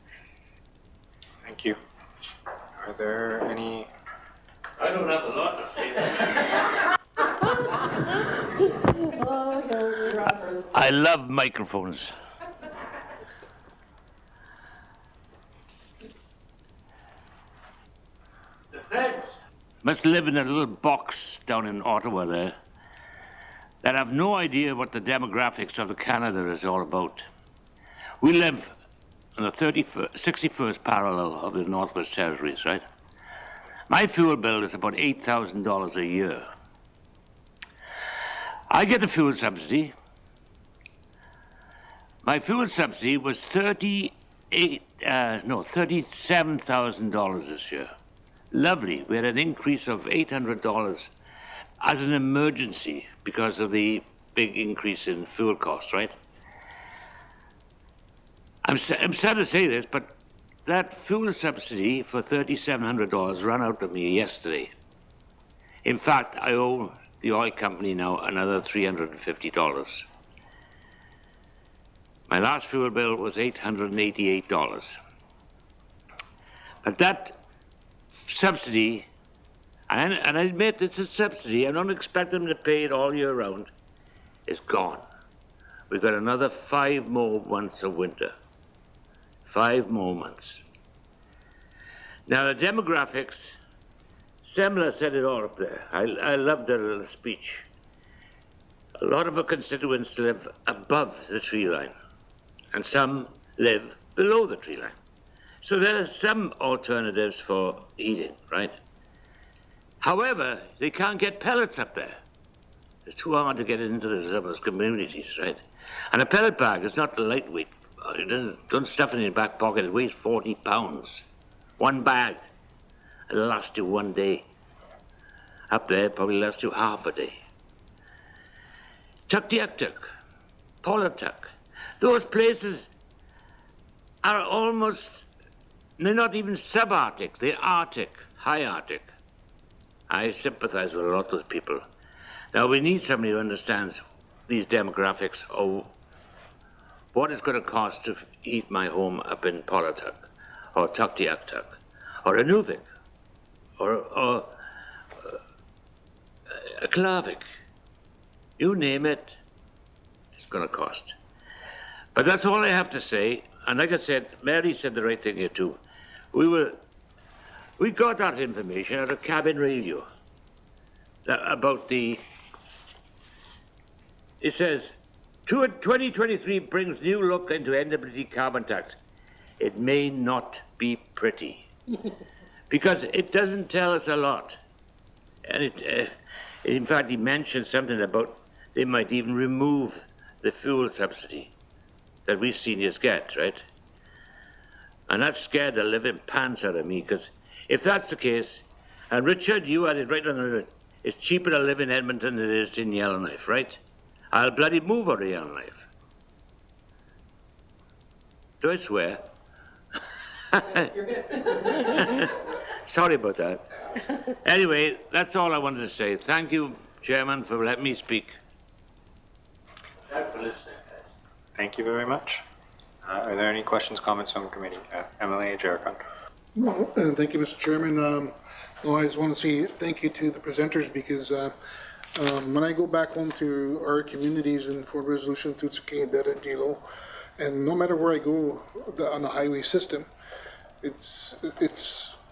Thank you. Are there any? I don't have a lot to say. I love microphones. The feds must live in a little box down in Ottawa there that have no idea what the demographics of the Canada is all about. We live on the 61st parallel of the Northwest Territories, right? My fuel bill is about $8,000 a year. I get a fuel subsidy. My fuel subsidy was $37,000 this year. Lovely. We had an increase of $800 as an emergency because of the big increase in fuel costs, right? I'm sad to say this, but that fuel subsidy for $3,700 ran out of me yesterday. In fact, I owe the oil company now another $350. My last fuel bill was $888. But that subsidy, and I admit it's a subsidy, I don't expect them to pay it all year round, is gone. We've got another 5 more months of winter. 5 more months. Now the demographics, Semler said it all up there. I love their little speech. A lot of our constituents live above the tree line, and some live below the tree line. So there are some alternatives for heating, right? However, they can't get pellets up there. It's too hard to get into some of those communities, right? And a pellet bag is not lightweight. Don't stuff it in your back pocket. It weighs 40 pounds. One bag. It'll last you one day. Up there, it probably lasts you half a day. Tuktoyaktuk, Pawtucket, those places are almost, they're not even subarctic, they're Arctic, high Arctic. I sympathize with a lot of those people. Now, we need somebody who understands these demographics of what it's going to cost to heat my home up in Polituck, or Tuktoyaktuk, or Inuvik, or Klavik. You name it, it's going to cost. But that's all I have to say. And like I said, Mary said the right thing here too. We got that information out of cabin radio about the. It says, 2023 brings new look into NWD carbon tax. It may not be pretty because it doesn't tell us a lot. And in fact, he mentioned something about they might even remove the fuel subsidy that we seniors get, right? And that scared the living pants out of me, because if that's the case, and Richard, you had it right on the, it's cheaper to live in Edmonton than it is in Yellowknife, right? I'll bloody move out of Yellowknife. Do I swear? Sorry about that. Anyway, that's all I wanted to say. Thank you, Chairman, for letting me speak. Thanks for listening. Thank you very much. Are there any questions, comments from the committee? MLA Jericon. Well, thank you, Mr. Chairman. Well, I just want to say thank you to the presenters, because when I go back home to our communities in Fort Resolution, Tutsuki, Deda, Dilo, and no matter where I go on the highway system, it's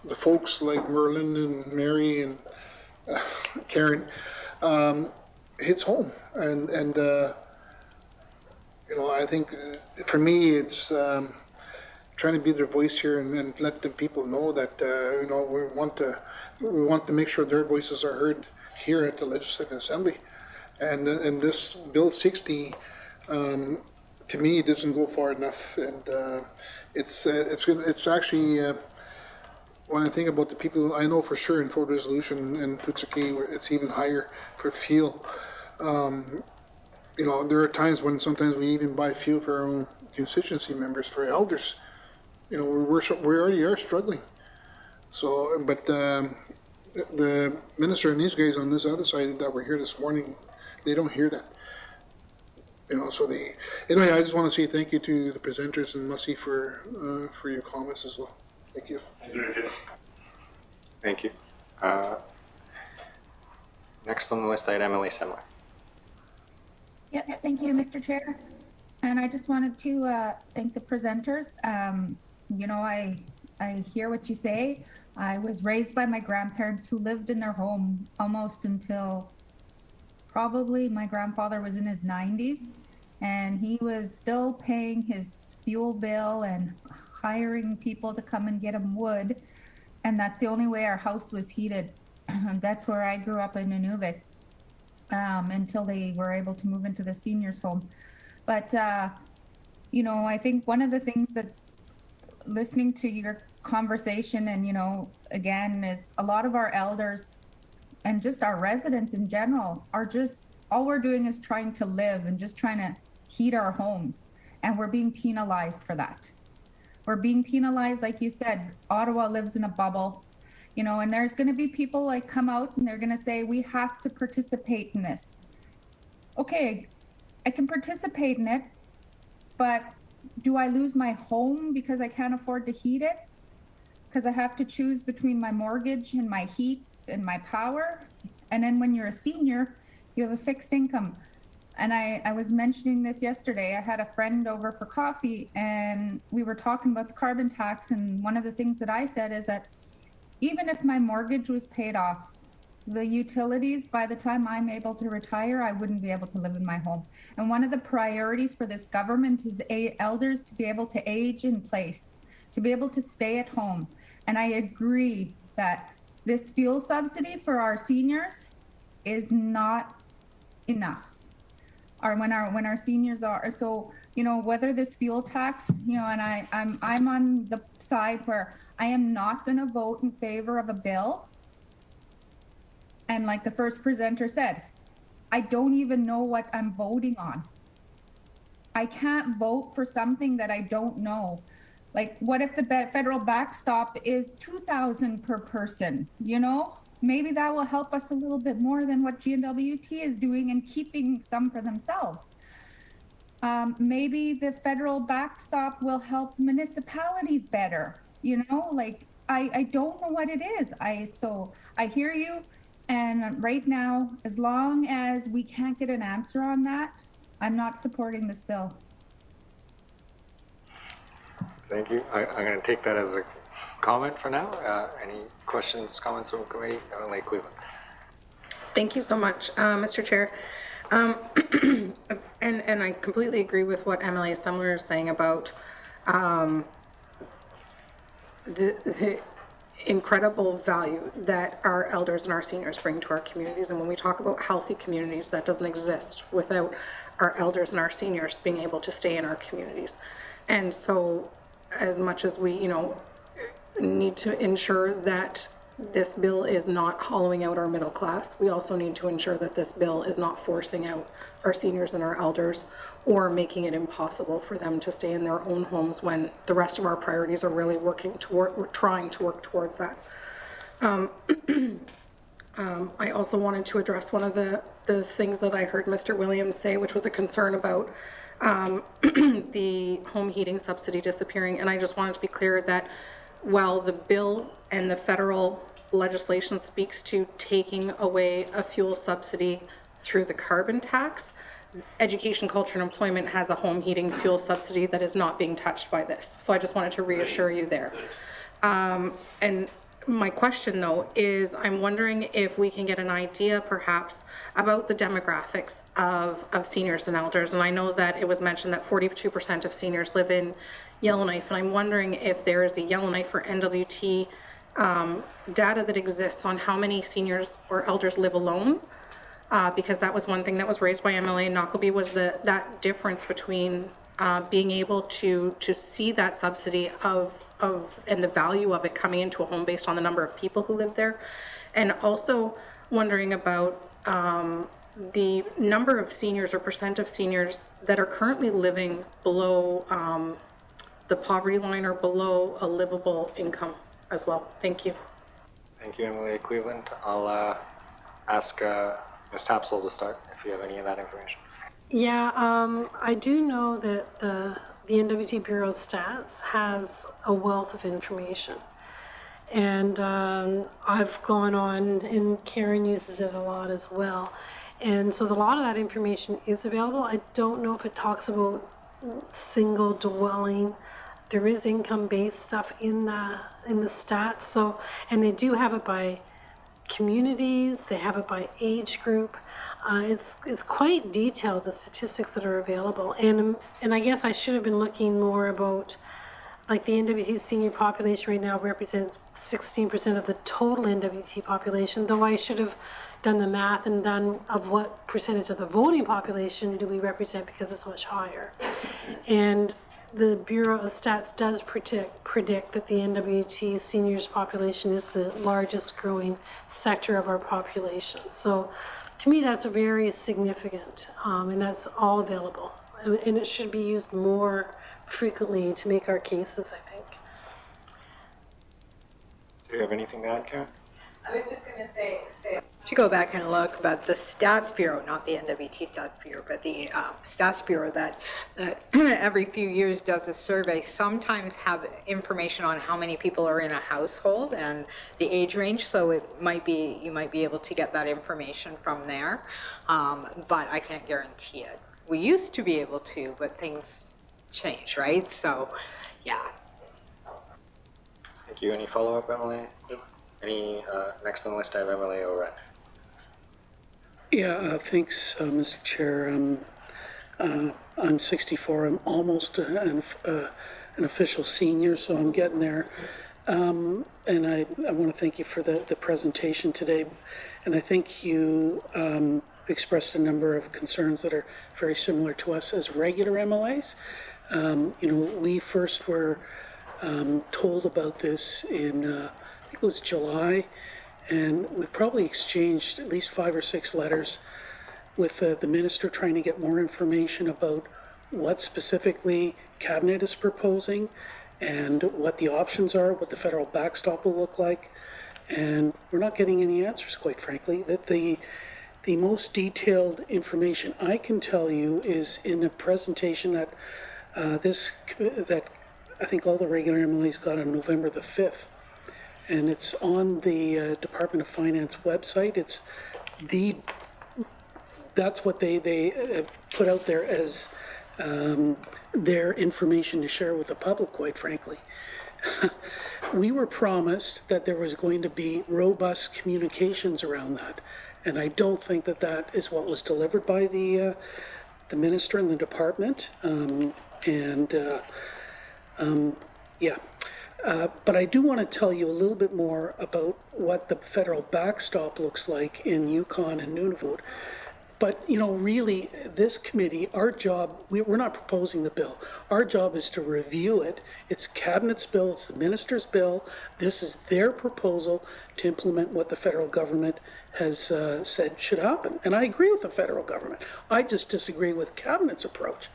the folks like Rylund and Mary and Karen hits home, and you know, I think for me it's trying to be their voice here and let the people know that you know, we want to make sure their voices are heard here at the Legislative Assembly, and this Bill 60 to me doesn't go far enough, and it's actually when I think about the people I know for sure in Fort Resolution and Tutsuki, where it's even higher for fuel. You know, there are times when sometimes we even buy fuel for our own constituency members, for elders. You know, we already are struggling. So, but the minister and these guys on this other side that were here this morning, they don't hear that. You know, so anyway, I just want to say thank you to the presenters and Mussy for your comments as well. Thank you. Thank you. Next on the list, I had Emily Semler. Yeah, thank you, Mr. Chair. And I just wanted to thank the presenters. You know, I hear what you say. I was raised by my grandparents who lived in their home almost until probably my grandfather was in his 90s, and he was still paying his fuel bill and hiring people to come and get him wood. And that's the only way our house was heated. That's where I grew up in Inuvik. Until they were able to move into the seniors home. But, you know, I think one of the things that listening to your conversation and, you know, again, is a lot of our elders and just our residents in general are just, all we're doing is trying to live and just trying to heat our homes. And we're being penalized for that. We're being penalized, like you said, Ottawa lives in a bubble. You know, and there's going to be people like come out and they're going to say, we have to participate in this. Okay, I can participate in it, but do I lose my home because I can't afford to heat it? Because I have to choose between my mortgage and my heat and my power? And then when you're a senior, you have a fixed income. And I was mentioning this yesterday. I had a friend over for coffee and we were talking about the carbon tax. And one of the things that I said is that even if my mortgage was paid off, the utilities, by the time I'm able to retire, I wouldn't be able to live in my home. And one of the priorities for this government is elders to be able to age in place, to be able to stay at home. And I agree that this fuel subsidy for our seniors is not enough. Or when our seniors are, so, you know, whether this fuel tax, you know, and I'm on the side where I am not going to vote in favor of a bill. And like the first presenter said, I don't even know what I'm voting on. I can't vote for something that I don't know. Like, what if the federal backstop is $2,000 per person, you know? maybe that will help us a little bit more than what GWT is doing and keeping some for themselves. Maybe the federal backstop will help municipalities better, you know, like I don't know what it is. So I hear you, and right now, as long as we can't get an answer on that, I'm not supporting this bill. Thank you. I'm going to take that as a comment for now. Any questions, comments from the committee? Emily Cleveland. Thank you so much, Mr. Chair. And I completely agree with what MLA Sumler is saying about the incredible value that our elders and our seniors bring to our communities. And when we talk about healthy communities, that doesn't exist without our elders and our seniors being able to stay in our communities. And so as much as we, need to ensure that this bill is not hollowing out our middle class, we also need to ensure that this bill is not forcing out our seniors and our elders or making it impossible for them to stay in their own homes when the rest of our priorities are really trying to work towards that. I also wanted to address one of the things that I heard Mr. Williams say, which was a concern about the home heating subsidy disappearing. And I just wanted to be clear that while the bill and the federal legislation speaks to taking away a fuel subsidy through the carbon tax, education, culture, and employment has a home heating fuel subsidy that is not being touched by this. So I just wanted to reassure you there. And my question, though, is I'm wondering if we can get an idea, perhaps, about the demographics of seniors and elders. And I know that it was mentioned that 42% of seniors live in Yellowknife, and I'm wondering if there is a Yellowknife or NWT data that exists on how many seniors or elders live alone, because that was one thing that was raised by MLA Knockleby, was that difference between being able to see that subsidy and the value of it coming into a home based on the number of people who live there, and also wondering about the number of seniors or percent of seniors that are currently living below the poverty line or below a livable income as well. Thank you. Thank you, Emily Cleveland. I'll ask Ms. Tapsell to start if you have any of that information. Yeah, I do know that the NWT Bureau of Stats has a wealth of information. And I've gone on, and Karen uses it a lot as well. And so a lot of that information is available. I don't know if it talks about single dwelling. There is income-based stuff in the stats. So, and they do have it by communities. They have it by age group. It's quite detailed, the statistics that are available. And I guess I should have been looking more about, like, the NWT senior population right now represents 16% of the total NWT population, though I should have done the math and done of what percentage of the voting population do we represent, because it's much higher. And the Bureau of Stats does predict that the NWT seniors population is the largest growing sector of our population. So to me, that's very significant, and that's all available. And it should be used more frequently to make our cases, I think. Do you have anything to add, Karen? I was just going to say, to go back and look, but the Stats Bureau, not the NWT Stats Bureau, but the Stats Bureau that every few years does a survey, sometimes have information on how many people are in a household and the age range. So it might be, you might be able to get that information from there, but I can't guarantee it. We used to be able to, but things change, right? So, yeah. Thank you. Any follow-up, Emily? Any next on the list? I have Emily O'Reilly. Yeah, thanks, Mr. Chair. I'm 64. I'm almost an official senior, so I'm getting there. And I want to thank you for the presentation today. And I think you expressed a number of concerns that are very similar to us as regular MLAs. We first were told about this in, I think it was July, and we've probably exchanged at least 5 or 6 letters with the minister trying to get more information about what specifically Cabinet is proposing and what the options are, what the federal backstop will look like. And we're not getting any answers, quite frankly. That the most detailed information I can tell you is in a presentation that that I think all the regular MLAs got on November the 5th. And it's on the Department of Finance website. That's what they put out there as their information to share with the public, quite frankly. We were promised that there was going to be robust communications around that. And I don't think that that is what was delivered by the minister and the department. But I do want to tell you a little bit more about what the federal backstop looks like in Yukon and Nunavut. But, you know, really, this committee, our job, we're not proposing the bill. Our job is to review it. It's Cabinet's bill, it's the minister's bill. This is their proposal to implement what the federal government has said should happen. And I agree with the federal government. I just disagree with Cabinet's approach.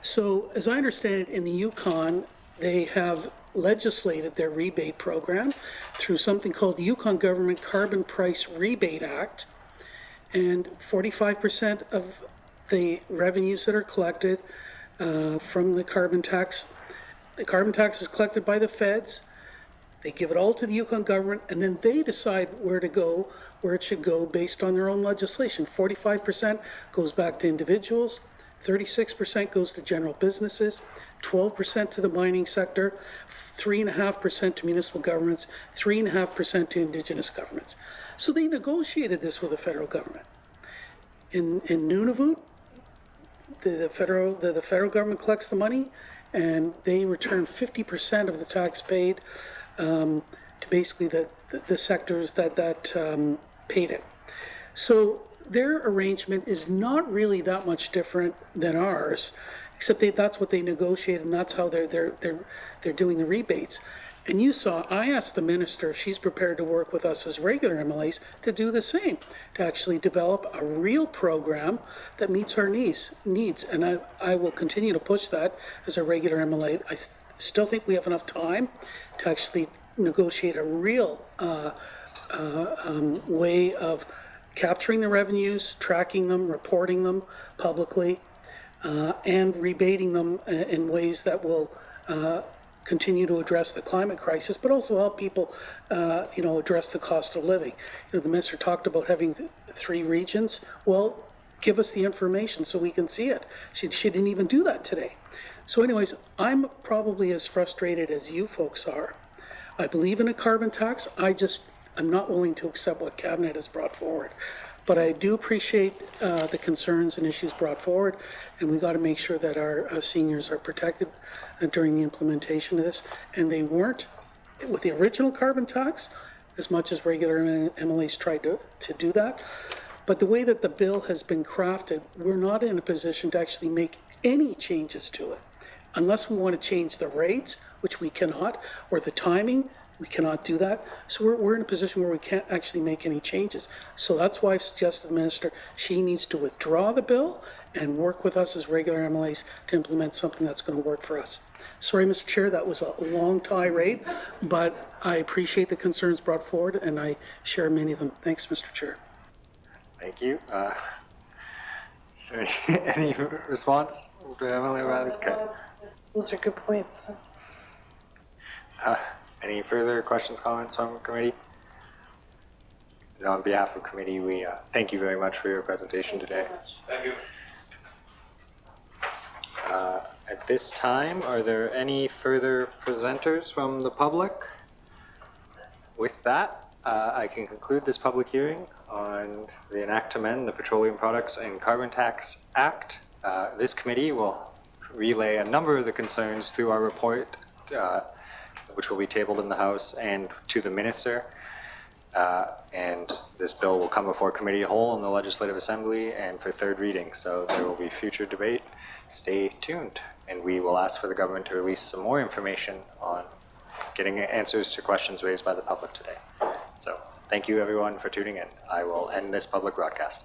So, as I understand it, in the Yukon, they have legislated their rebate program through something called the Yukon Government Carbon Price Rebate Act. And 45% of the revenues that are collected from the carbon tax is collected by the feds. They give it all to the Yukon government, and then they decide where it should go based on their own legislation. 45% goes back to individuals, 36% goes to general businesses, 12% to the mining sector, 3.5% to municipal governments, 3.5% to Indigenous governments. So they negotiated this with the federal government. In Nunavut, the federal government collects the money, and they return 50% of the tax paid to basically the sectors that paid it. So their arrangement is not really that much different than ours, except that's what they negotiated, and that's how they're doing the rebates. And you saw, I asked the minister if she's prepared to work with us as regular MLAs to do the same, to actually develop a real program that meets our needs. And I will continue to push that as a regular MLA. I still think we have enough time to actually negotiate a real way of capturing the revenues, tracking them, reporting them publicly, and rebating them in ways that will continue to address the climate crisis, but also help people, address the cost of living. The minister talked about having 3 regions. Well, give us the information so we can see it. She didn't even do that today. So anyways, I'm probably as frustrated as you folks are. I believe in a carbon tax. I'm not willing to accept what Cabinet has brought forward. But I do appreciate the concerns and issues brought forward, and we got to make sure that our seniors are protected during the implementation of this. And they weren't with the original carbon tax, as much as regular MLAs tried to do that. But the way that the bill has been crafted, we're not in a position to actually make any changes to it. Unless we want to change the rates, which we cannot, or the timing, we cannot do that. So we're in a position where we can't actually make any changes. So that's why I've suggested to the minister, she needs to withdraw the bill and work with us as regular MLAs to implement something that's going to work for us. Sorry, Mr. Chair, that was a long tirade, but I appreciate the concerns brought forward, and I share many of them. Thanks, Mr. Chair. Thank you. Any response to Emily O'Reilly's cut? Those are good points. Any further questions, comments from committee? And on behalf of committee, we thank you very much for your presentation today. Thank you. At this time, are there any further presenters from the public? With that, I can conclude this public hearing on the enact to amend the Petroleum Products and Carbon Tax Act. This committee will relay a number of the concerns through our report, which will be tabled in the House and to the minister. And this bill will come before committee whole in the Legislative Assembly and for third reading. So there will be future debate. Stay tuned. And we will ask for the government to release some more information on getting answers to questions raised by the public today. So thank you everyone for tuning in. I will end this public broadcast.